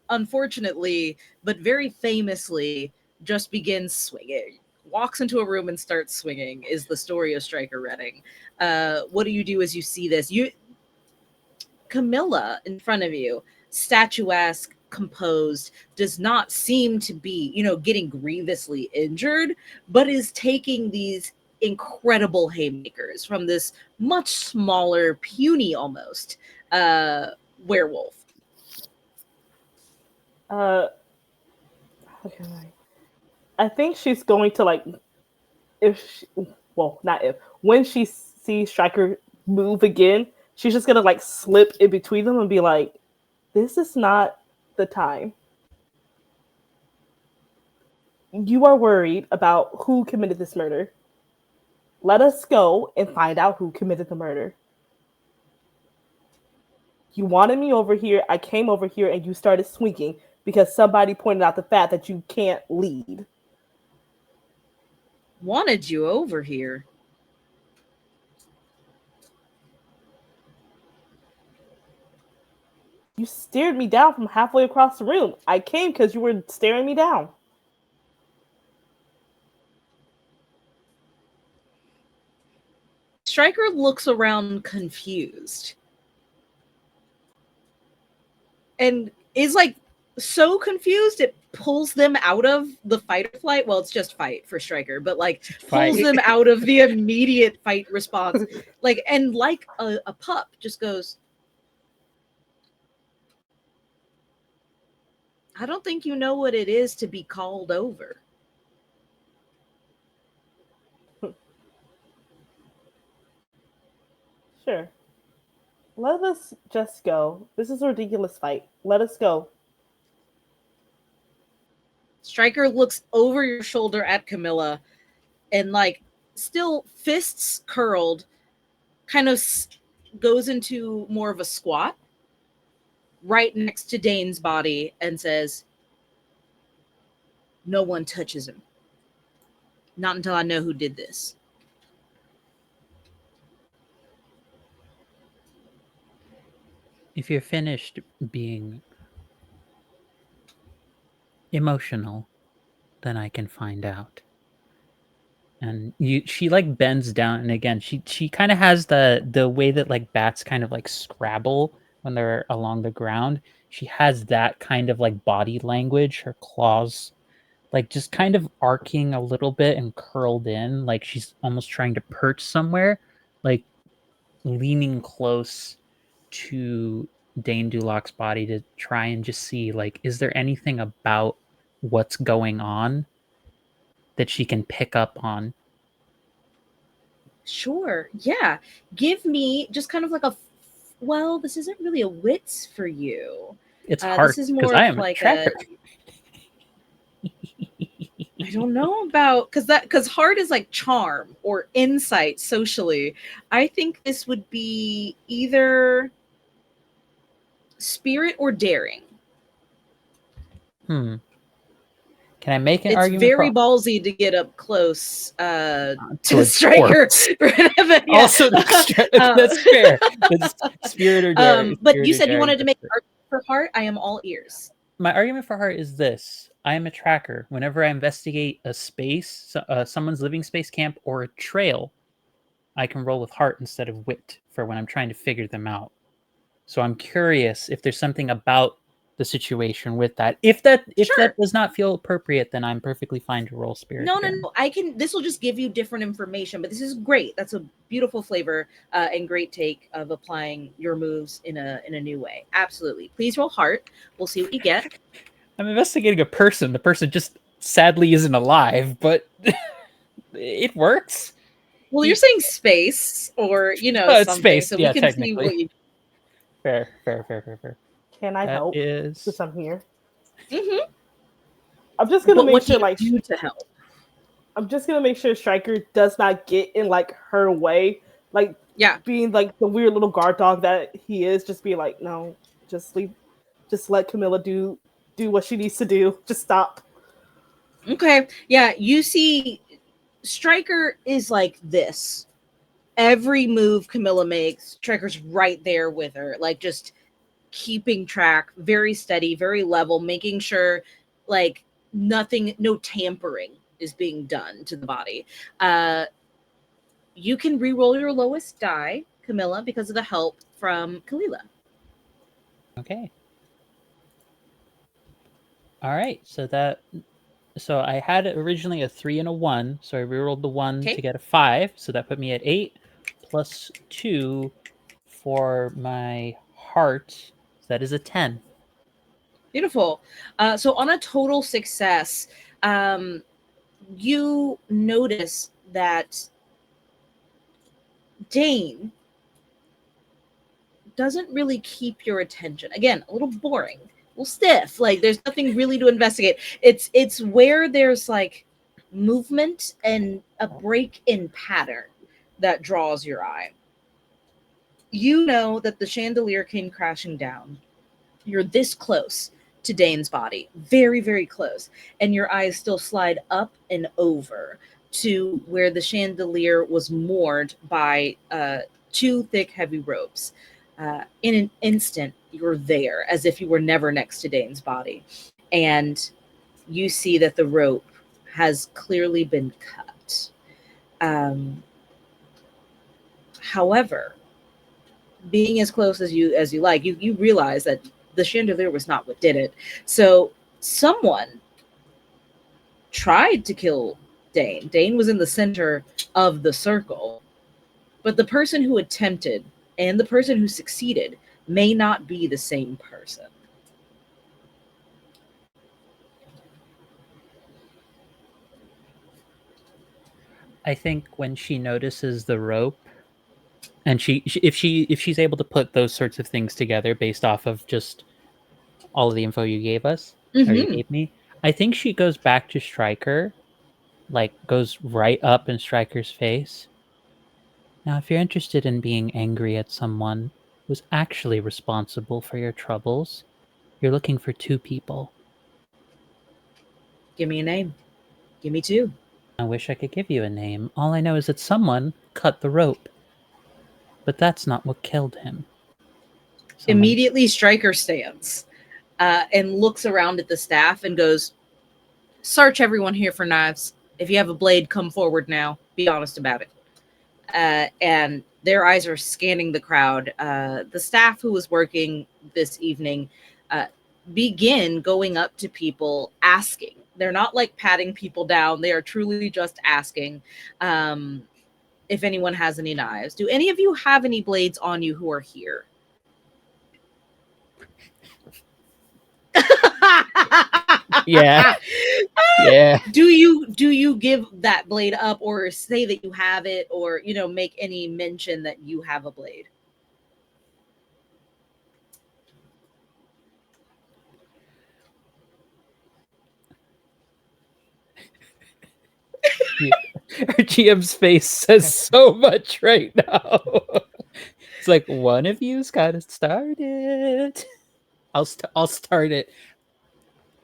unfortunately, but very famously, just begins swinging? Walks into a room and starts swinging is the story of Stryker Redding. What do you do as you see this? Camilla in front of you, statuesque, composed, does not seem to be, getting grievously injured, but is taking these incredible haymakers from this much smaller, puny almost werewolf. How can I think she's going to when she sees Stryker move again, she's just gonna slip in between them and be like, "This is not the time. You are worried about who committed this murder. Let us go and find out who committed the murder. You wanted me over here. I came over here and you started swinging because somebody pointed out the fact that you can't lead." Wanted you over here. You stared me down from halfway across the room. I came because you were staring me down. Stryker looks around confused. And is so confused it pulls them out of the fight or flight. Well, it's just fight for Stryker, but pulls them out of the immediate fight response. And a pup just goes, I don't think you know what it is to be called over. Sure. Let us just go. This is a ridiculous fight. Let us go. Stryker looks over your shoulder at Camilla and still fists curled, kind of goes into more of a squat right next to Dane's body and says, "No one touches him. Not until I know who did this." if you're finished being emotional, then I can find out. And she like bends down, and again, she kind of has the way that like bats kind of like scrabble when they're along the ground. She has that kind of like body language, her claws like just kind of arcing a little bit and curled in, like she's almost trying to perch somewhere, like leaning close to Dane Duloc's body to try and just see, like, is there anything about what's going on that she can pick up on? Sure. Yeah. Give me just kind of like well, this isn't really a wits for you. It's hard This is because more I of am a like tracker. I don't know about because heart is like charm or insight socially. I think this would be either spirit or daring. Can I make an It's argument very for ballsy to get up close to to a a striker. corpse? But yeah. Also, that's fair. That's spirit or dare. But Spirit you or said you daring, wanted to that's make fair. art for heart. I am all ears. My argument for heart is this: I am a tracker. Whenever I investigate a space, someone's living space, camp, or a trail, I can roll with heart instead of wit for when I'm trying to figure them out. So I'm curious if there's something about the situation with that. If that Sure. does not feel appropriate, then I'm perfectly fine to roll spirit. No. again. I can. This will just give you different information, but this is great. That's a beautiful flavor and great take of applying your moves in a new way. Absolutely. Please roll heart. We'll see what you get. I'm investigating a person. The person just sadly isn't alive, but it works. Well, you're saying space or It's something, space. so Yeah, we can see technically. what you. Fair. Can I That help? is. Since I'm here. Mm-hmm. I'm just gonna But make what sure, do you do to help? I'm just gonna make sure Stryker does not get in like her way, like being like the weird little guard dog that he is. Just be like, no, just leave, just let Camilla do what she needs to do. Just stop. Okay. Yeah, you see, Stryker is like this. Every move Camilla makes, Stryker's right there with her, like just keeping track, very steady, very level, making sure like nothing, no tampering is being done to the body. You can re-roll your lowest die, Camilla, because of the help from Kalila. Okay. All right. So I had originally a 3 and a 1, so I rerolled the 1 to get a 5, so that put me at 8 plus 2 for my heart. So that is a 10. Beautiful. So on a total success, you notice that Dane doesn't really keep your attention. Again, a little boring, a little stiff. Like there's nothing really to investigate. It's where there's like movement and a break in pattern that draws your eye. You know that the chandelier came crashing down. You're this close to Dane's body, very, very close, and your eyes still slide up and over to where the chandelier was moored by two thick, heavy ropes. In an instant, you're there as if you were never next to Dane's body. And you see that the rope has clearly been cut. However, being as close as you like, you realize that the chandelier was not what did it. So someone tried to kill Dane. Dane was in the center of the circle, but the person who attempted and the person who succeeded may not be the same person. I think when she notices the rope, and if she's able to put those sorts of things together based off of just all of the info you gave us or you gave me, I think she goes back to Stryker, like goes right up in Stryker's face. Now, if you're interested in being angry at someone who's actually responsible for your troubles, you're looking for 2 people. Give me a name. Give me 2. I wish I could give you a name. All I know is that someone cut the rope. But that's not what killed him. Immediately, Stryker stands and looks around at the staff and goes, "Search everyone here for knives. If you have a blade, come forward now. Be honest about it." And their eyes are scanning the crowd. The staff who was working this evening begin going up to people asking. They're not like patting people down. They are truly just asking if anyone has any knives. Do any of you have any blades on you who are here? Yeah. Yeah. Do you give that blade up, or say that you have it, or make any mention that you have a blade? Our GM's face says so much right now. It's like, one of you's got to start it. I'll start it.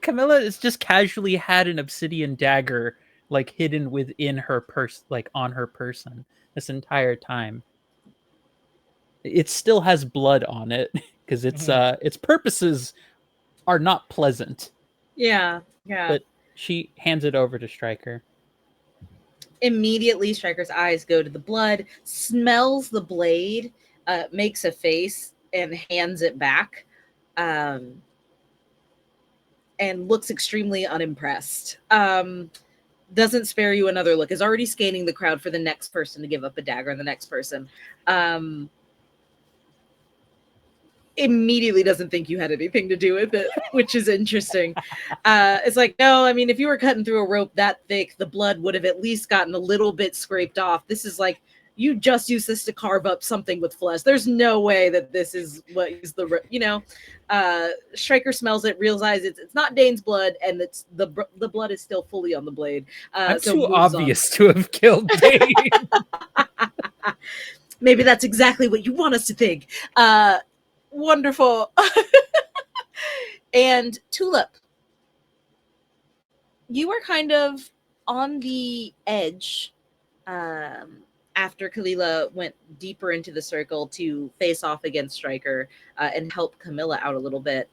Camilla has just casually had an obsidian dagger like hidden within her purse, like on her person this entire time. It still has blood on it because its purposes are not pleasant. Yeah. But she hands it over to Stryker. Immediately, Stryker's eyes go to the blood, smells the blade, makes a face, and hands it back, and looks extremely unimpressed. Doesn't spare you another look. Is already scanning the crowd for the next person to give up a dagger, and the next person. Immediately doesn't think you had anything to do with it, which is interesting. It's like, no, I mean, if you were cutting through a rope that thick, the blood would have at least gotten a little bit scraped off. This is like, you just use this to carve up something with flesh. There's no way that this is what is the, Stryker smells it, realizes it's not Dane's blood, and it's the blood is still fully on the blade. I'm so too obvious to have killed Dane. Maybe that's exactly what you want us to think. Wonderful. And Tulip, you were kind of on the edge after Kalila went deeper into the circle to face off against Stryker and help Camilla out a little bit.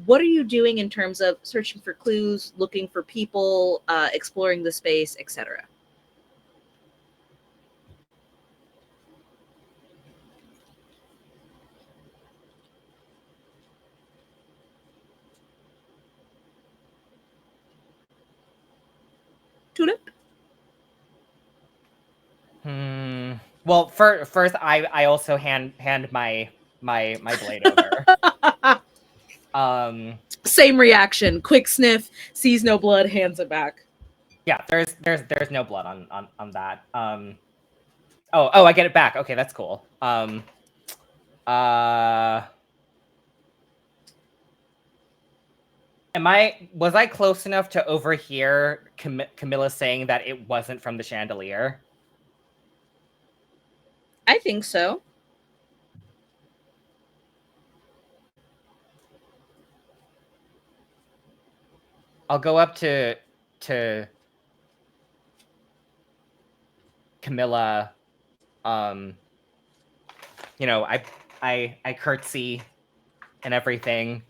What are you doing in terms of searching for clues, looking for people, exploring the space, etc.? Tulip? Well, first, I also hand my blade over. Same reaction. Quick sniff, sees no blood, hands it back. Yeah, there's no blood on that. Oh, I get it back. Okay, that's cool. Was I close enough to overhear Camilla saying that it wasn't from the chandelier? I think so. I'll go up to Camilla. I curtsy and everything.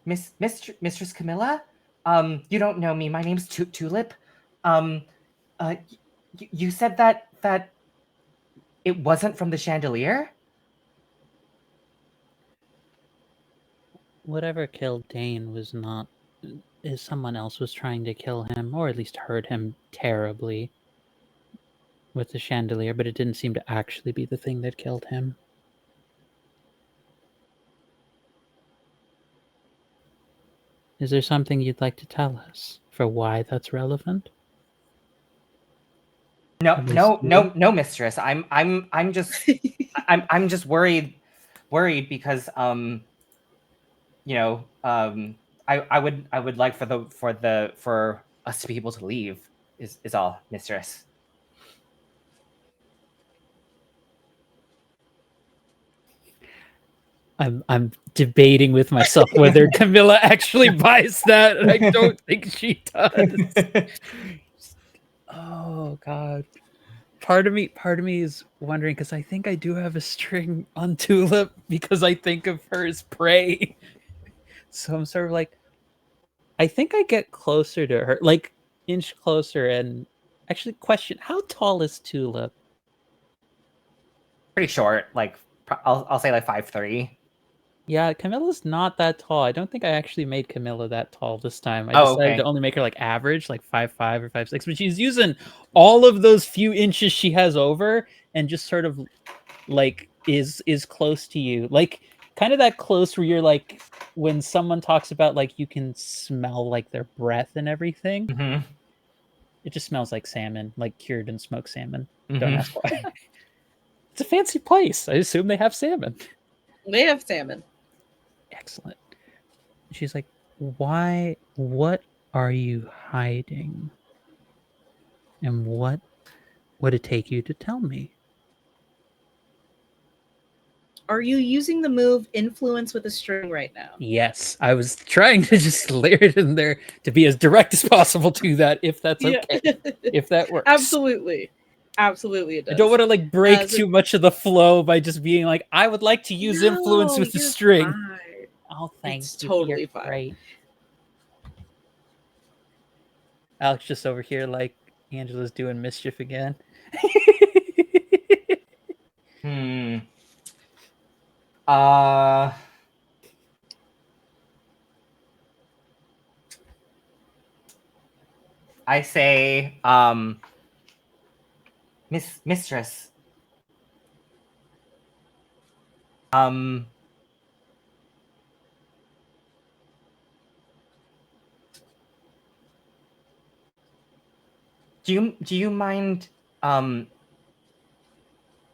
Mistress Camilla, you don't know me. My name's Tulip. You said that it wasn't from the chandelier? Whatever killed Dane is someone else was trying to kill him, or at least hurt him terribly with the chandelier, but it didn't seem to actually be the thing that killed him. Is there something you'd like to tell us for why that's relevant? No, mistress. I'm just I'm just worried because I would like for us to be able to leave is all, mistress. I'm debating with myself whether Camilla actually buys that, and I don't think she does. Oh God. part of me is wondering, because I think I do have a string on Tulip because I think of her as prey. So I'm sort of like, I think I get closer to her, like inch closer, and actually question, how tall is Tulip? Pretty short, like I'll say like 5'3". Yeah, Camilla's not that tall. I don't think I actually made Camilla that tall this time. I Oh, decided okay. to only make her like average, like 5'5" or 5'6", but she's using all of those few inches she has over and just sort of like is close to you. Like kind of that close where you're like when someone talks about like you can smell like their breath and everything. Mm-hmm. It just smells like salmon, like cured and smoked salmon. Don't Mm-hmm. ask why. It's a fancy place. I assume they have salmon. They have salmon. Excellent. She's like, why? What are you hiding? And what would it take you to tell me? Are you using the move influence with a string right now? Yes, I was trying to just layer it in there to be as direct as possible to that, if that's okay, if that works. Absolutely. Absolutely it does. I don't want to like break so- too much of the flow by just being like, I would like to use influence with the you're string. fine. Oh, thanks. It's totally fine. Great. Alex just over here like Angela's doing mischief again. I say, Mistress. Do you mind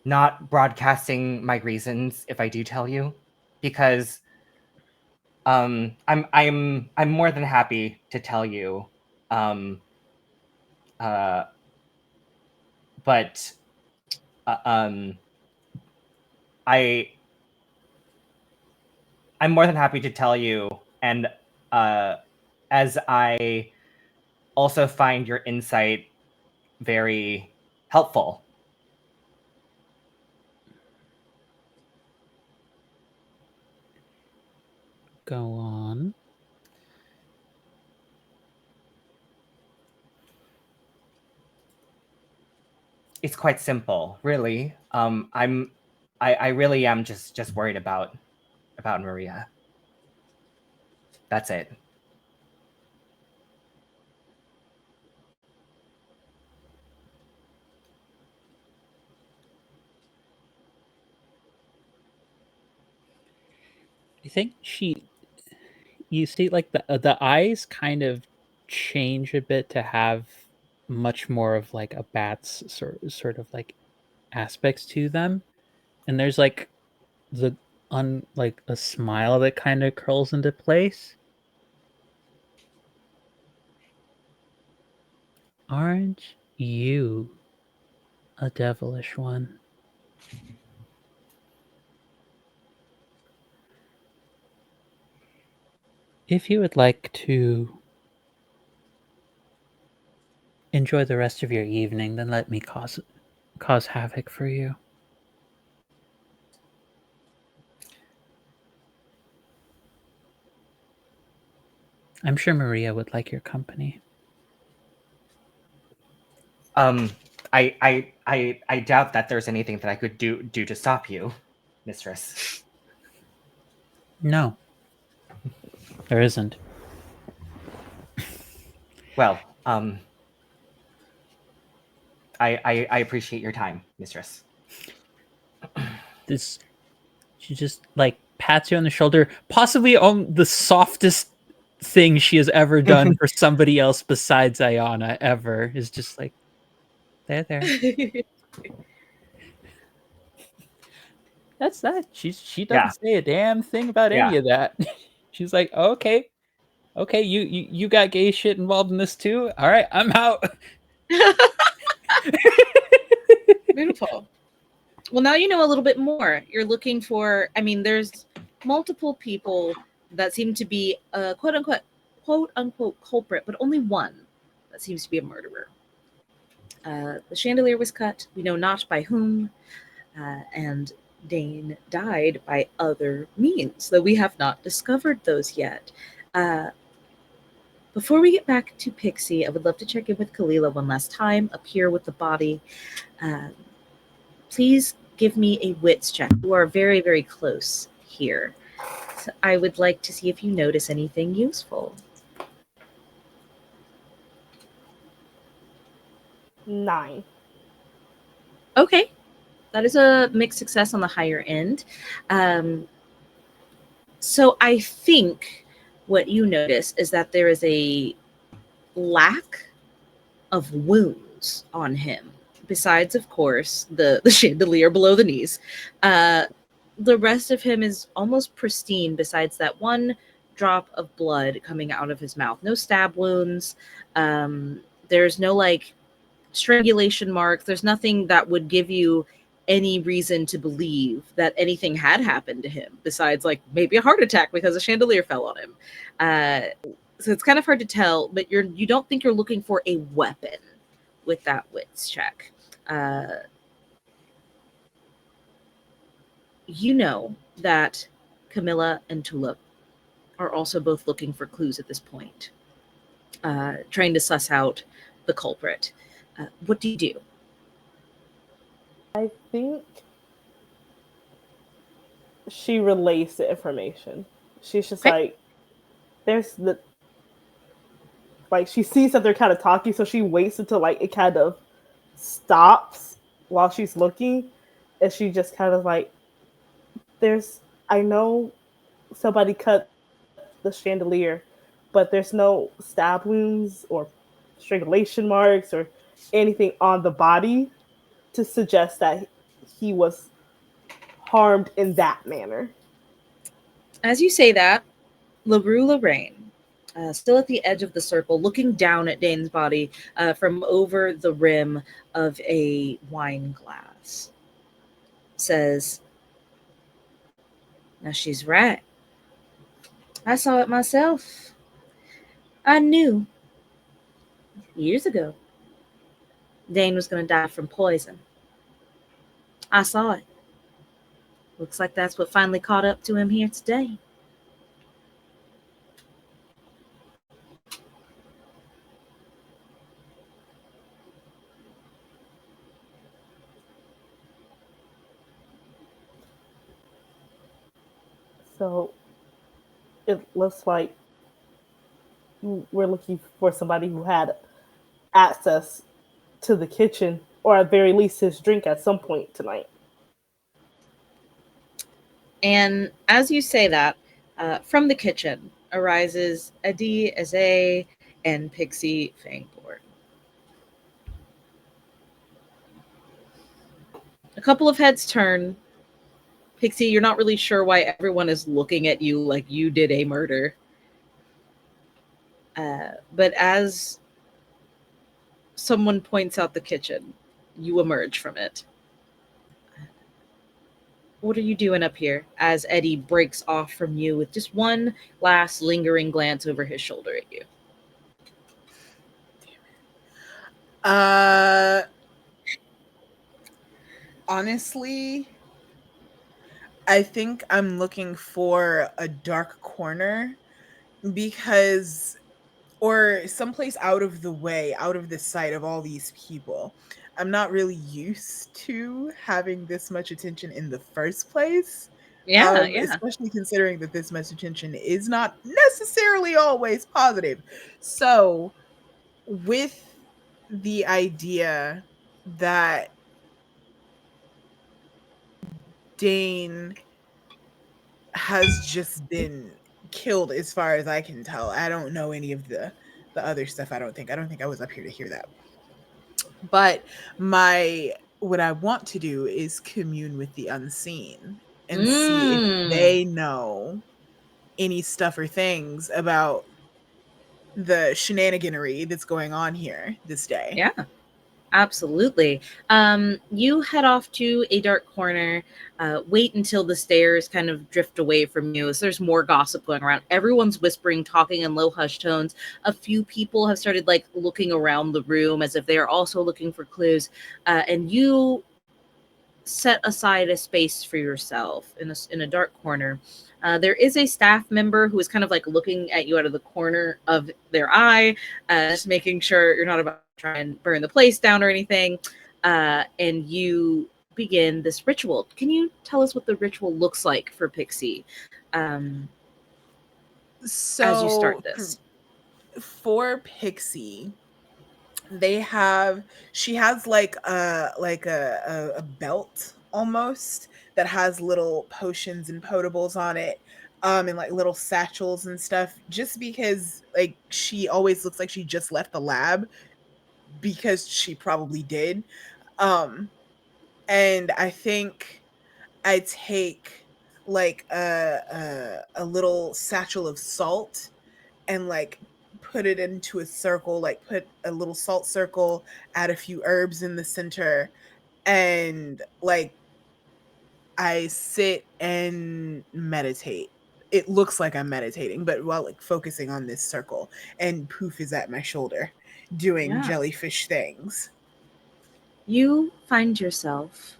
not broadcasting my reasons if I do tell you? Because I'm more than happy to tell you. But I'm more than happy to tell you, and as I also find your insight very helpful. Go on. It's quite simple, really. I really am just worried about Maria. That's it. I think you state like the eyes kind of change a bit to have much more of like a bat's sort of like aspects to them, and there's like the like a smile that kind of curls into place. Aren't you a devilish one? If you would like to enjoy the rest of your evening, then let me cause havoc for you. I'm sure Maria would like your company. I doubt that there's anything that I could do to stop you, Mistress. No, there isn't. Well, I appreciate your time, Mistress. She just like pats you on the shoulder, possibly on the softest thing she has ever done for somebody else besides Ayana ever, is just like, there. That's that. She doesn't say a damn thing about any of that. She's like, okay, you got gay shit involved in this too? All right, I'm out. Beautiful. Well, now you know a little bit more. You're looking for, I mean, there's multiple people that seem to be a quote unquote culprit, but only one that seems to be a murderer. The chandelier was cut, we know not by whom, and Dane died by other means, though we have not discovered those yet. Before we get back to Pixie, I would love to check in with Kalila one last time up here with the body. Please give me a wits check. You are very, very close here. So I would like to see if you notice anything useful. 9. Okay. That is a mixed success on the higher end. So I think what you notice is that there is a lack of wounds on him. Besides, of course, the chandelier below the knees. The rest of him is almost pristine besides that one drop of blood coming out of his mouth. No stab wounds. There's no like strangulation marks. There's nothing that would give you any reason to believe that anything had happened to him besides like maybe a heart attack because a chandelier fell on him. So it's kind of hard to tell, but you don't think you're looking for a weapon with that wits check. You know that Camilla and Tulip are also both looking for clues at this point, trying to suss out the culprit. What do you do? I think she relays the information. She's just Okay. like, there's the, like, she sees that they're kind of talking, so she waits until like it kind of stops while she's looking, and she just kind of like, I know somebody cut the chandelier, but there's no stab wounds or strangulation marks or anything on the body to suggest that he was harmed in that manner. As you say that, LaRue Lorraine, still at the edge of the circle, looking down at Dane's body from over the rim of a wine glass, says, "Now she's right. I saw it myself. I knew years ago Dane was going to die from poison. I saw it. Looks like that's what finally caught up to him here today." So it looks like we're looking for somebody who had access to the kitchen, or at very least his drink at some point tonight. And as you say that, from the kitchen arises Adi Azay and Pixie Fangborn. A couple of heads turn. Pixie, you're not really sure why everyone is looking at you like you did a murder. But as someone points out the kitchen, you emerge from it. What are you doing up here? As Eddie breaks off from you with just one last lingering glance over his shoulder at you. Honestly, I think I'm looking for a dark corner because, or someplace out of the way, out of the sight of all these people. I'm not really used to having this much attention in the first place. Yeah. Especially considering that this much attention is not necessarily always positive. So, with the idea that Dane has just been killed, as far as I can tell. I don't know any of the other stuff. I don't think I was up here to hear that. But what I want to do is commune with the unseen and see if they know any stuff or things about the shenaniganery that's going on here this day. Yeah. Absolutely. You head off to a dark corner. Wait until the stairs kind of drift away from you. As there's more gossip going around. Everyone's whispering, talking in low hushed tones. A few people have started like looking around the room as if they are also looking for clues. And you set aside a space for yourself in a dark corner. There is a staff member who is kind of like looking at you out of the corner of their eye, just making sure you're not about to try and burn the place down or anything. And you begin this ritual. Can you tell us what the ritual looks like for Pixie as you start this? For Pixie, she has like a belt almost that has little potions and potables on it, and like little satchels and stuff, just because like she always looks like she just left the lab, because she probably did. And I think I take like a little satchel of salt and like put it into a circle, like put a little salt circle, add a few herbs in the center, and like I sit and meditate. It looks like I'm meditating, but while like focusing on this circle, and Poof is at my shoulder doing Yeah. jellyfish things. You find yourself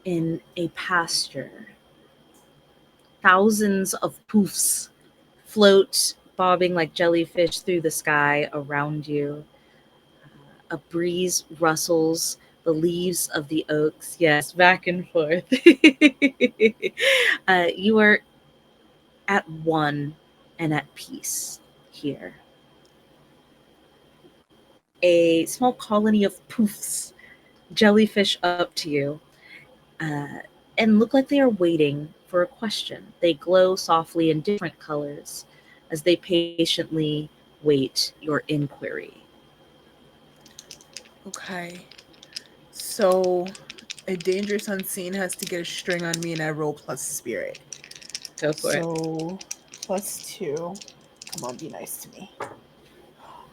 in a pasture. Thousands of poofs float, bobbing like jellyfish through the sky around you. A breeze rustles the leaves of the oaks. Yes, back and forth. You are at one and at peace here. A small colony of poofs jellyfish up to you uh, and look like they are waiting for a question. They glow softly in different colors as they patiently wait your inquiry. Okay. So a dangerous unseen has to get a string on me, and I roll plus spirit. Go for it. So +2. Come on, be nice to me.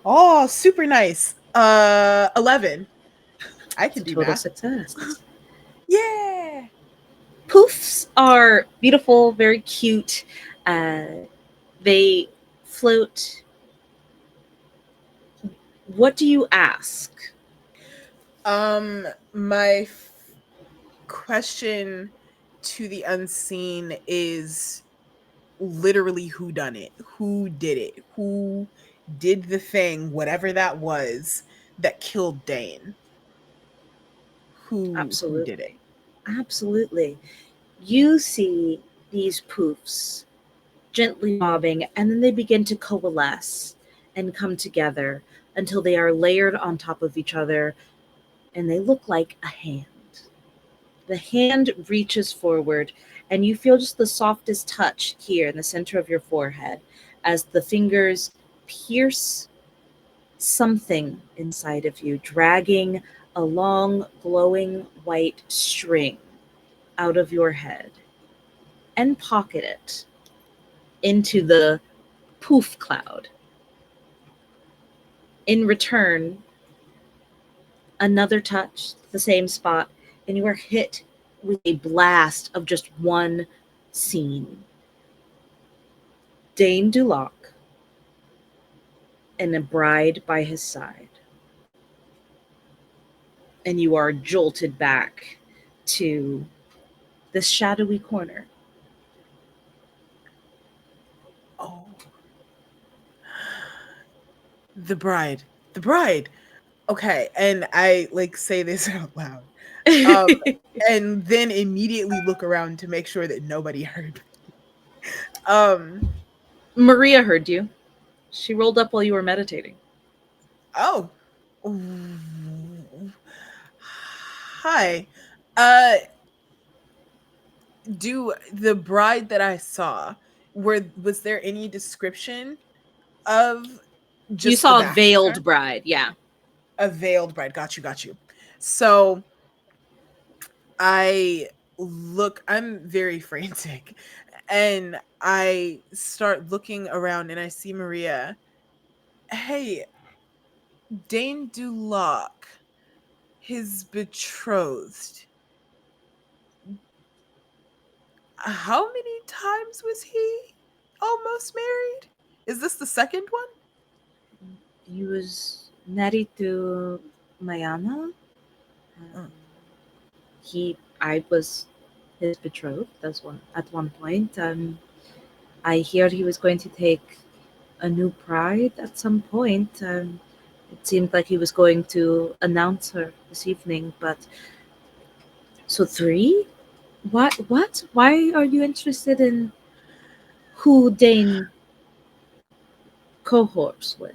Oh, super nice. 11. I It's can a do total math. success. Yeah. Poofs are beautiful, very cute. They float. What do you ask? My question to the unseen is literally who done it? Who did it? Who did the thing, whatever that was, that killed Dane? Who did it? Absolutely. Absolutely. You see these poofs gently bobbing, and then they begin to coalesce and come together until they are layered on top of each other, and they look like a hand. The hand reaches forward, and you feel just the softest touch here in the center of your forehead as the fingers pierce something inside of you, dragging a long, glowing white string out of your head and pocket it into the poof cloud. In return, another touch, the same spot, and you are hit with a blast of just one scene. Dane Duloc and a bride by his side. And you are jolted back to this shadowy corner. Oh, the bride. The bride. Okay, and I like say this out loud. Um and then immediately look around to make sure that nobody heard. Um Maria heard you. She rolled up while you were meditating. oh. Ooh. Hi. Uh do the bride that I saw, was there any description of You just the saw a back of her? veiled bride, yeah. A veiled bride. Got you, got you. So I'm very frantic, and I start looking around and I see Maria. Hey, Dane Duloc, his betrothed. How many times was he almost married? Is this the second one? He was married to Mayana. Mm. I was his betrothed. At one point. I hear he was going to take a new bride at some point. It seemed like he was going to announce her this evening, but so 3? What? Why are you interested in who Dane cohorts with?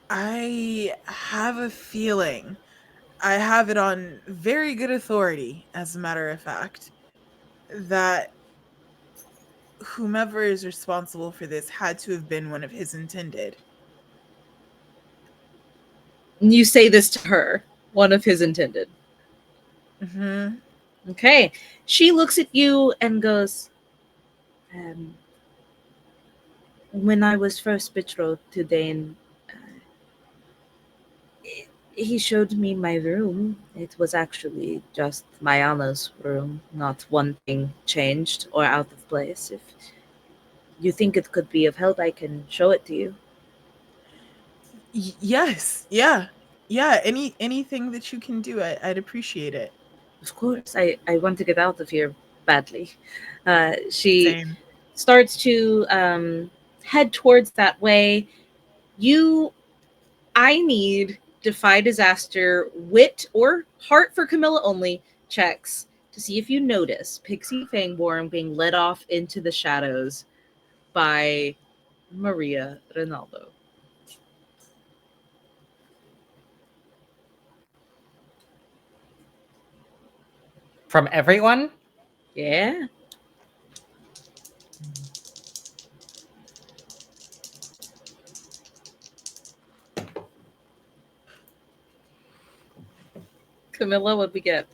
I have a feeling. I have it on very good authority, as a matter of fact, that whomever is responsible for this had to have been one of his intended. You say this to her, one of his intended. Mm-hmm. Okay. She looks at you and goes, when I was first betrothed to Dane, he showed me my room. It was actually just Mayana's room, not one thing changed or out of place. If you think it could be of help, I can show it to you. Yes. Yeah. Anything that you can do, I'd appreciate it. Of course, I want to get out of here badly. She Same. starts to head towards that way. I need defy disaster, wit or heart for Camilla only checks to see if you notice Pixie Fangborn being led off into the shadows by Maria Ronaldo. From everyone? Yeah. Camilla, what we get?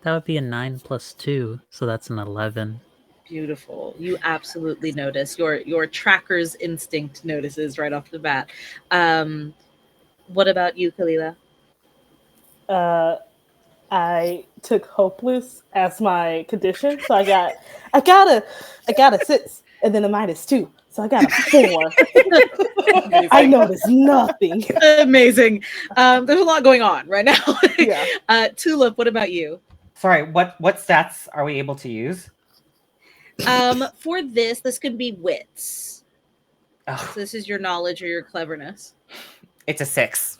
That would be a 9 plus 2, so that's an 11. Beautiful. You absolutely notice. Your tracker's instinct notices right off the bat. What about you, Kalila? I took hopeless as my condition, so I got a 6, and then a -2, so I got a 4. I noticed nothing. Amazing. There's a lot going on right now. Yeah. Tulip, what about you? Sorry, what stats are we able to use? For this can be wits. Oh, So this is your knowledge or your cleverness. it's a 6.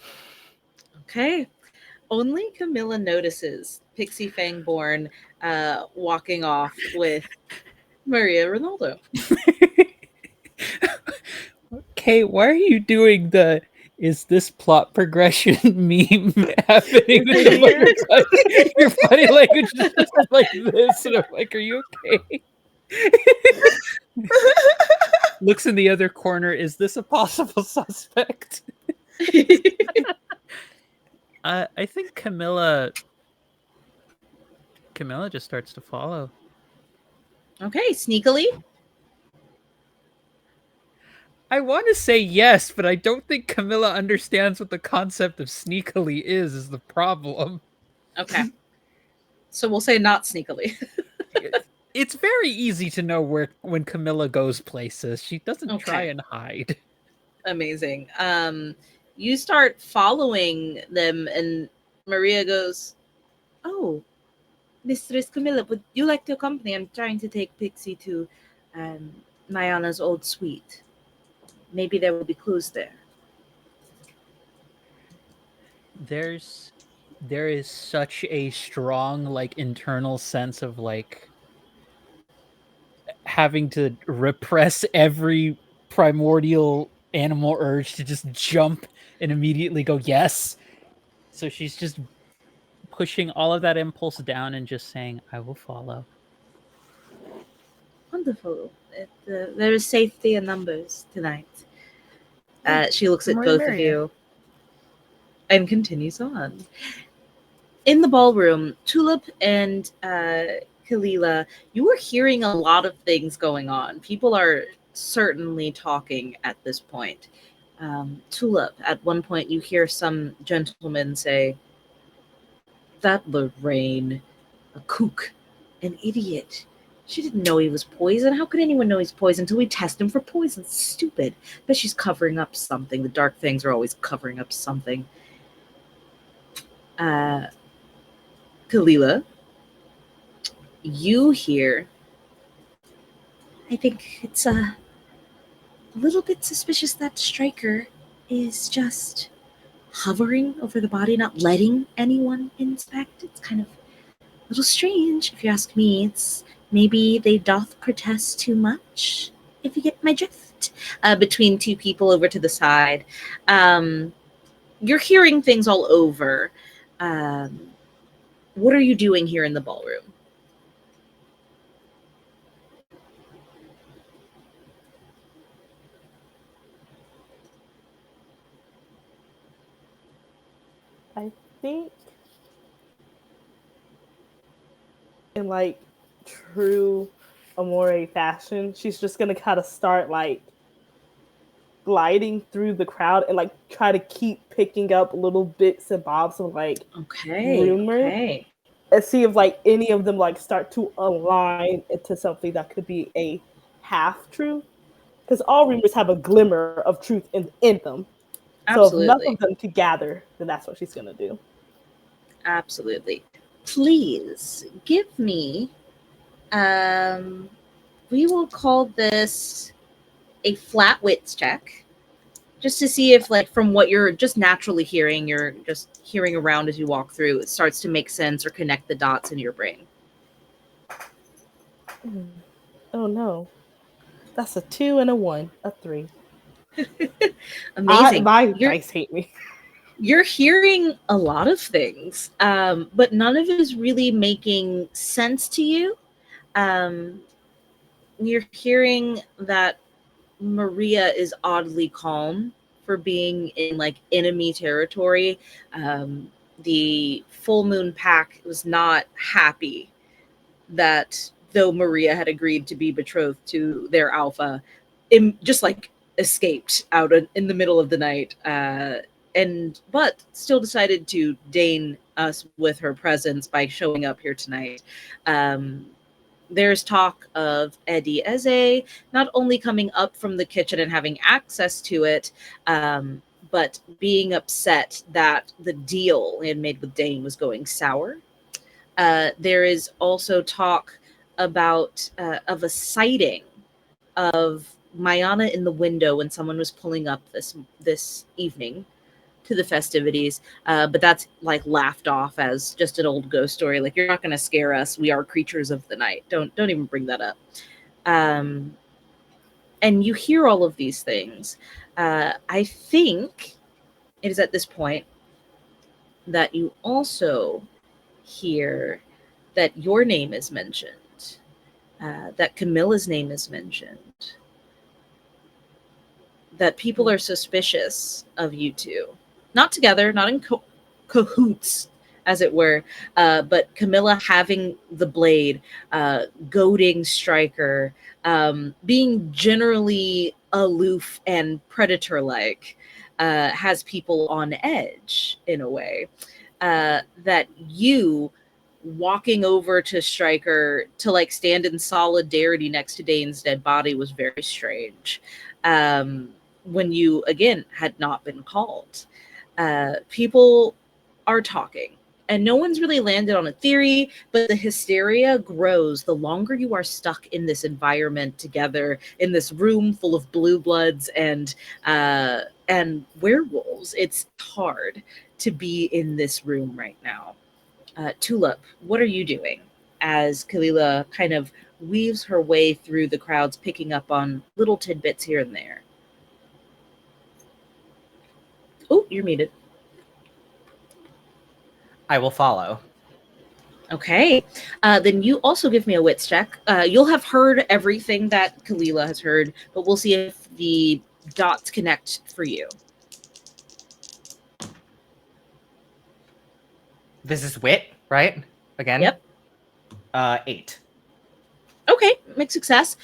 Okay. Only Camilla notices Pixie Fangborn walking off with Maria Ronaldo. Okay, why are you doing the "is this plot progression" meme happening? Your body language is just like this, and I'm like, "Are you okay?" Looks in the other corner. Is this a possible suspect? I think Camilla just starts to follow. Okay, sneakily. I want to say yes, but I don't think Camilla understands what the concept of sneakily is the problem. Okay. So we'll say not sneakily. It's very easy to know when Camilla goes places. She doesn't try and hide. Amazing. You start following them, and Maria goes, "Oh, Mistress Camilla, would you like to accompany? I'm trying to take Pixie to Mayana's old suite. Maybe there will be clues there." There is such a strong internal sense of having to repress every primordial animal urge to just jump and immediately go yes. So she's just pushing all of that impulse down and just saying, "I will follow." Wonderful. There is safety in numbers tonight. She looks at More both the of you and continues on. In the ballroom, Tulip and Kalila, you are hearing a lot of things going on. People are certainly talking at this point. Tulip, at one point you hear some gentleman say, "That Lorraine, a kook, an idiot. She didn't know he was poison. How could anyone know he's poison until we test him for poison? Stupid. But she's covering up something. The dark things are always covering up something." Kalila, you hear, "I think it's a little bit suspicious that Stryker is just hovering over the body, not letting anyone inspect. It's kind of a little strange, if you ask me. It's maybe they doth protest too much, if you get my drift." Between two people over to the side. You're hearing things all over. What are you doing here in the ballroom? I think in like true Amore fashion, she's just gonna kind of start like gliding through the crowd and like try to keep picking up little bits and bobs of like rumors and see if like any of them like start to align into something that could be a half truth. Because all rumors have a glimmer of truth in them. Absolutely. So if none of them could gather, then that's what she's gonna do. Absolutely. Please give me, we will call this a flat wits check, just to see if, like, from what you're just naturally hearing, you're just hearing around as you walk through, it starts to make sense or connect the dots in your brain. Oh no. That's a 2 and a 1, a 3. Amazing. My dice hate me. You're hearing a lot of things, but none of it is really making sense to you. You're hearing that Maria is oddly calm for being in like enemy territory. The full moon pack was not happy that though Maria had agreed to be betrothed to their alpha, just like escaped out in the middle of the night, but still decided to deign us with her presence by showing up here tonight. There's talk of Eddie Eze not only coming up from the kitchen and having access to it, but being upset that the deal he had made with Dane was going sour. There is also talk about of a sighting of Mayana in the window when someone was pulling up this evening to the festivities, but that's like laughed off as just an old ghost story. Like, you're not going to scare us. We are creatures of the night. Don't even bring that up. And you hear all of these things. I think it is at this point that you also hear that your name is mentioned, that Camilla's name is mentioned, that people are suspicious of you two. Not together, not in cahoots, as it were, but Camilla having the blade, goading Stryker, being generally aloof and predator-like, has people on edge in a way. That you walking over to Stryker to like stand in solidarity next to Dane's dead body was very strange. When you again had not been called. People are talking, and no one's really landed on a theory, but the hysteria grows the longer you are stuck in this environment together, in this room full of blue bloods and werewolves. It's hard to be in this room right now. Tulip, what are you doing as Kalila kind of weaves her way through the crowds, picking up on little tidbits here and there? Oh, you're muted. I will follow. Okay. Then you also give me a wits check. You'll have heard everything that Kalila has heard, but we'll see if the dots connect for you. This is wit, right? Again? Yep. 8. Okay, mixed success.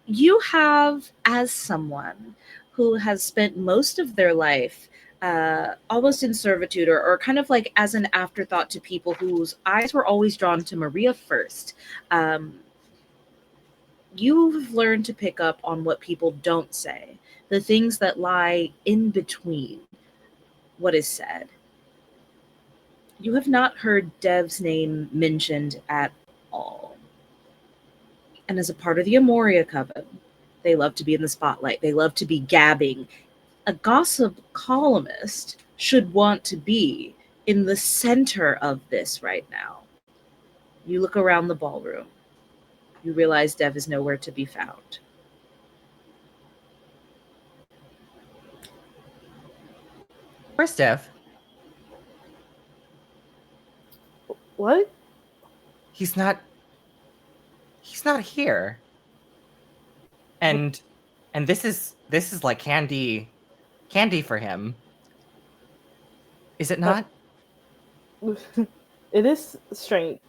You have, as someone who has spent most of their life almost in servitude or kind of like as an afterthought to people whose eyes were always drawn to Maria first. You've learned to pick up on what people don't say, the things that lie in between what is said. You have not heard Dev's name mentioned at all. And as a part of the Amoria Coven, they love to be in the spotlight. They love to be gabbing. A gossip columnist should want to be in the center of this right now. You look around the ballroom. You realize Dev is nowhere to be found. Where's Dev? What? He's not here. And this is like candy for him. Is it not? It is strange.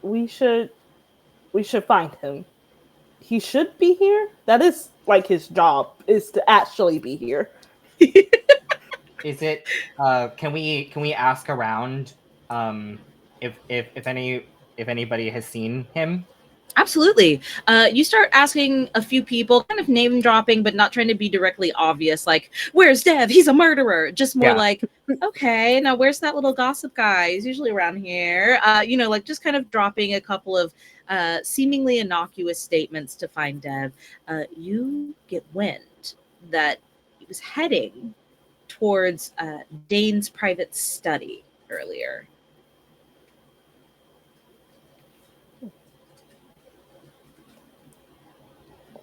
We should find him. He should be here. That is like his job, is to actually be here. Is it? Can we ask around? If anybody has seen him? Absolutely. You start asking a few people, kind of name dropping, but not trying to be directly obvious. Like, where's Dev? He's a murderer. Just more like, okay, now where's that little gossip guy? He's usually around here. Like just kind of dropping a couple of seemingly innocuous statements to find Dev. You get wind that he was heading towards Dane's private study earlier.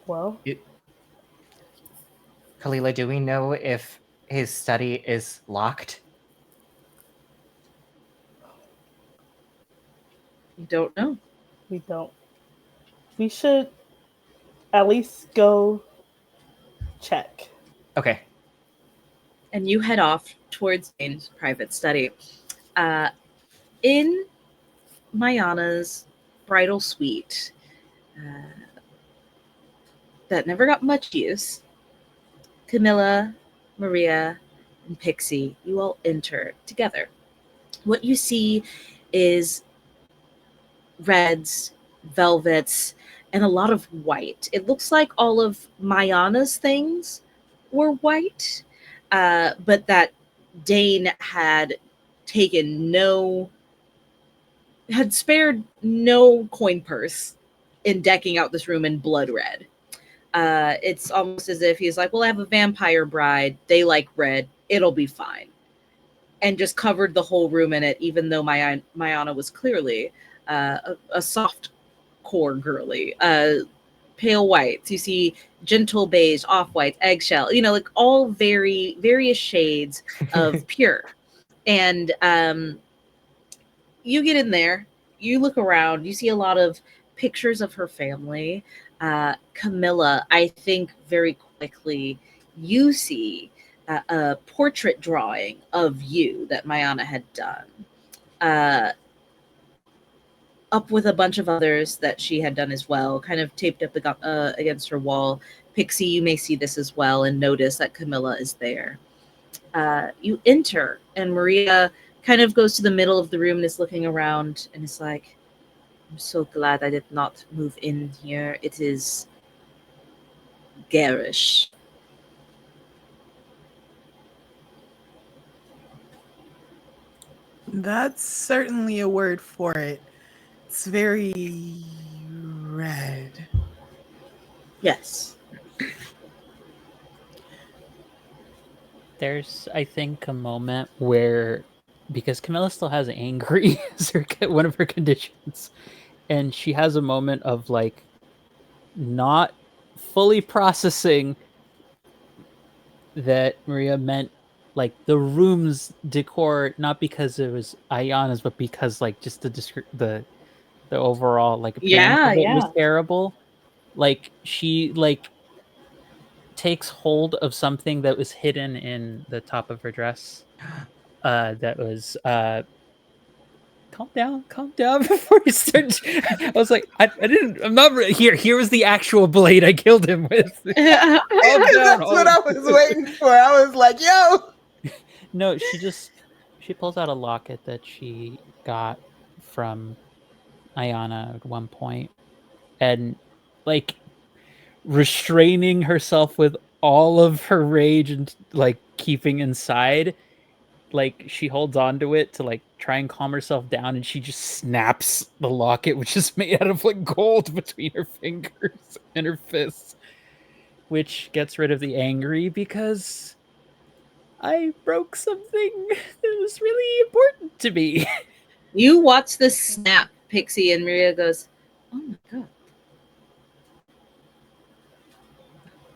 Well, Kalila, do we know if his study is locked? You don't know. we don't. We should at least go check. Okay. And you head off towards Dane's private study. In Mayana's bridal suite, that never got much use, Camilla, Maria, and Pixie, you all enter together. What you see is reds, velvets, and a lot of white. It looks like all of Mayana's things were white, but that Dane had spared no coin purse in decking out this room in blood red. It's almost as if he's like, well, I have a vampire bride. They like red. It'll be fine. And just covered the whole room in it, even though Mayana was clearly a soft core girly. Pale whites. You see gentle beige, off-whites, eggshell, like all various shades of pure. And you get in there, you look around, you see a lot of pictures of her family. Camilla, I think very quickly you see a portrait drawing of you that Mayana had done. Up with a bunch of others that she had done as well, kind of taped up against her wall. Pixie, you may see this as well and notice that Camilla is there. You enter, and Maria kind of goes to the middle of the room and is looking around and is like, I'm so glad I did not move in here. It is garish. That's certainly a word for it. It's very red. Yes. There's, I think, a moment where, because Camilla still has angry as one of her conditions, and she has a moment of like not fully processing that Maria meant like the room's decor, not because it was Ayana's, but because like just the overall like appearance of it was terrible. Like she like takes hold of something that was hidden in the top of her dress. That was calm down before you start. I was like, I'm not here. Here was the actual blade I killed him with. Calm down. That's what I was waiting for. I was like, yo. No, she pulls out a locket that she got from Ayana at one point, and like restraining herself with all of her rage and like keeping inside, like she holds on to it to like try and calm herself down, and she just snaps the locket, which is made out of like gold, between her fingers and her fists, which gets rid of the angry because I broke something that was really important to me. You watch the snap, Pixie, and Maria goes, "Oh my god."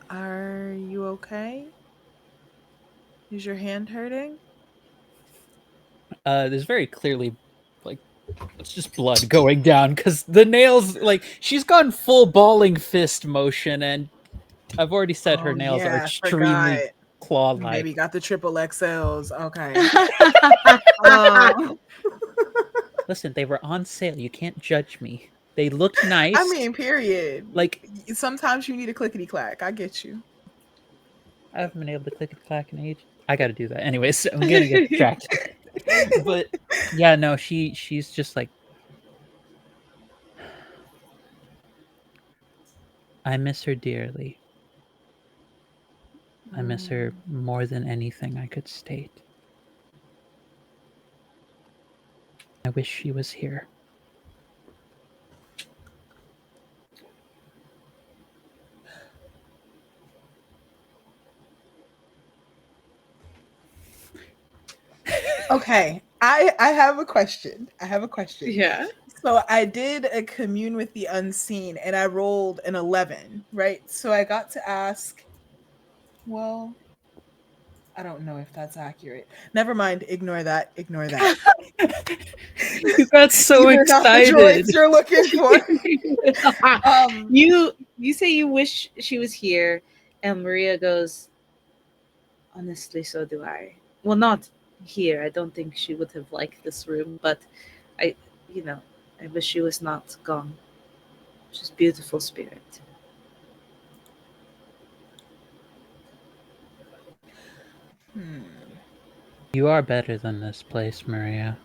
Are you okay? Is your hand hurting? There's very clearly like it's just blood going down because the nails, like she's gone full balling fist motion, and I've already said her nails are extremely claw-like. Baby got the triple XLs. Okay. Listen, they were on sale. You can't judge me. They looked nice. I mean, period. Like sometimes you need a clickety clack. I get you. I haven't been able to click and clack in age. I got to do that anyways. I'm gonna get distracted. But yeah, no, she's just like, I miss her dearly. I miss her more than anything I could state. I wish she was here. Okay. I have a question. Yeah. So I did a commune with the unseen and I rolled an 11, right? So I got to ask, well, I don't know if that's accurate. Never mind. Ignore that. You got so excited. Not the droids you're looking for. You say you wish she was here, and Maria goes, honestly, so do I. Well, not here. I don't think she would have liked this room, but I wish she was not gone. She's beautiful spirit. You are better than this place, Maria.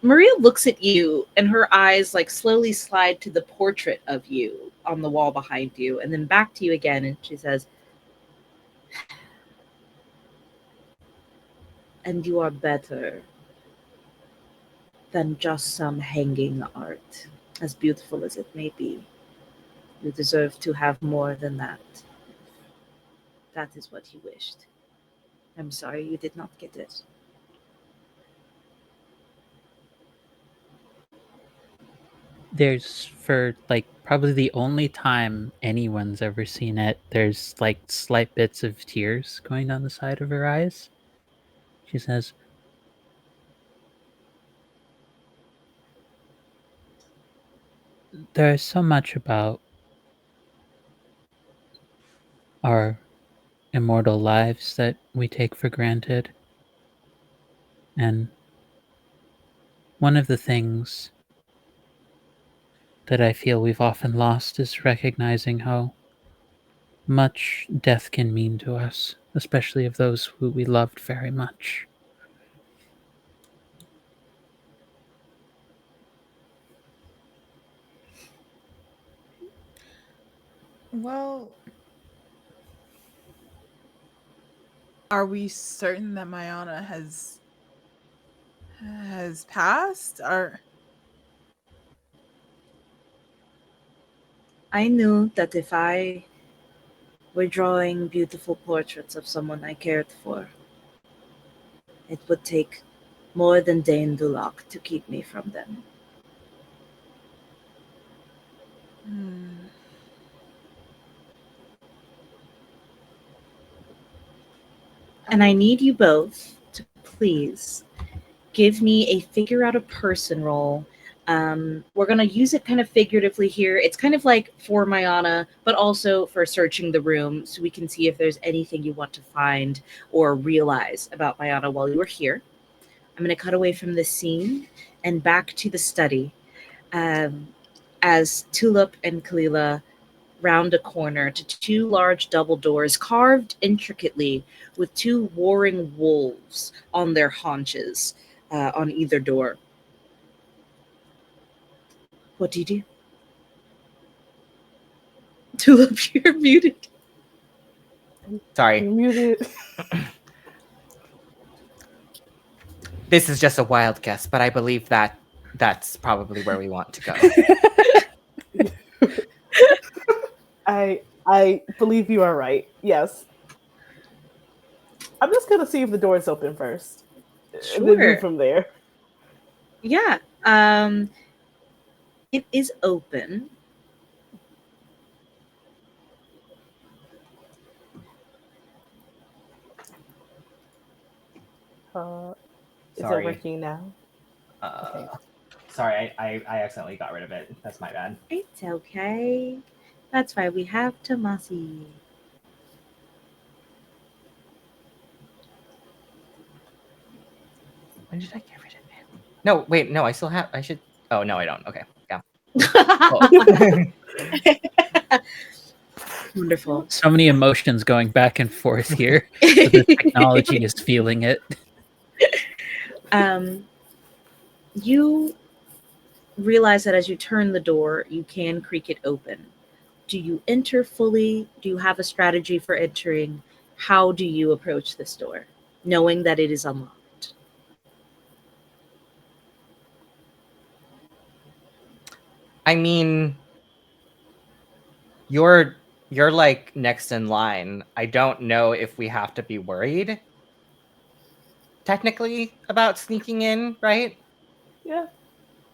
Maria looks at you, and her eyes like slowly slide to the portrait of you on the wall behind you, and then back to you again, and she says, and you are better than just some hanging art, as beautiful as it may be. You deserve to have more than that. That is what you wished. I'm sorry you did not get it. There's, for like probably the only time anyone's ever seen it, there's like slight bits of tears going down the side of her eyes. She says, there is so much about our immortal lives that we take for granted. And one of the things that I feel we've often lost is recognizing how much death can mean to us, especially of those who we loved very much. Well, are we certain that Mayana has passed? Or I knew that if I were drawing beautiful portraits of someone I cared for, it would take more than Dane Dulac to keep me from them. And I need you both to please give me a figure out a person roll We're going to use it kind of figuratively here. It's kind of like for Mayana, but also for searching the room so we can see if there's anything you want to find or realize about Mayana while you were here. I'm going to cut away from this scene and back to the study as Tulip and Kalila round a corner to two large double doors carved intricately with two warring wolves on their haunches on either door. What do you do? Tulip, you're muted. Sorry. You're muted. This is just a wild guess, but I believe that that's probably where we want to go. I believe you are right. Yes. I'm just gonna see if the door is open first. And then move from there. Yeah. It is open. Is Sorry. it working now? Okay. Sorry, I accidentally got rid of it. That's my bad. It's okay. That's why we have Tomasi. When did I get rid of it? No, wait, no, I still have. I should. Oh no, I don't. Okay, yeah. Wonderful. So many emotions going back and forth here. So the technology is feeling it. You realize that as you turn the door, you can creak it open. Do you enter fully? Do you have a strategy for entering? How do you approach this door, knowing that it is unlocked? I mean, you're like next in line. I don't know if we have to be worried technically about sneaking in, right?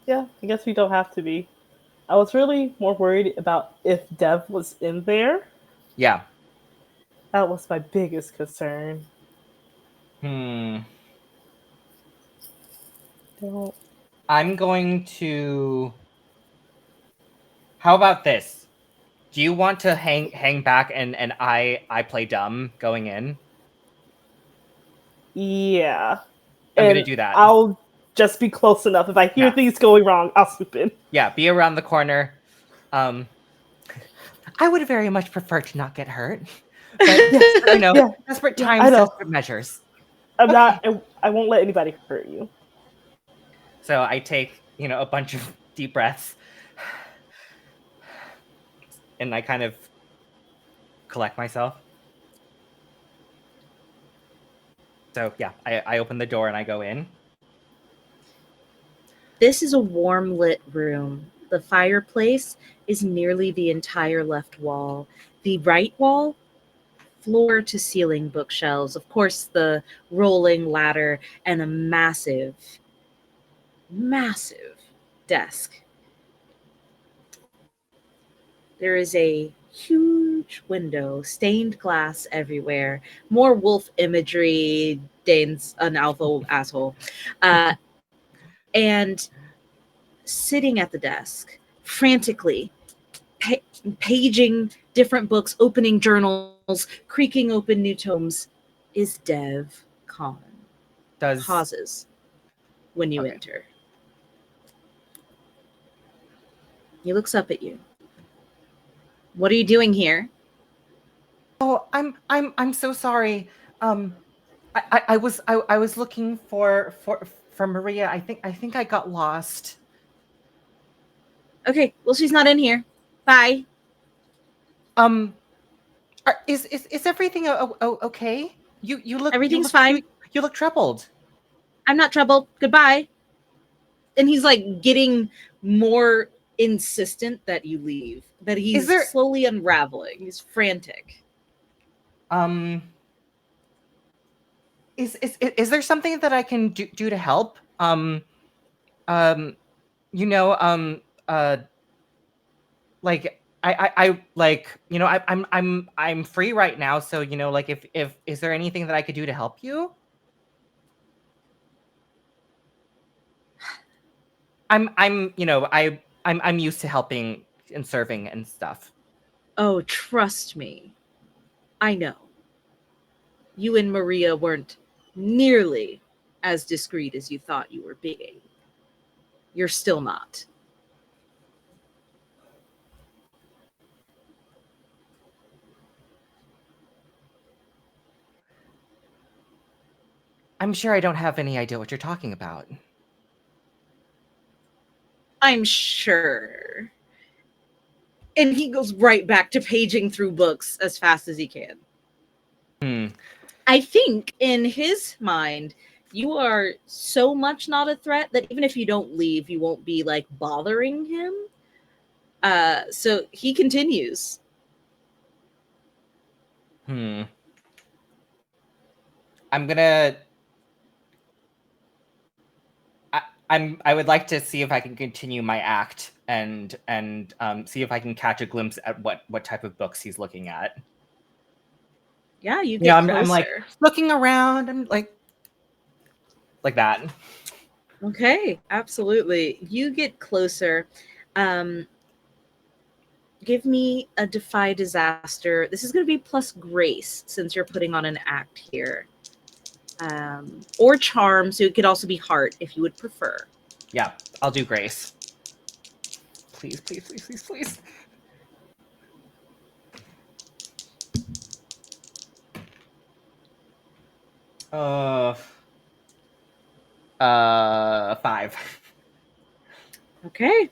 Yeah, I guess we don't have to be. I was really more worried about if Dev was in there. Yeah. That was my biggest concern. Don't. Don't. I'm going to. How about this? Do you want to hang back and I play dumb going in? Yeah. I'm gonna do that. I'll just be close enough. If I hear things going wrong, I'll swoop in. Yeah, be around the corner. I would very much prefer to not get hurt. But desperate times, desperate measures. I'm not. I won't let anybody hurt you. So I take, a bunch of deep breaths, and I kind of collect myself. So yeah, I open the door and I go in. This is a warm lit room. The fireplace is nearly the entire left wall. The right wall, floor to ceiling bookshelves. Of course, the rolling ladder and a massive, massive desk. There is a huge window, stained glass everywhere, more wolf imagery, Dane's an alpha asshole. And sitting at the desk, frantically paging different books, opening journals, creaking open new tomes, is Dev Khan. Pauses when you enter. He looks up at you. What are you doing here? Oh, I'm so sorry. I was looking for Maria. I think I got lost. Okay, well, she's not in here. Bye. Is everything okay? You look. Everything's fine. You look troubled. I'm not troubled. Goodbye. And he's like getting more insistent that you leave. That he's slowly unraveling. He's frantic. Is there something that I can do to help? Like I like, I'm free right now, so like if is there anything that I could do to help you? I'm used to helping and serving and stuff. Oh, trust me. I know. You and Maria weren't nearly as discreet as you thought you were being. You're still not. I'm sure I don't have any idea what you're talking about. I'm sure. And he goes right back to paging through books as fast as he can. I think in his mind, you are so much not a threat that even if you don't leave, you won't be like bothering him. So he continues. I would like to see if I can continue my act and see if I can catch a glimpse at what type of books he's looking at. Yeah, you get closer. I'm like looking around. I'm like that. Okay, absolutely. You get closer. Give me a defy disaster. This is going to be plus grace since you're putting on an act here. Or charm, so it could also be heart if you would prefer. Yeah, I'll do grace. Please, please, please, please, please. Five. Okay.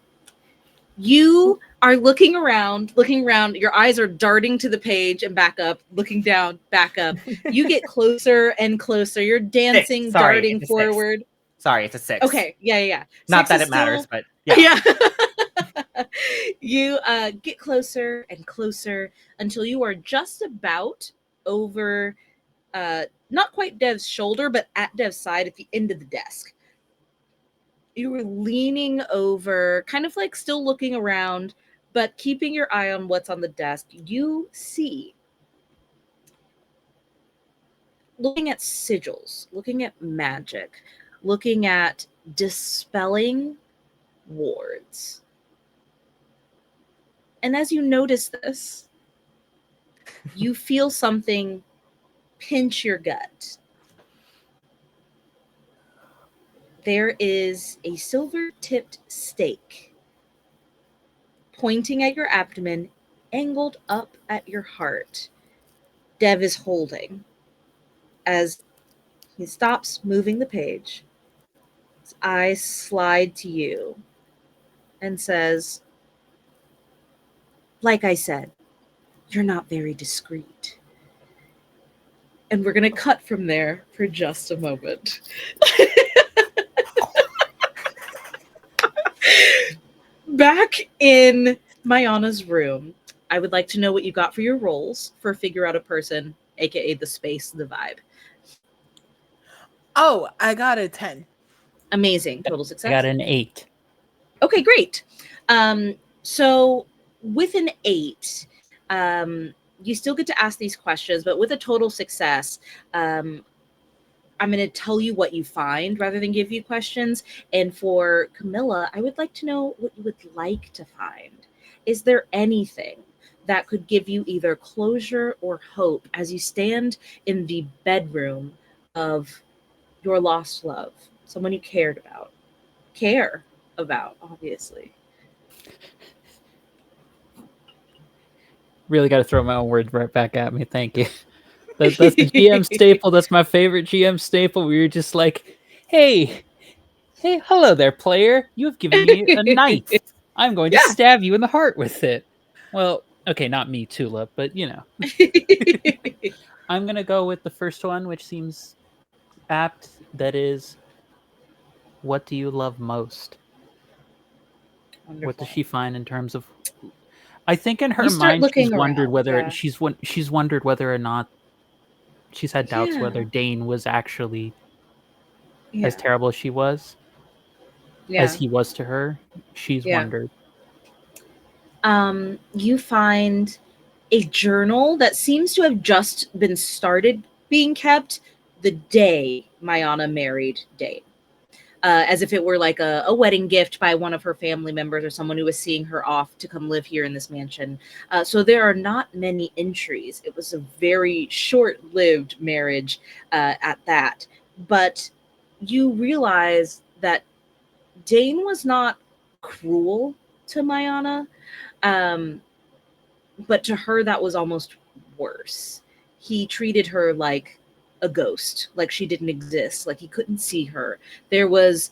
You are looking around. Your eyes are darting to the page and back up, looking down, back up. You get closer and closer. You're dancing, darting forward. Sorry, it's a 6. Okay, yeah. Not that it matters, but yeah. You get closer and closer until you are just about over, not quite Dev's shoulder, but at Dev's side at the end of the desk. You were leaning over, kind of like still looking around, but keeping your eye on what's on the desk. You see, looking at sigils, looking at magic, looking at dispelling wards. And as you notice this, you feel something pinch your gut. There is a silver-tipped stake pointing at your abdomen, angled up at your heart. Dev is holding. As he stops moving the page, his eyes slide to you and says, like I said, you're not very discreet. And we're going to cut from there for just a moment. Back in Mayana's room, I would like to know what you got for your rolls for Figure Out a Person, aka the space, the vibe. Oh, I got a 10. Amazing. Total success. I got an 8. Okay, great. So with an 8, you still get to ask these questions, but with a total success, I'm going to tell you what you find rather than give you questions. And for Camilla, I would like to know what you would like to find. Is there anything that could give you either closure or hope as you stand in the bedroom of your lost love, someone you care about, obviously? Really got to throw my own words right back at me. Thank you. That's the GM staple. That's my favorite GM staple. We were just like, hey, hello there, player. You have given me a knife. I'm going to stab you in the heart with it. Well, okay, not me, Tulip, but you know. I'm going to go with the first one, which seems apt. That is, what do you love most? Wonderful. What does she find in terms of... I think in her mind, she's wondered whether she's wondered whether or not she's had doubts whether Dane was actually as terrible as she was, as he was to her. She's wondered. You find a journal that seems to have just been started being kept the day Mayana married Dane. as if it were like a wedding gift by one of her family members or someone who was seeing her off to come live here in this mansion. So there are not many entries. It was a very short-lived marriage at that. But you realize that Dane was not cruel to Mayana, but to her that was almost worse. He treated her like a ghost, like she didn't exist, like he couldn't see her. There was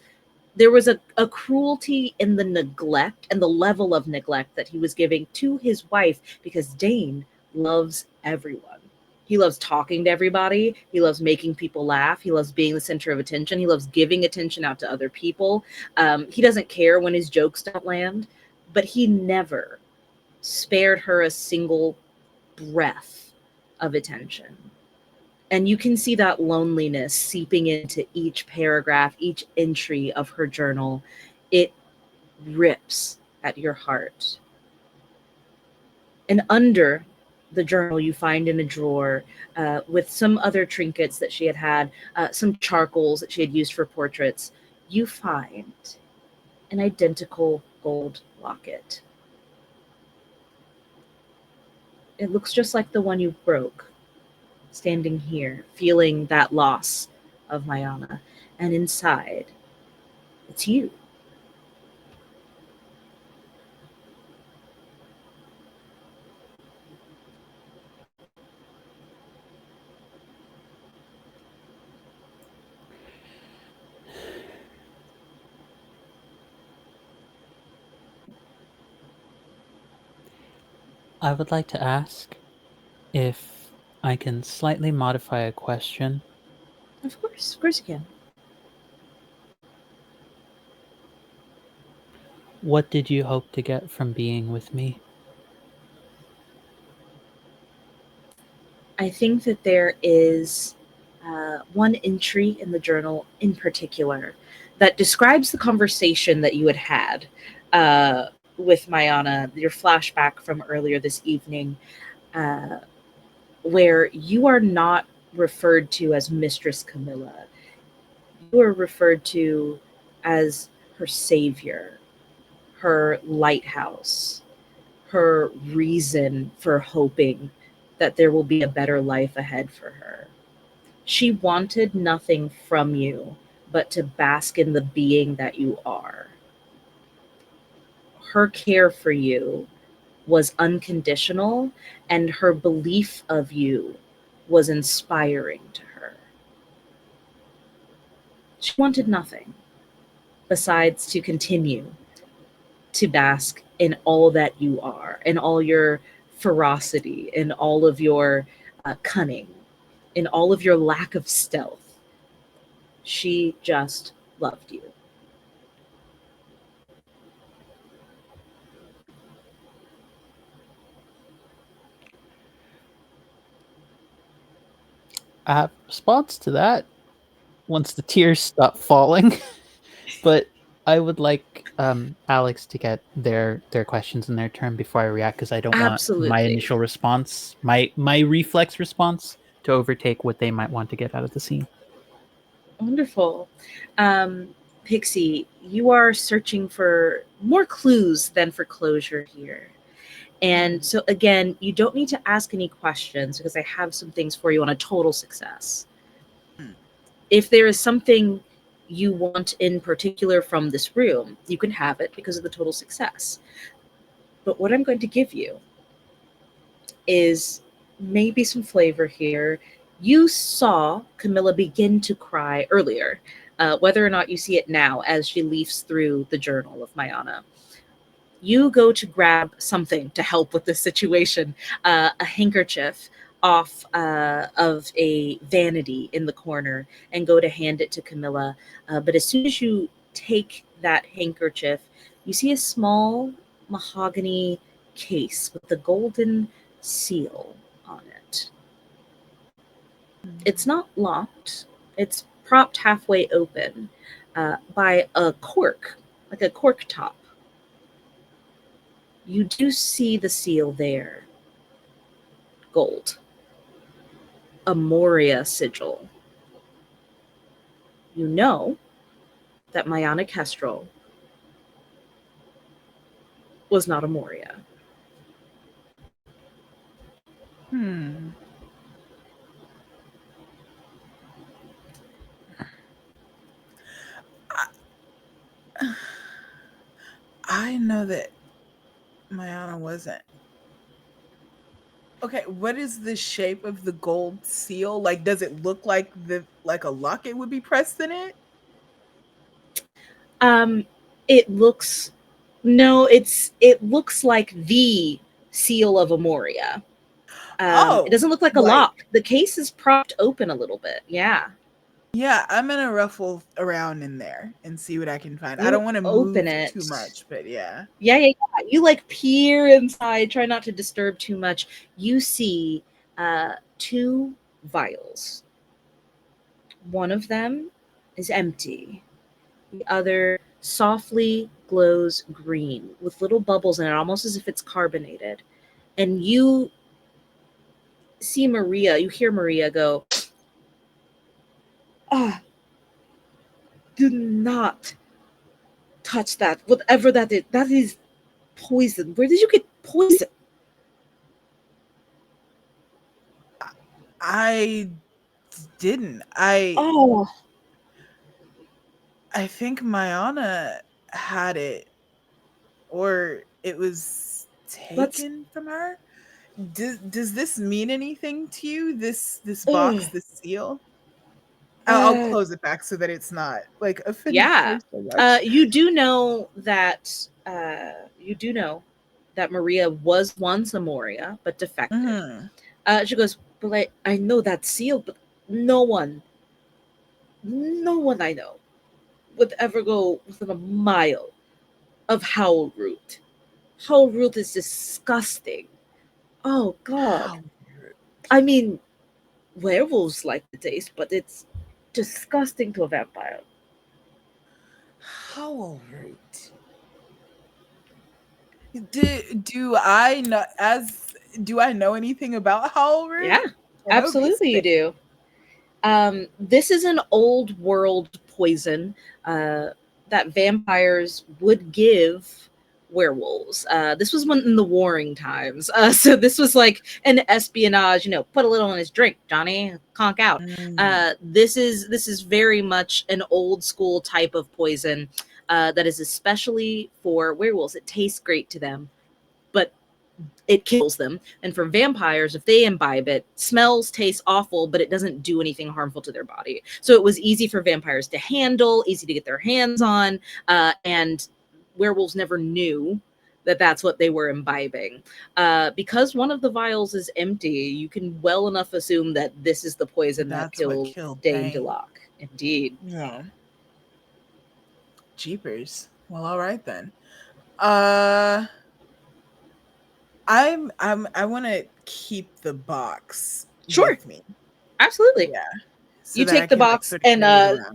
a cruelty in the neglect and the level of neglect that he was giving to his wife, because Dane loves everyone. He loves talking to everybody. He loves making people laugh. He loves being the center of attention. He loves giving attention out to other people. He doesn't care when his jokes don't land, but he never spared her a single breath of attention. And you can see that loneliness seeping into each paragraph, each entry of her journal. It rips at your heart. And under the journal, you find in a drawer with some other trinkets that she had, some charcoals that she had used for portraits, you find an identical gold locket. It looks just like the one you broke, standing here, feeling that loss of Mayana. And inside, it's you. I would like to ask if I can slightly modify a question. Of course you can. What did you hope to get from being with me? I think that there is one entry in the journal in particular that describes the conversation that you had with Mayana, your flashback from earlier this evening, where you are not referred to as Mistress Camilla. You are referred to as her savior, her lighthouse, her reason for hoping that there will be a better life ahead for her. She wanted nothing from you but to bask in the being that you are. Her care for you was unconditional, and her belief of you was inspiring to her. She wanted nothing besides to continue to bask in all that you are, in all your ferocity, in all of your cunning, in all of your lack of stealth. She just loved you. Response to that, once the tears stop falling, but I would like Alix to get their questions in their turn before I react, because I don't want my Absolutely. initial response, my reflex response, to overtake what they might want to get out of the scene. Wonderful. Pixie, you are searching for more clues than for closure here. And so, again, you don't need to ask any questions because I have some things for you on a total success. If there is something you want in particular from this room, you can have it because of the total success. But what I'm going to give you is maybe some flavor here. You saw Camilla begin to cry earlier, whether or not you see it now as she leafs through the journal of Mayana. You go to grab something to help with this situation, a handkerchief off of a vanity in the corner, and go to hand it to Camilla. But as soon as you take that handkerchief, you see a small mahogany case with the golden seal on it. It's not locked. It's propped halfway open by a cork, like a cork top. You do see the seal there. Gold. A Moria sigil. You know that Mayana Kestrel was not a Moria. I know that Mayana wasn't. Okay, what is the shape of the gold seal? Like, does it look like a locket would be pressed in it? It looks it looks like the seal of a Moria. It doesn't look like a lock. The case is propped open a little bit. Yeah. Yeah, I'm gonna ruffle around in there and see what I can find. I You don't want to move open it too much, but yeah. Yeah. You like peer inside, try not to disturb too much. You see 2 vials. One of them is empty. The other softly glows green with little bubbles in it, almost as if it's carbonated. And you see Maria, you hear Maria go, "Ah, do not touch that. Whatever that is poison. Where did you get poison?" I didn't. Oh, I think Mayana had it, or it was taken from her. Does this mean anything to you? This box, this seal? I'll close it back so that it's not like offending her so much. you do know that Maria was once a Moria, but defected. She goes, "But I know that seal, but no one I know would ever go within a mile of Howl Root. Howl Root is disgusting. Oh God. I mean, werewolves like the taste, but it's disgusting to a vampire." Howl Root. Do I know anything about Howl Root? Yeah, absolutely you do. This is an old world poison that vampires would give werewolves. This was one in the warring times. So this was like an espionage, put a little in his drink, Johnny, conk out. This is very much an old school type of poison that is especially for werewolves. It tastes great to them, but it kills them. And for vampires, if they imbibe it, smells, tastes awful, but it doesn't do anything harmful to their body. So it was easy for vampires to handle, easy to get their hands on, and werewolves never knew that that's what they were imbibing. Because one of the vials is empty, you can well enough assume that this is the poison that killed Dame Delac. Indeed. Yeah. Jeepers. Well, all right then. I want to keep the box with me. Absolutely. Yeah. So you take the box and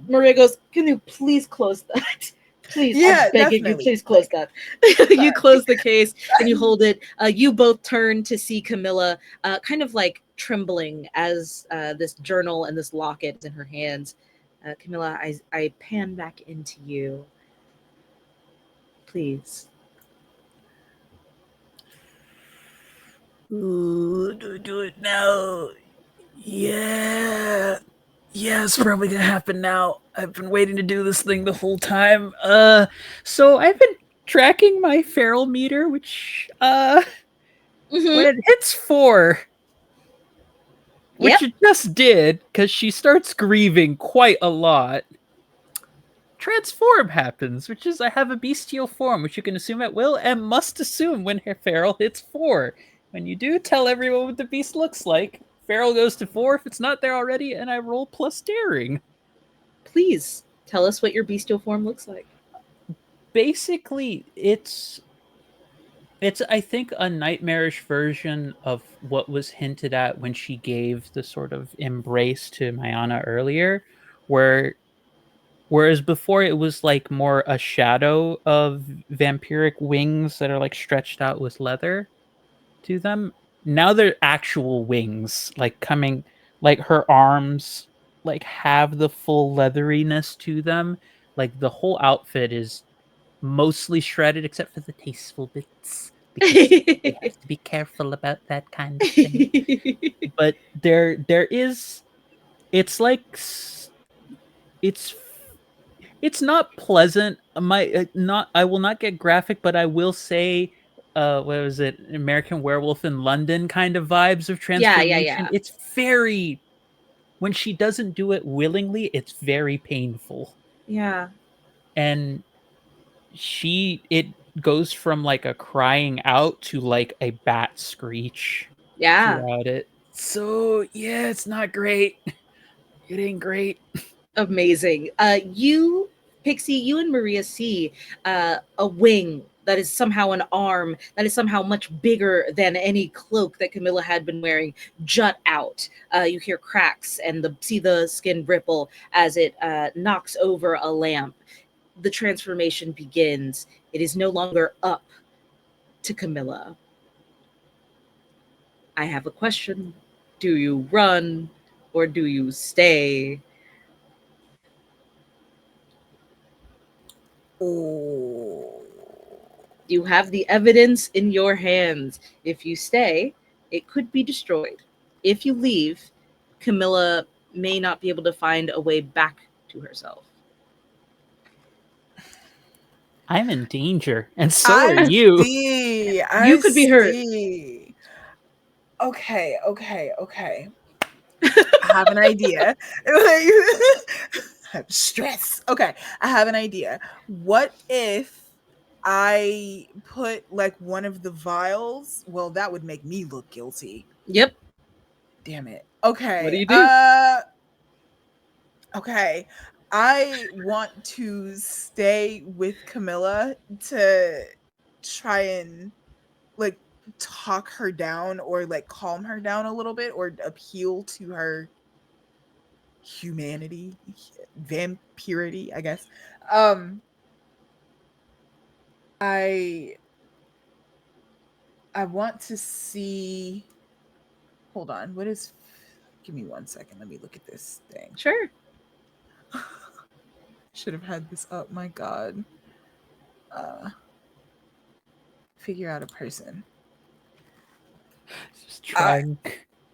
Maria goes, "Can you please close that?" Please, yeah, I'm begging you, please close that. You close the case and you hold it. You both turn to see Camilla kind of like trembling as this journal and this locket is in her hands. Camilla, I pan back into you. Please. Ooh, do it now. Yeah. Yeah, it's probably gonna happen now. I've been waiting to do this thing the whole time. So I've been tracking my feral meter, which when it hits 4, which it just did, because she starts grieving quite a lot. Transform happens, which is I have a bestial form, which you can assume at will and must assume when her feral hits 4. When you do, tell everyone what the beast looks like. Feral goes to 4 if it's not there already, and I roll plus daring. Please tell us what your bestial form looks like. Basically, it's I think a nightmarish version of what was hinted at when she gave the sort of embrace to Mayana earlier, whereas before it was like more a shadow of vampiric wings that are like stretched out with leather to them. Now they're actual wings, like coming, like her arms like have the full leatheriness to them, Like the whole outfit is mostly shredded except for the tasteful bits, because you have to be careful about that kind of thing. But there is, it's like it's not pleasant. I will not get graphic, but I will say, what was it, American Werewolf in London kind of vibes of transformation. Yeah. It's very, when she doesn't do it willingly, it's very painful. Yeah. And it goes from like a crying out to like a bat screech throughout it. So yeah, it's not great. It ain't great. Amazing. You, Pixie, you and Maria see a wing that is somehow an arm that is somehow much bigger than any cloak that Camilla had been wearing jut out. You hear cracks and see the skin ripple as it knocks over a lamp. The transformation begins. It is no longer up to Camilla. I have a question. Do you run or do you stay? Oh. You have the evidence in your hands. If you stay, it could be destroyed. If you leave, Camilla may not be able to find a way back to herself. I'm in danger, and so are you. You could be hurt. Okay. I have an idea. I have stress. Okay, I have an idea. What if I put like one of the vials? Well, that would make me look guilty. Yep. Damn it. Okay. What do you do? Okay. I want to stay with Camilla to try and like talk her down or like calm her down a little bit or appeal to her humanity, vampirity, I guess. I want to see, hold on, give me 1 second, let me look at this thing. Sure. Should have had this up, my god. Figure out a person. Just try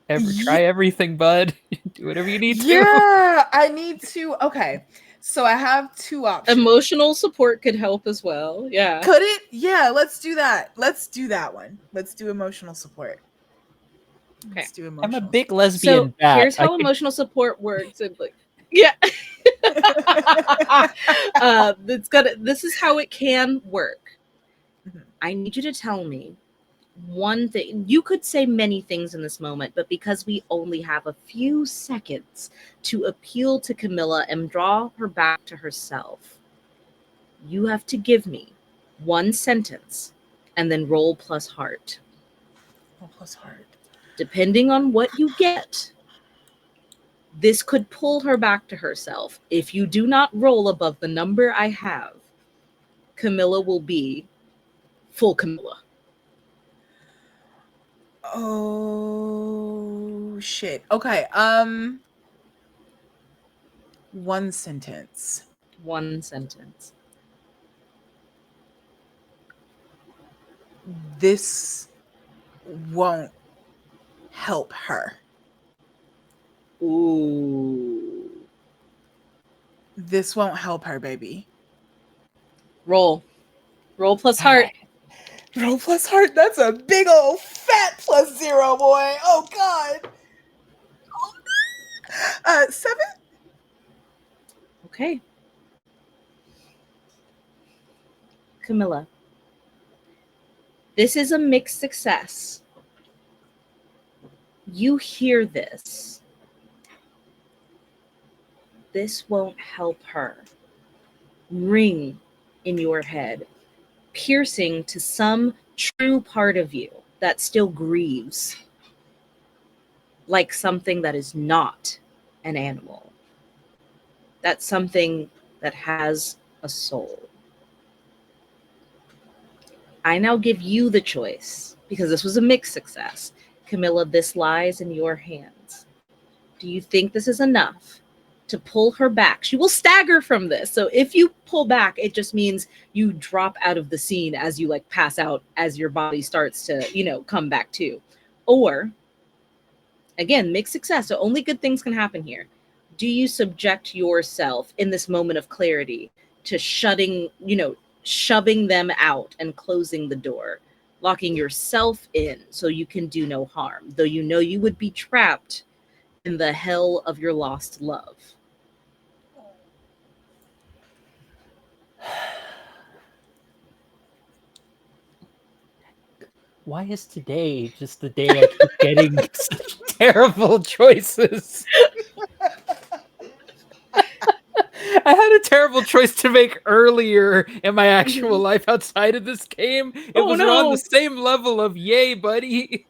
everything, bud. Do whatever you need to. Yeah, I need to. Okay, so I have two options. Emotional support could help as well. Yeah. Could it? Yeah, let's do that. Let's do that one. Let's do emotional support. Okay. Let's do emotional. I'm a big lesbian So bat. here's how emotional support works. Yeah. This is how it can work. Mhm. I need you to tell me one thing. You could say many things in this moment, but because we only have a few seconds to appeal to Camilla and draw her back to herself, you have to give me one sentence and then roll plus heart. Roll plus heart. Depending on what you get, this could pull her back to herself. If you do not roll above the number I have, Camilla will be full Camilla. Oh shit. Okay. One sentence. One sentence. This won't help her. Ooh. This won't help her, baby. Roll plus heart. Right. Roll plus heart. That's a big old fat +0, boy. Oh god. 7. Okay. Camilla, this is a mixed success. You hear this. This won't help her. Ring in your head, piercing to some true part of you that still grieves, like something that is not an animal. That's something that has a soul. I now give you the choice, because this was a mixed success. Camilla, this lies in your hands. Do you think this is enough to pull her back. She will stagger from this. So if you pull back, it just means you drop out of the scene as you like pass out, as your body starts to, you know, come back to. Or again, mixed success. So only good things can happen here. Do you subject yourself in this moment of clarity to shutting, you know, shoving them out and closing the door, locking yourself in so you can do no harm, though you know you would be trapped in the hell of your lost love? Why is today just the day I keep getting such terrible choices? I had a terrible choice to make earlier in my actual life outside of this game. It was on the same level of yay, buddy.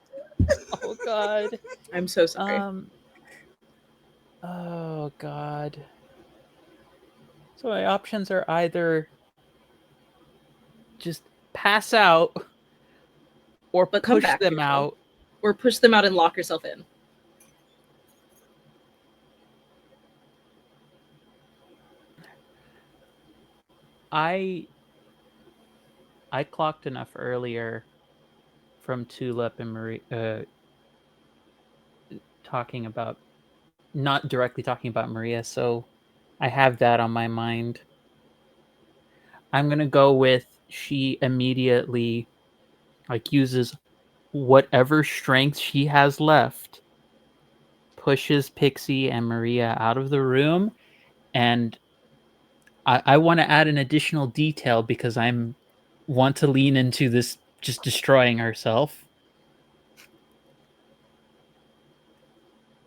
Oh god. I'm so sorry. Oh god. So my options are either just pass out or But come push back, them beautiful. out. Or push them out and lock yourself in. I clocked enough earlier from Tulip and Marie talking about, not directly talking about Maria, so I have that on my mind. I'm gonna go with she immediately like uses whatever strength she has left, pushes Pixie and Maria out of the room, and I want to add an additional detail because I'm want to lean into this just destroying herself.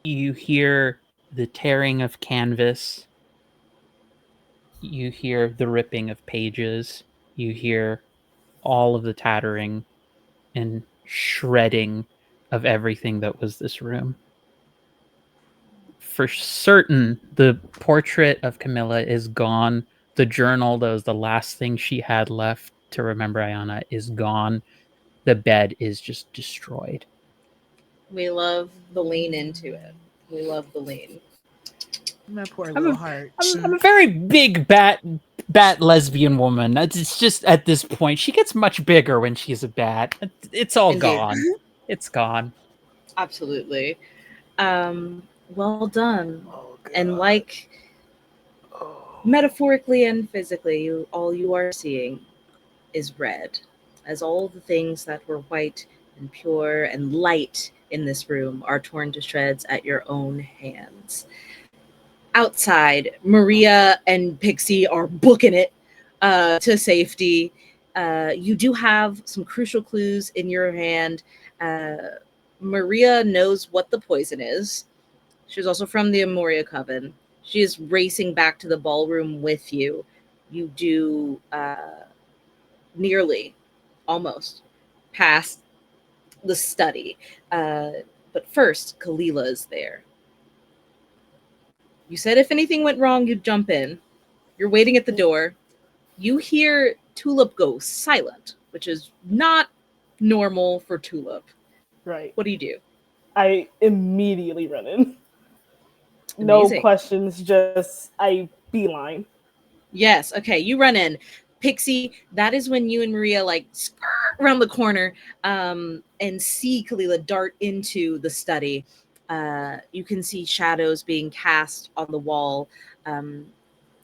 You hear the tearing of canvas. You hear the ripping of pages. You hear all of the tattering and shredding of everything that was this room. For certain, the portrait of Camilla is gone. The journal that was the last thing she had left to remember Ayana is gone. The bed is just destroyed. We love the lean into it. We love the lean. My poor little heart. I'm a very big bat lesbian woman. It's just at this point she gets much bigger when she's a bat. It's all Indeed. gone. It's gone. Absolutely. Well done. Oh, God. And like metaphorically and physically, all you are seeing is red, as all the things that were white and pure and light in this room are torn to shreds at your own hands. Outside, Maria and Pixie are booking it to safety. You do have some crucial clues in your hand. Maria knows what the poison is. She's also from the Amoria Coven. She is racing back to the ballroom with you. You do nearly, almost, past the study. But first, Kalila is there. You said if anything went wrong, you'd jump in. You're waiting at the door. You hear Tulip go silent, which is not normal for Tulip. Right. What do you do? I immediately run in. No Amazing. questions, just I beeline. Yes. Okay. You run in. Pixie, that is when you and Maria like skirt around the corner and see Kalila dart into the study. You can see shadows being cast on the wall.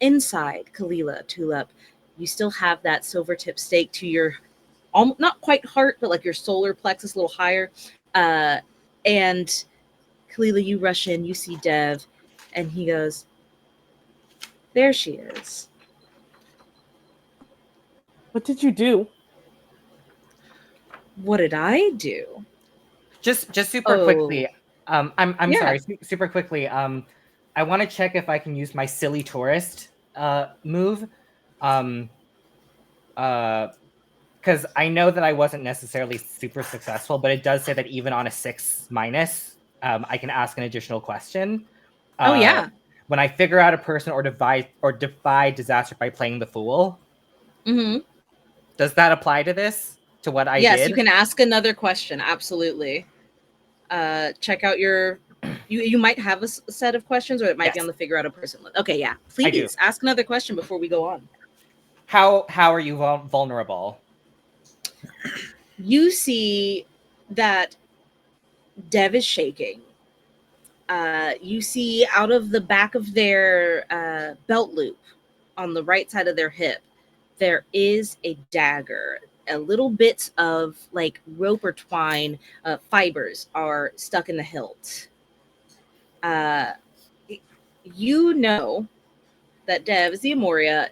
Inside Kalila, Tulip, you still have that silver tip stake to your, not quite heart, but like your solar plexus a little higher. And Kalila, you rush in, you see Dev, and he goes, there she is. What did you do? What did I do? Just super quickly. I'm Yeah. sorry, super quickly. I want to check if I can use my silly tourist move. Because I know that I wasn't necessarily super successful, but it does say that even on a 6-, I can ask an additional question. Oh yeah. When I figure out a person or defy disaster by playing the fool. Mm-hmm. Does that apply to this? To what I did? Yes, you can ask another question. Absolutely. Check out your You might have a set of questions, or it might be Yes. on the figure out a person list. Okay, yeah. I do. Please ask another question before we go on. How are you vulnerable? You see that Dev is shaking. You see out of the back of their belt loop on the right side of their hip, there is a dagger. A little bits of like rope or twine fibers are stuck in the hilt. You know that Dev, the Amoria,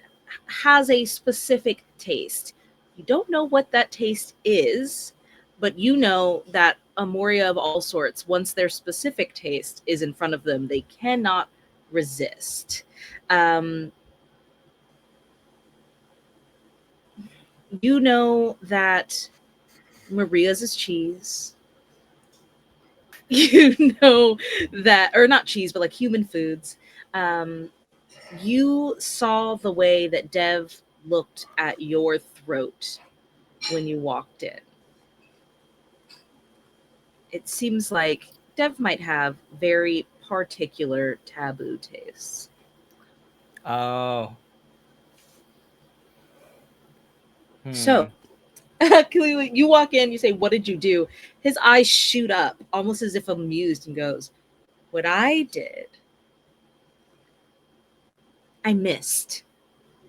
has a specific taste. You don't know what that taste is, but you know that Amoria of all sorts, once their specific taste is in front of them, they cannot resist. You know that Maria's is cheese. You know that, or not cheese, but like human foods. You saw the way that Dev looked at your throat when you walked in. It seems like Dev might have very particular taboo tastes. Oh. So, clearly, you walk in, you say, "What did you do?" His eyes shoot up, almost as if amused, and goes, "What I did, I missed.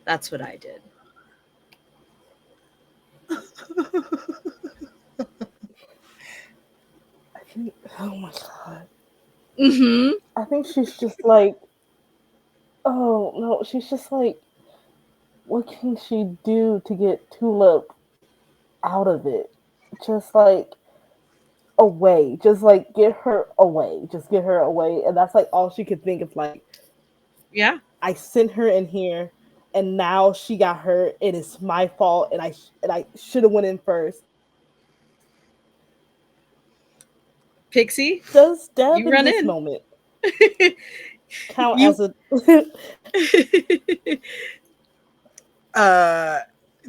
That's what I did." Oh my god. Mm-hmm. I think she's just like, oh no, she's just like, what can she do to get Tulip out of it? Just like away. Just like get her away. Just get her away. And that's like all she could think of, like, Yeah. I sent her in here and now she got hurt and it's my fault and I should have went in first. Pixie, Does Deb you in run this in. moment count You- as a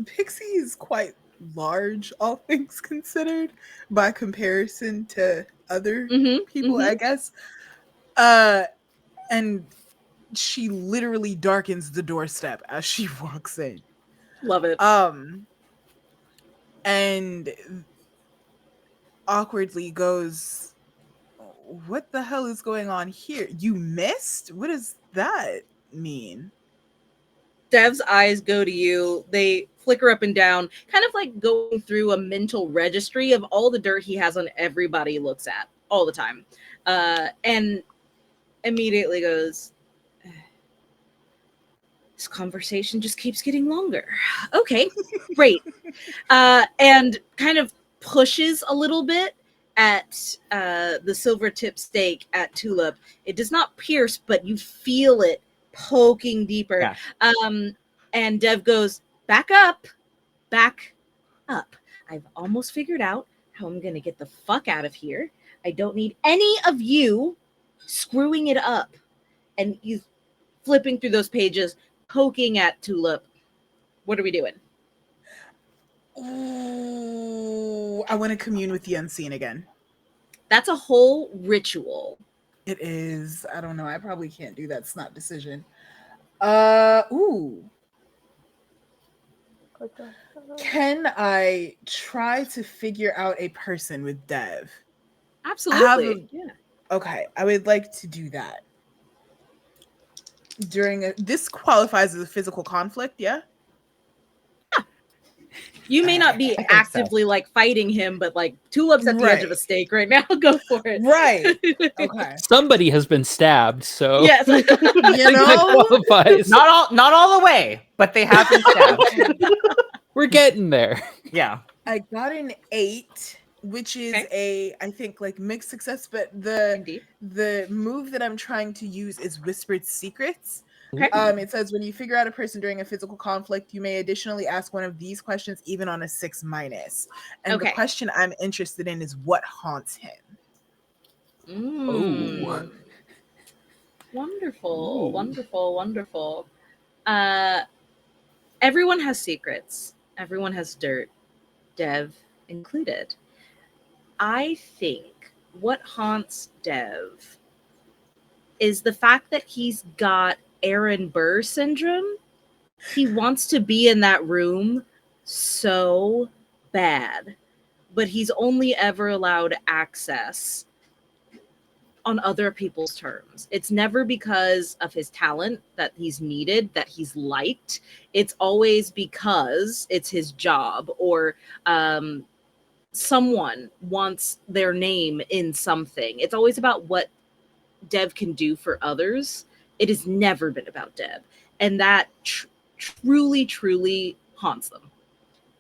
Pixie is quite large, all things considered, by comparison to other people, I guess. And she literally darkens the doorstep as she walks in. Love it. And awkwardly goes, "What the hell is going on here? You missed? What does that mean?" Dev's eyes go to you. They flicker up and down, kind of like going through a mental registry of all the dirt he has on everybody he looks at all the time. And immediately goes, "This conversation just keeps getting longer. Okay, great." And kind of pushes a little bit at the silver tip stake at Tulip. It does not pierce, but you feel it poking deeper. Yeah. And Dev goes, back up. I've almost figured out how I'm going to get the fuck out of here. I don't need any of you screwing it up. And he's flipping through those pages, poking at Tulip. What are we doing? Ooh, I want to commune with the unseen again. That's a whole ritual. It is. I don't know. I probably can't do that snot decision. Ooh. Can I try to figure out a person with Dev? Absolutely. Yeah. Okay, I would like to do that. This qualifies as a physical conflict, yeah? You may not be actively like fighting him, but like Tulip's at the edge of a stake right now. Go for it. Right. Okay. Somebody has been stabbed, so Yes. You know, qualifies. Not all the way, but they have been stabbed. We're getting there. Yeah. I got an 8, which is I think like mixed success, but the move that I'm trying to use is Whispered Secrets. Okay. It says when you figure out a person during a physical conflict, you may additionally ask one of these questions, even on a 6-. And the question I'm interested in is what haunts him. Oh. Wonderful. Ooh. Wonderful. Everyone has secrets. Everyone has dirt, Dev included. I think what haunts Dev is the fact that he's got Aaron Burr syndrome. He wants to be in that room so bad, but he's only ever allowed access on other people's terms. It's never because of his talent that he's needed, that he's liked. It's always because it's his job, or someone wants their name in something. It's always about what Dev can do for others. It has never been about Dev. And that truly haunts them.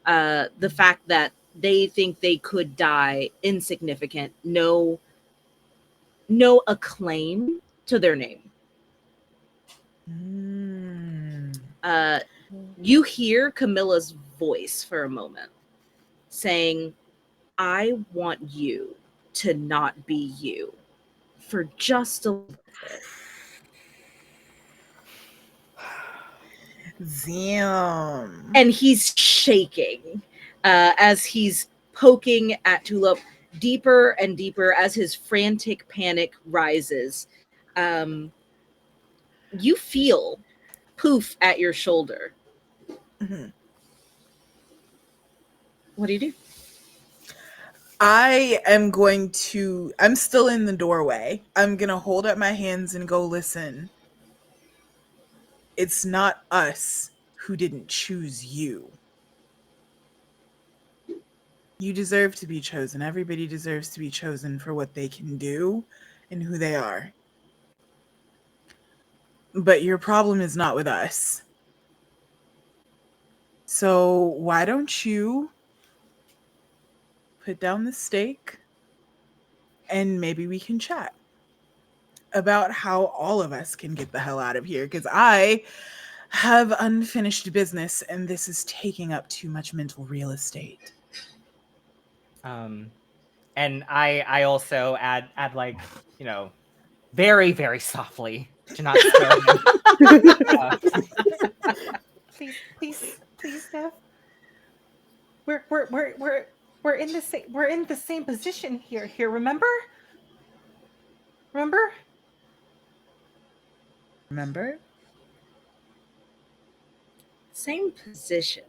The fact that they think they could die insignificant, no acclaim to their name. You hear Camilla's voice for a moment saying, I want you to not be you for just a little bit. Damn. And he's shaking as he's poking at Tulip deeper and deeper as his frantic panic rises. You feel poof at your shoulder. Mm-hmm. What do you do? I'm still in the doorway. I'm going to hold up my hands and go, listen. It's not us who didn't choose you. You deserve to be chosen. Everybody deserves to be chosen for what they can do and who they are. But your problem is not with us. So why don't you put down the stake and maybe we can chat about how all of us can get the hell out of here, because I have unfinished business and this is taking up too much mental real estate. And I also add like, very, very softly to not scare him. Please, Dev. We're in the same position here. Remember? Same position.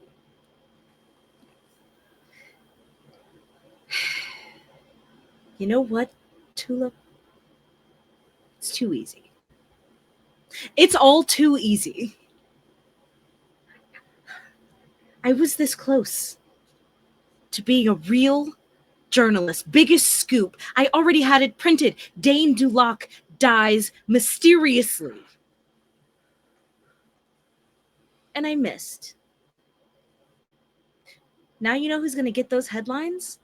You know what, Tulip? It's too easy. It's all too easy. I was this close to being a real journalist. Biggest scoop. I already had it printed. Dane Dulac dies mysteriously. And I missed. Now you know who's going to get those headlines?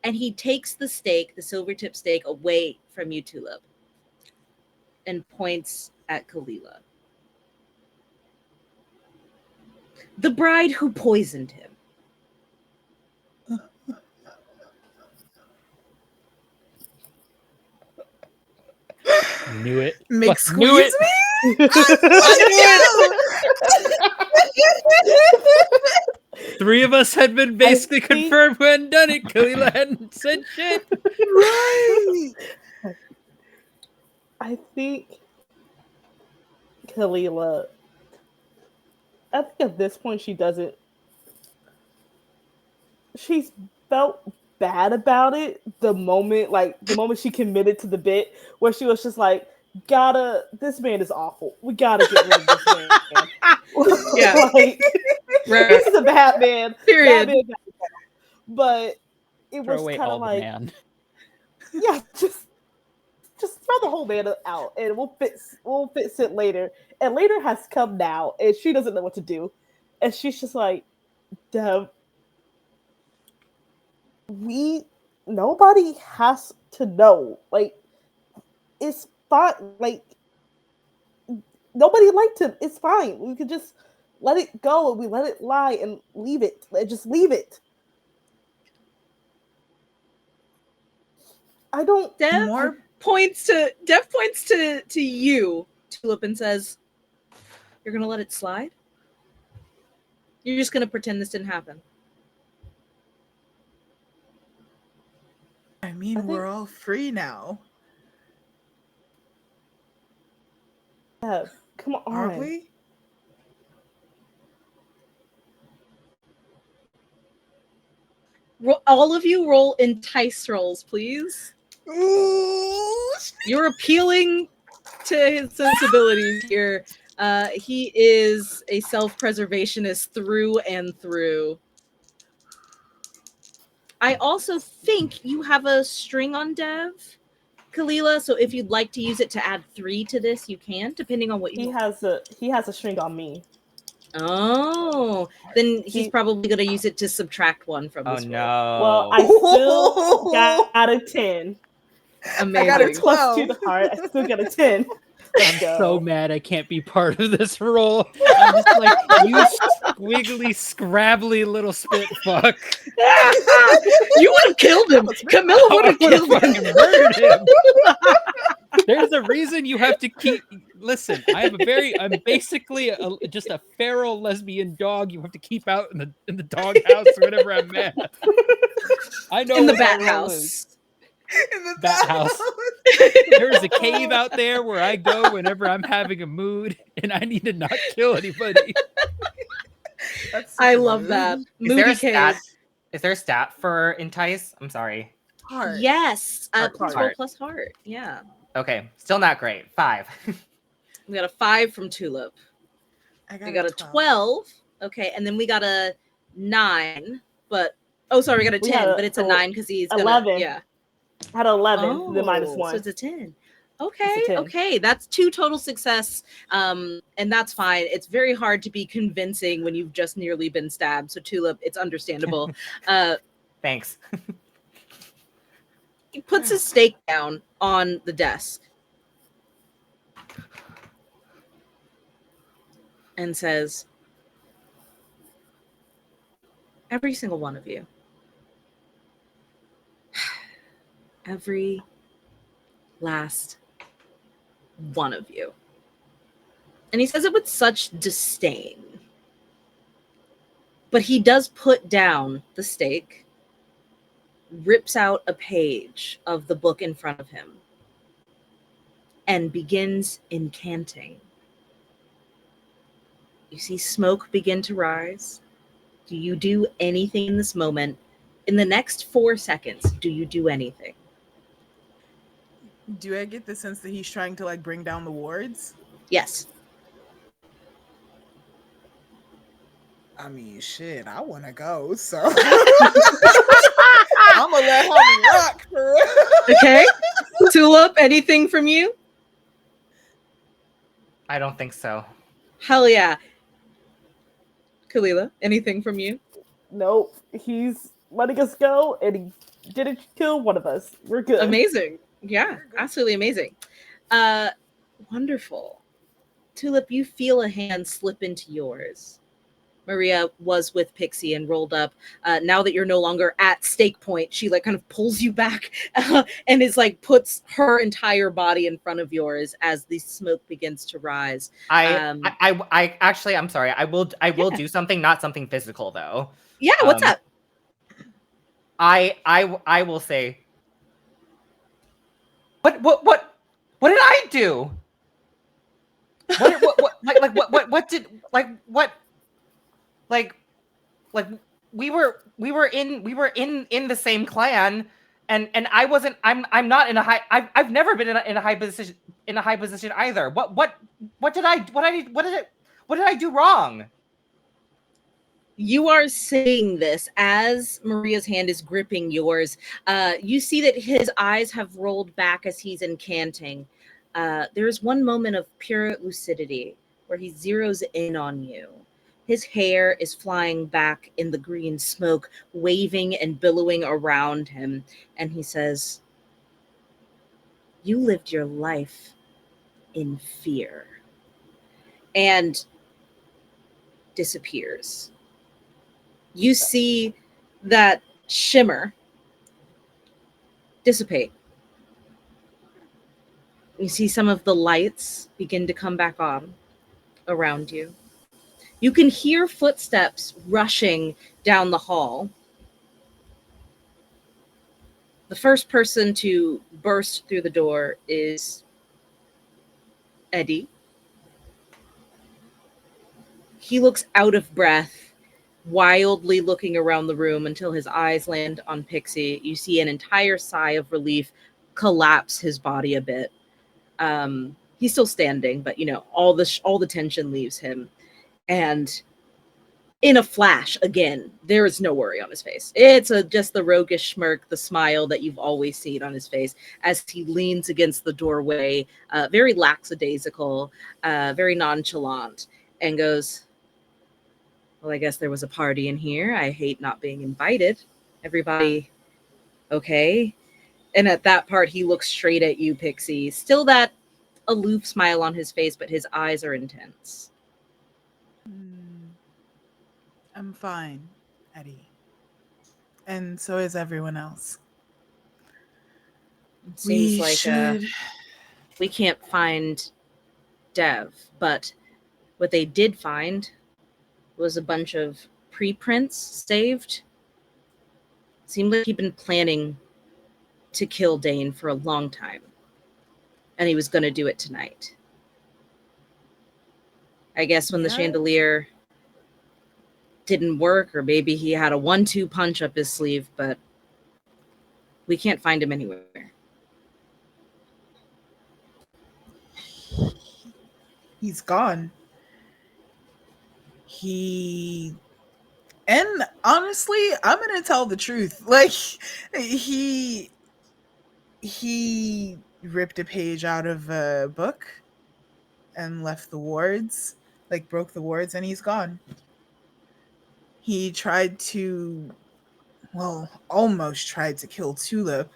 And he takes the stake, the silver tip stake, away from you, Tulip, and points at Kalila. The bride who poisoned him. Knew it. Mick Knew it. squeeze me? I Three of us had been basically confirmed who hadn't done it. Kalila hadn't said shit. Right. I think Kalila, I think at this point she's felt bad about it the moment she committed to the bit where she was just like, this man is awful. We gotta get rid of this man. Yeah. This is a bad man. Period. Bad man. But it Throw was away kind all of the like, man. yeah, just throw the whole man out and we'll fix it later. And later has come now and she doesn't know what to do. And she's just like, Dev, nobody has to know. Like, it's fine. Like, nobody liked him. It's fine. We could just let it go and we let it lie and leave it. Just leave it. I don't. Dev points to you, Tulip, and says, "You're gonna let it slide? You're just gonna pretend this didn't happen?" I mean, we're all free now. Come on. Are we? All of you roll entice rolls, please. Ooh, You're appealing to his sensibilities here. He is a self-preservationist through and through. I also think you have a string on Dev, Kalila. So if you'd like to use it to add 3 to this, you can, depending on what you want. He has a string on me. Oh, then he's probably going to use it to subtract 1 from Oh this roll. no. Well, I still got a 10. Amazing. I got a Plus 2 12. to heart. I still got a 10. I'm so mad I can't be part of this roll. I'm just like, you squiggly, scrabbly little spit fuck. You would have killed him. Camilla would have killed him. Fucking murdered him. There's a reason you have to keep. Listen, I'm basically just a feral lesbian dog. You have to keep out in the dog house whenever I'm mad. I know In the what my bat role house. is. In the Bat house. There's a cave out there where I go whenever I'm having a mood and I need to not kill anybody. I love that. Is Moody there a cave. stat? Is there a stat for entice? I'm sorry. Heart. Yes. Please roll Heart. plus heart. Yeah. Okay, still not great. 5. We got a 5 from Tulip. We got a 12. Okay, and then we got a 9. But we got a 10, but it's a 9 because he's gonna 11. yeah. I had 11, then minus Oh, 1. So it's a 10. It's a 10. Okay, that's 2 total success. And that's fine. It's very hard to be convincing when you've just nearly been stabbed. So Tulip, it's understandable. Thanks. He puts his stake down on the desk and says, every single one of you, every last one of you. And he says it with such disdain. But he does put down the stake, rips out a page of the book in front of him, and begins incanting. You see smoke begin to rise. Do you do anything in this moment? In the next 4 seconds, do you do anything? Do I get the sense that he's trying to like bring down the wards? Yes. I mean, shit, I want to go, so I'm gonna let homie rock for real. Okay. Tulip, anything from you? I don't think so. Hell yeah. Kalila, anything from you? Nope. He's letting us go, and he didn't kill one of us. We're good. Amazing. Yeah, absolutely amazing. Wonderful. Tulip, you feel a hand slip into yours. Maria was with Pixie and rolled up. Now that you're no longer at stake point, she like kind of pulls you back and is like puts her entire body in front of yours as the smoke begins to rise. I actually, I'm sorry. I will do something, not something physical though. Yeah, what's up? I will say. What did I do? What did we were in the same clan, and I wasn't. I'm not in a high. I've never been in a high position either. What did I do wrong? You are saying this as Maria's hand is gripping yours. You see that his eyes have rolled back as he's incanting. There is one moment of pure lucidity where he zeroes in on you. His hair is flying back in the green smoke, waving and billowing around him. And he says, "You lived your life in fear." And disappears. You see that shimmer dissipate. You see some of the lights begin to come back on around you. You can hear footsteps rushing down the hall. The first person to burst through the door is Eddie. He looks out of breath, wildly looking around the room until his eyes land on Pixie. You see an entire sigh of relief collapse his body a bit. He's still standing, but all the tension leaves him, and in a flash, again, there is no worry on his face. It's just the roguish smirk, the smile that you've always seen on his face as he leans against the doorway, very lackadaisical, very nonchalant, and goes, "Well, I guess there was a party in here. I hate not being invited. Everybody okay?" And at that part, he looks straight at you, Pixie. Still that aloof smile on his face, but his eyes are intense. I'm fine, Eddie. And so is everyone else. It seems like we can't find Dev, but what they did find was a bunch of preprints saved. Seemed like he'd been planning to kill Dane for a long time, and he was going to do it tonight. I guess when the chandelier didn't work, or maybe he had a 1-2 punch up his sleeve, but we can't find him anywhere. He's gone. And honestly, I'm gonna tell the truth. Like, he ripped a page out of a book and left the wards, like broke the wards, and he's gone. He tried to, almost tried to kill Tulip,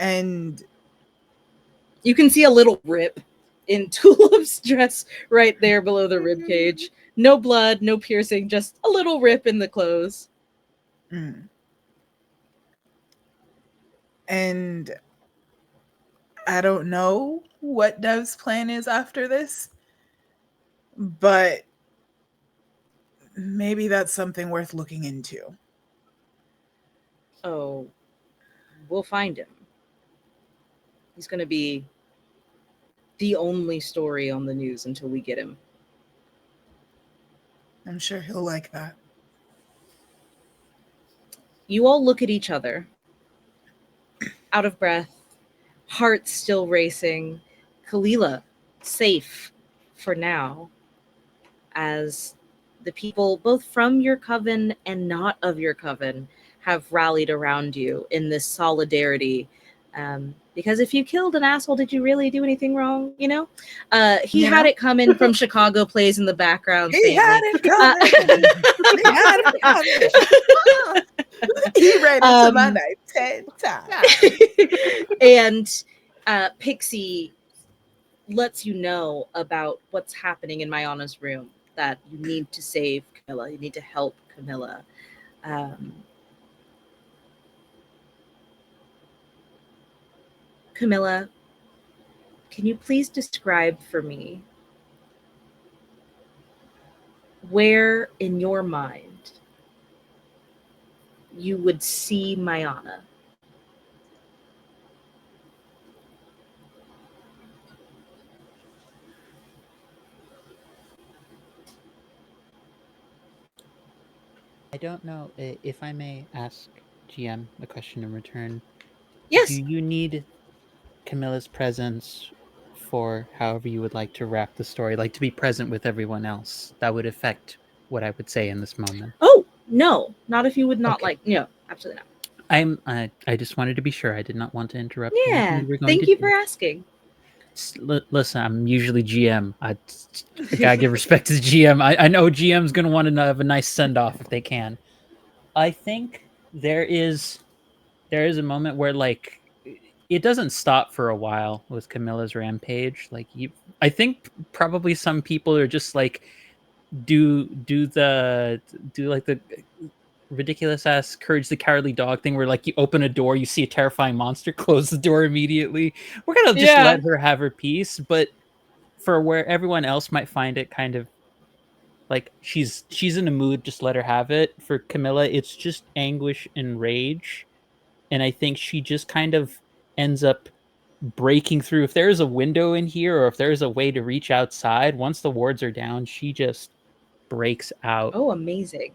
and you can see a little rip in Tulip's dress right there below the rib cage. No blood, no piercing, just a little rip in the clothes. And I don't know what Dev's plan is after this, but maybe that's something worth looking into. Oh, we'll find him. He's going to be the only story on the news until we get him. I'm sure he'll like that. You all look at each other, out of breath, hearts still racing. Kalila, safe for now, as the people, both from your coven and not of your coven, have rallied around you in this solidarity. Because if you killed an asshole, did you really do anything wrong? He had it coming from Chicago plays in the background. He had it coming. He ran into my night 10 times. And Pixie lets you know about what's happening in Mayana's room, that you need to save Camilla. You need to help Camilla. Camilla, can you please describe for me where in your mind you would see Mayana? I don't know if I may ask GM a question in return. Yes. Do you need Camilla's presence for however you would like to wrap the story, like to be present with everyone else? That would affect what I would say in this moment. Oh, no, not if you would not like, absolutely not. I just wanted to be sure. I did not want to interrupt. Yeah, thank you for asking. Listen, I'm usually GM. I gotta give respect to the GM. I know GM's gonna want to have a nice send-off if they can. I think there is a moment where, like, it doesn't stop for a while with Camilla's rampage. Like, I think probably some people are just like do like the ridiculous ass Courage the Cowardly Dog thing, where like you open a door, you see a terrifying monster, close the door immediately. We're gonna just let her have her peace. But for where everyone else might find it kind of like she's in a mood, just let her have it. For Camilla, it's just anguish and rage. And I think she just kind of ends up breaking through. If there's a window in here, or if there's a way to reach outside, once the wards are down, she just breaks out. Oh, amazing.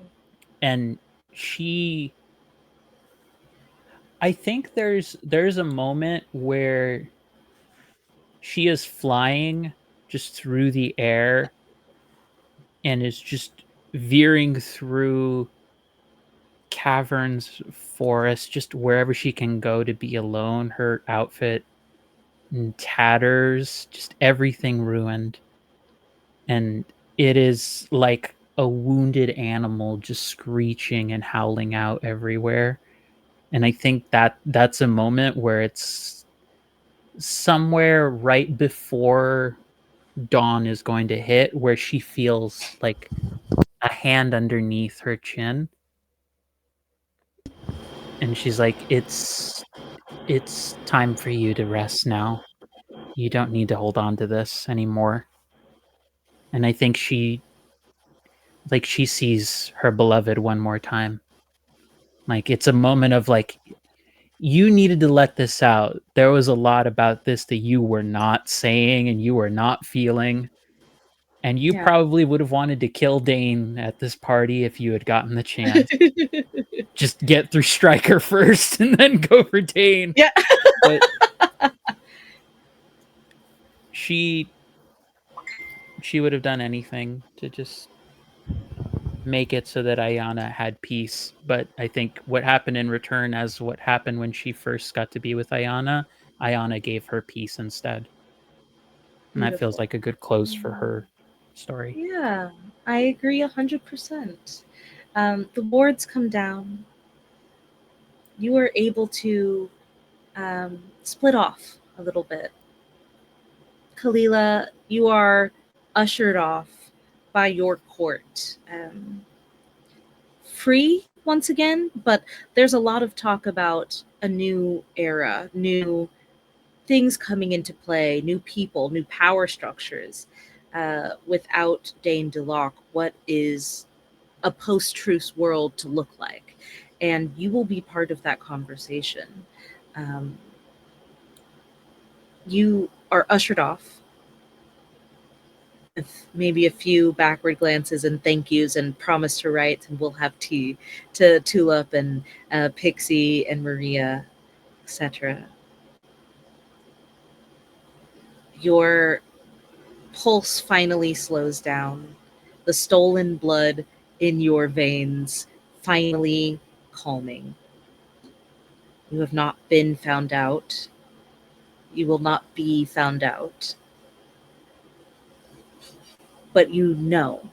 And I think there's a moment where she is flying just through the air and is just veering through caverns, forests, just wherever she can go to be alone. Her outfit in tatters, just everything ruined. And it is like a wounded animal just screeching and howling out everywhere. And I think that's a moment where it's somewhere right before dawn is going to hit, where she feels like a hand underneath her chin, and she's like, it's time for you to rest now. You don't need to hold on to this anymore. And I think she sees her beloved one more time. Like, it's a moment of like, you needed to let this out. There was a lot about this that you were not saying and you were not feeling. And you Yeah. probably would have wanted to kill Dane at this party if you had gotten the chance. Just get through Stryker first and then go for Dane. Yeah. But she would have done anything to just make it so that Ayana had peace. But I think what happened in return, as what happened when she first got to be with Ayana gave her peace instead. And that feels Beautiful. like a good close for her story. Yeah, I agree 100%. The wards come down. You are able to split off a little bit. Kalila, you are ushered off by your court. Free once again, but there's a lot of talk about a new era, new things coming into play, new people, new power structures. Without Dane DeLocke, what is a post-truce world to look like? And you will be part of that conversation. You are ushered off with maybe a few backward glances and thank yous and promise to write, and we'll have tea to Tulip and Pixie and Maria, etc. Your pulse finally slows down. The stolen blood in your veins finally calming. You have not been found out. You will not be found out. But you know.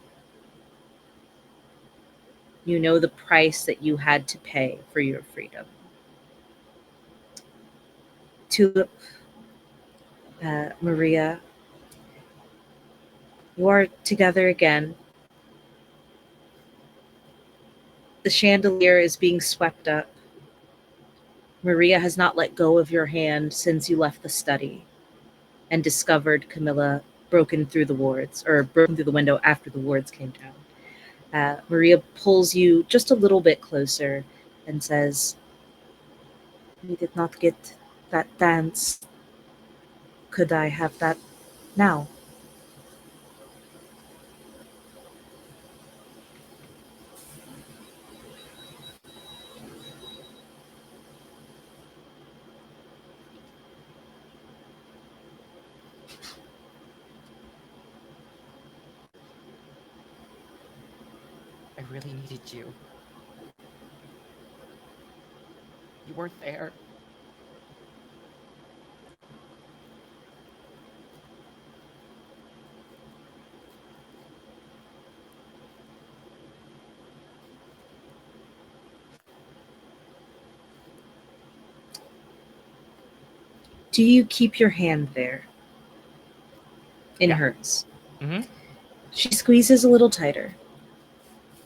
You know the price that you had to pay for your freedom. Tulip, Maria, you are together again. The chandelier is being swept up. Maria has not let go of your hand since you left the study and discovered Camilla broken through the wards, or broken through the window after the wards came down. Maria pulls you just a little bit closer and says, "We did not get that dance. Could I have that now?" I really needed you. You weren't there. Do you keep your hand there in Yeah. hers? Mm-hmm. She squeezes a little tighter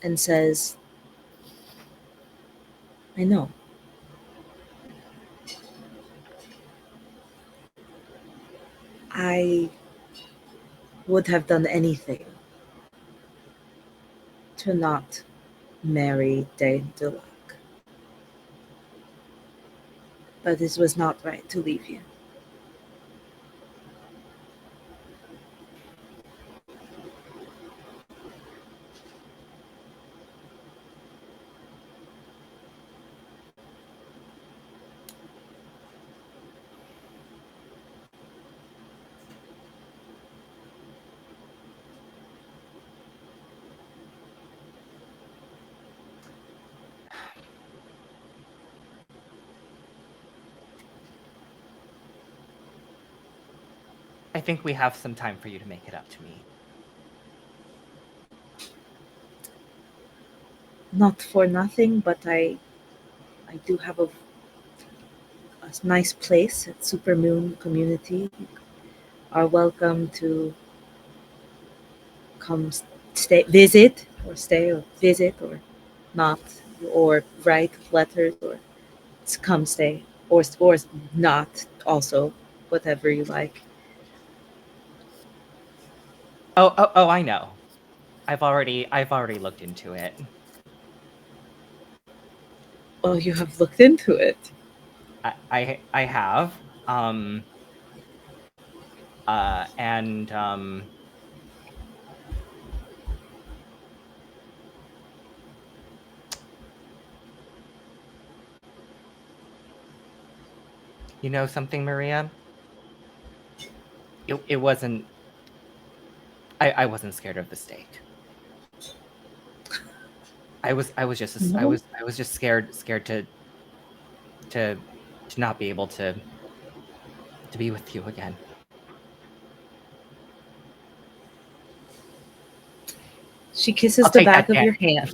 and says, "I know. I would have done anything to not marry Dane DeLocke. But it was not right to leave you." I think we have some time for you to make it up to me. Not for nothing, but I do have a nice place at Supermoon Community. You are welcome to come visit or not, or write letters, or come stay, or not, also, whatever you like. Oh, I know. I've already looked into it. Oh, you have looked into it. I have. And you know something, Maria? It wasn't. I wasn't scared of the stake. I was just scared to not be able to be with you again. She kisses I'll the take back that of your hand.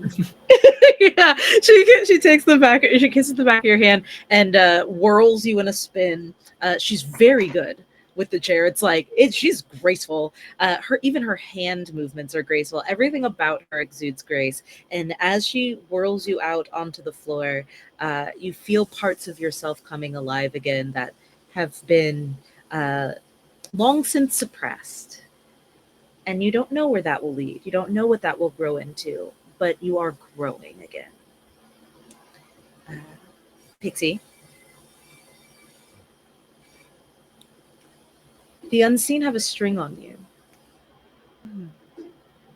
Yeah, she takes the back. She kisses the back of your hand and whirls you in a spin. She's very good with the chair. It's like she's graceful. Her hand movements are graceful. Everything about her exudes grace. And as she whirls you out onto the floor, you feel parts of yourself coming alive again that have been long since suppressed. And you don't know where that will lead. You don't know what that will grow into, but you are growing again. Pixie. The unseen have a string on you.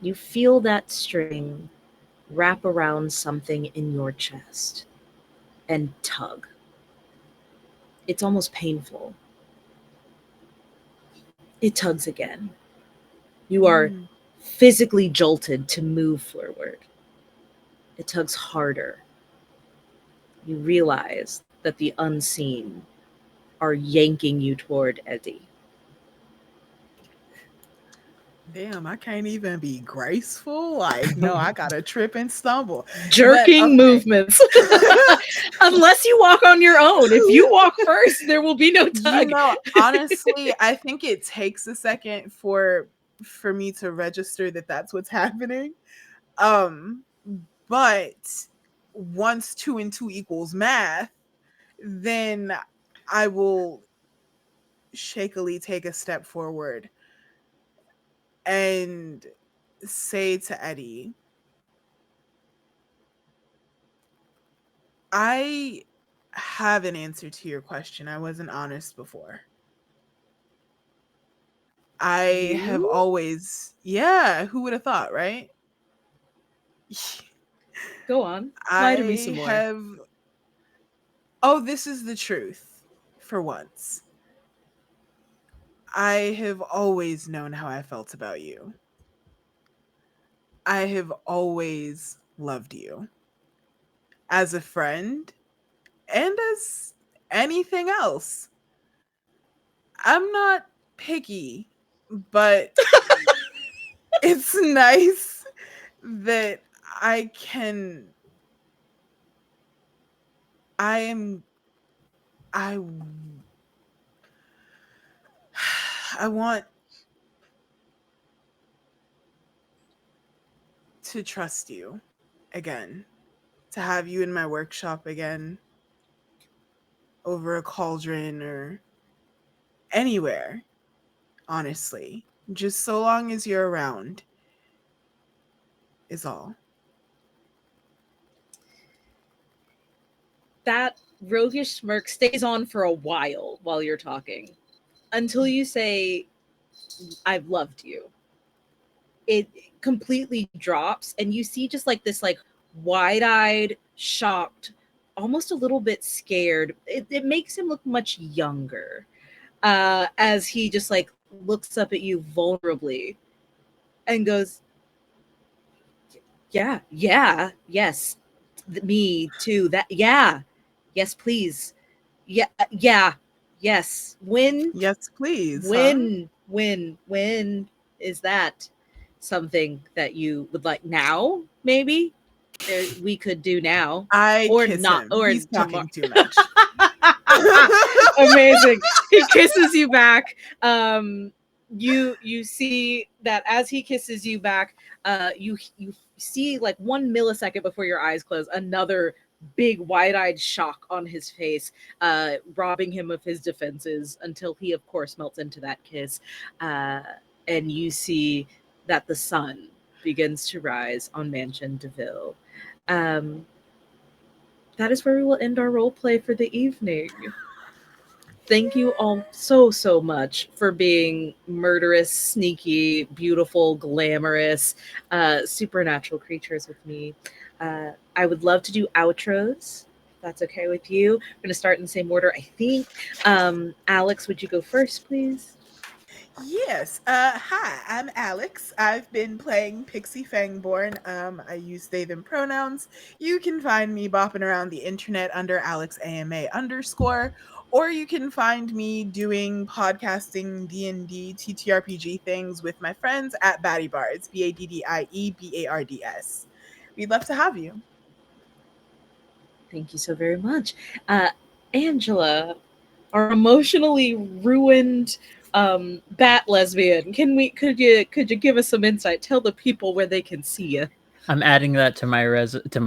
You feel that string wrap around something in your chest and tug. It's almost painful. It tugs again. You are physically jolted to move forward. It tugs harder. You realize that the unseen are yanking you toward Eddie. Damn, I can't even be graceful. Like, no, I gotta trip and stumble. Jerking movements. Unless you walk on your own. If you walk first, there will be no tug. You know, honestly, I think it takes a second for me to register that that's what's happening. But once 2 and 2 equals math, then I will shakily take a step forward and say to Eddie, I have an answer to your question. I wasn't honest before. I have always, who would have thought, right? Go on. Lie to me some more. Oh, this is the truth for once. I have always known how I felt about you. I have always loved you. As a friend and as anything else. I'm not picky, but it's nice that I want to trust you again, to have you in my workshop again, over a cauldron or anywhere, honestly. Just so long as you're around is all. That roguish smirk stays on for a while you're talking, until you say, I've loved you. It completely drops, and you see just like this like wide-eyed, shocked, almost a little bit scared. It makes him look much younger as he just like looks up at you vulnerably and goes, yes, me too, that, yes, please, yes, Yes, please. when When is that something that you would like now? Maybe we could do now, I or kiss not, him. or He's tomorrow. talking too much. Amazing. He kisses you back. You see that as he kisses you back, you see like 1 millisecond before your eyes close, another big wide-eyed shock on his face, robbing him of his defenses until he of course melts into that kiss. And you see that the sun begins to rise on Mansion de Ville. That is where we will end our role play for the evening. Thank you all so much for being murderous, sneaky, beautiful, glamorous, supernatural creatures with me. I would love to do outros. If that's okay with you. I'm going to start in the same order, I think. Alix, would you go first, please? Yes. Hi, I'm Alix. I've been playing Pixie Fangborn. I use they them pronouns. You can find me bopping around the internet under AlixAMA_, or you can find me doing podcasting D&D TTRPG things with my friends at Baddie Bards, BADDIEBARDS. We'd love to have you. Thank you so very much. Angela, our emotionally ruined bat lesbian. Could you give us some insight? Tell the people where they can see you. I'm adding that to my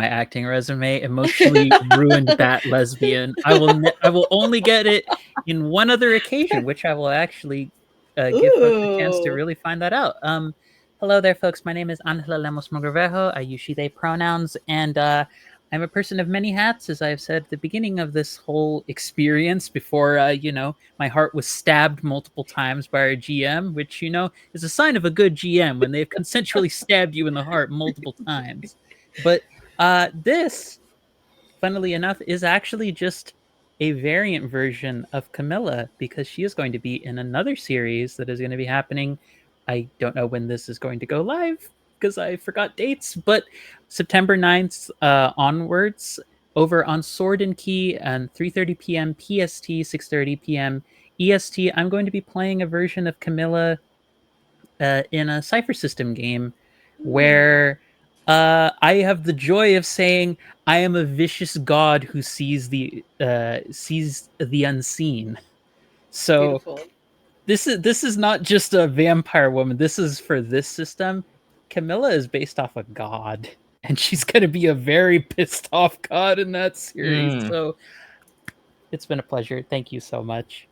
acting resume. Emotionally ruined bat lesbian. I will only get it in one other occasion, which I will actually give folks a chance to Ooh. really find that out. Hello there, folks. My name is Angela Lemos Mogrovejo. I use she they pronouns, and I'm a person of many hats, as I've said at the beginning of this whole experience. Before my heart was stabbed multiple times by our GM, which is a sign of a good GM when they've consensually stabbed you in the heart multiple times. But this, funnily enough, is actually just a variant version of Camilla, because she is going to be in another series that is going to be happening. I don't know when this is going to go live because I forgot dates, but September 9th onwards, over on Sword and Key and 3:30 p.m. PST, 6:30 p.m. EST, I'm going to be playing a version of Camilla in a Cypher System game where I have the joy of saying I am a vicious god who sees the unseen. So Beautiful. this is not just a vampire woman. This is for this system. Camilla is based off a god, and she's going to be a very pissed off god in that series. So it's been a pleasure. Thank you so much.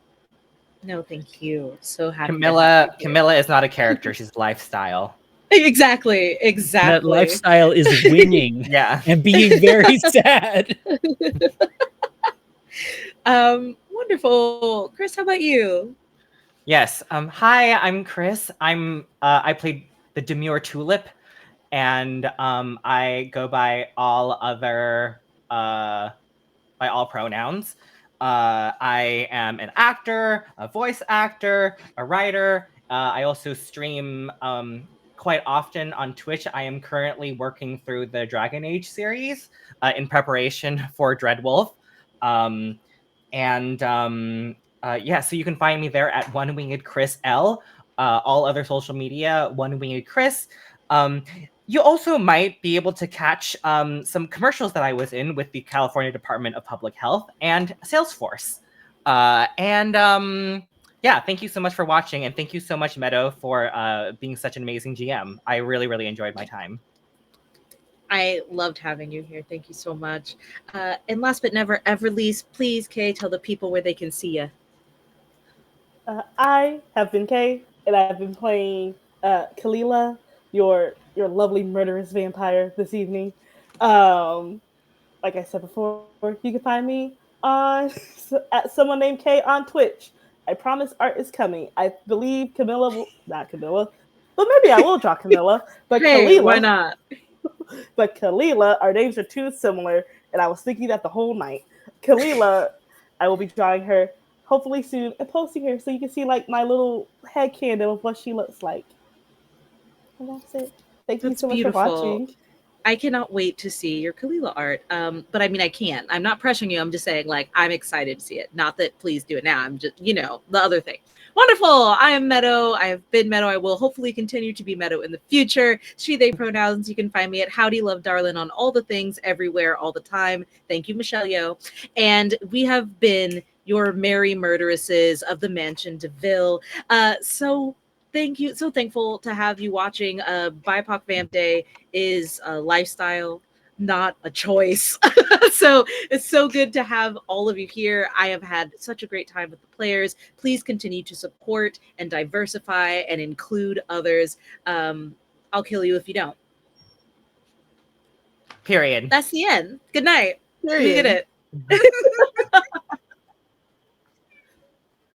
No, thank you. So happy to have you here. Camilla is not a character; she's a lifestyle. Exactly. That lifestyle is winning Yeah. and being very sad. Wonderful. Chris, how about you? Yes. Hi, I'm Chris. I played the demure tulip, and I go by all pronouns. I am an actor, a voice actor, a writer. I also stream quite often on Twitch. I am currently working through the Dragon Age series in preparation for Dreadwolf. So you can find me there at One Winged Chris L. All other social media, One Winged Chris. You also might be able to catch some commercials that I was in with the California Department of Public Health and Salesforce. Thank you so much for watching, and thank you so much, Meadow, for being such an amazing GM. I really, really enjoyed my time. I loved having you here. Thank you so much. And last but never ever least, please, Kay, tell the people where they can see you. I have been Kay, and I've been playing Kalila, your lovely murderous vampire this evening. Like I said before, you can find me on at someone named Kay on Twitch. I promise art is coming. I believe not Camilla, but maybe I will draw Camilla. But Hey, Kalila, why not? But Kalila, our names are too similar, and I was thinking that the whole night. Kalila, I will be drawing her hopefully soon and posting her so you can see like my little headcanon of what she looks like. And that's it. Thank you That's so much for beautiful. watching. I cannot wait to see your Kalila art. But I mean, I can't. I'm not pressuring you. I'm just saying, like, I'm excited to see it. Not that please do it now. I'm just, you know, the other thing. Wonderful. I am Meadow. I have been Meadow. I will hopefully continue to be Meadow in the future. She, they pronouns. You can find me at Howdy Love Darlin on all the things, everywhere, all the time. Thank you, Michelle Yo. And we have been your merry murderesses of the Mansion de Ville. So thank you. So thankful to have you watching. BIPOC VampDay is a lifestyle, not a choice. So it's so good to have all of you here. I have had such a great time with the players. Please continue to support and diversify and include others. I'll kill you if you don't. Period. That's the end. Good night. We Period. did it.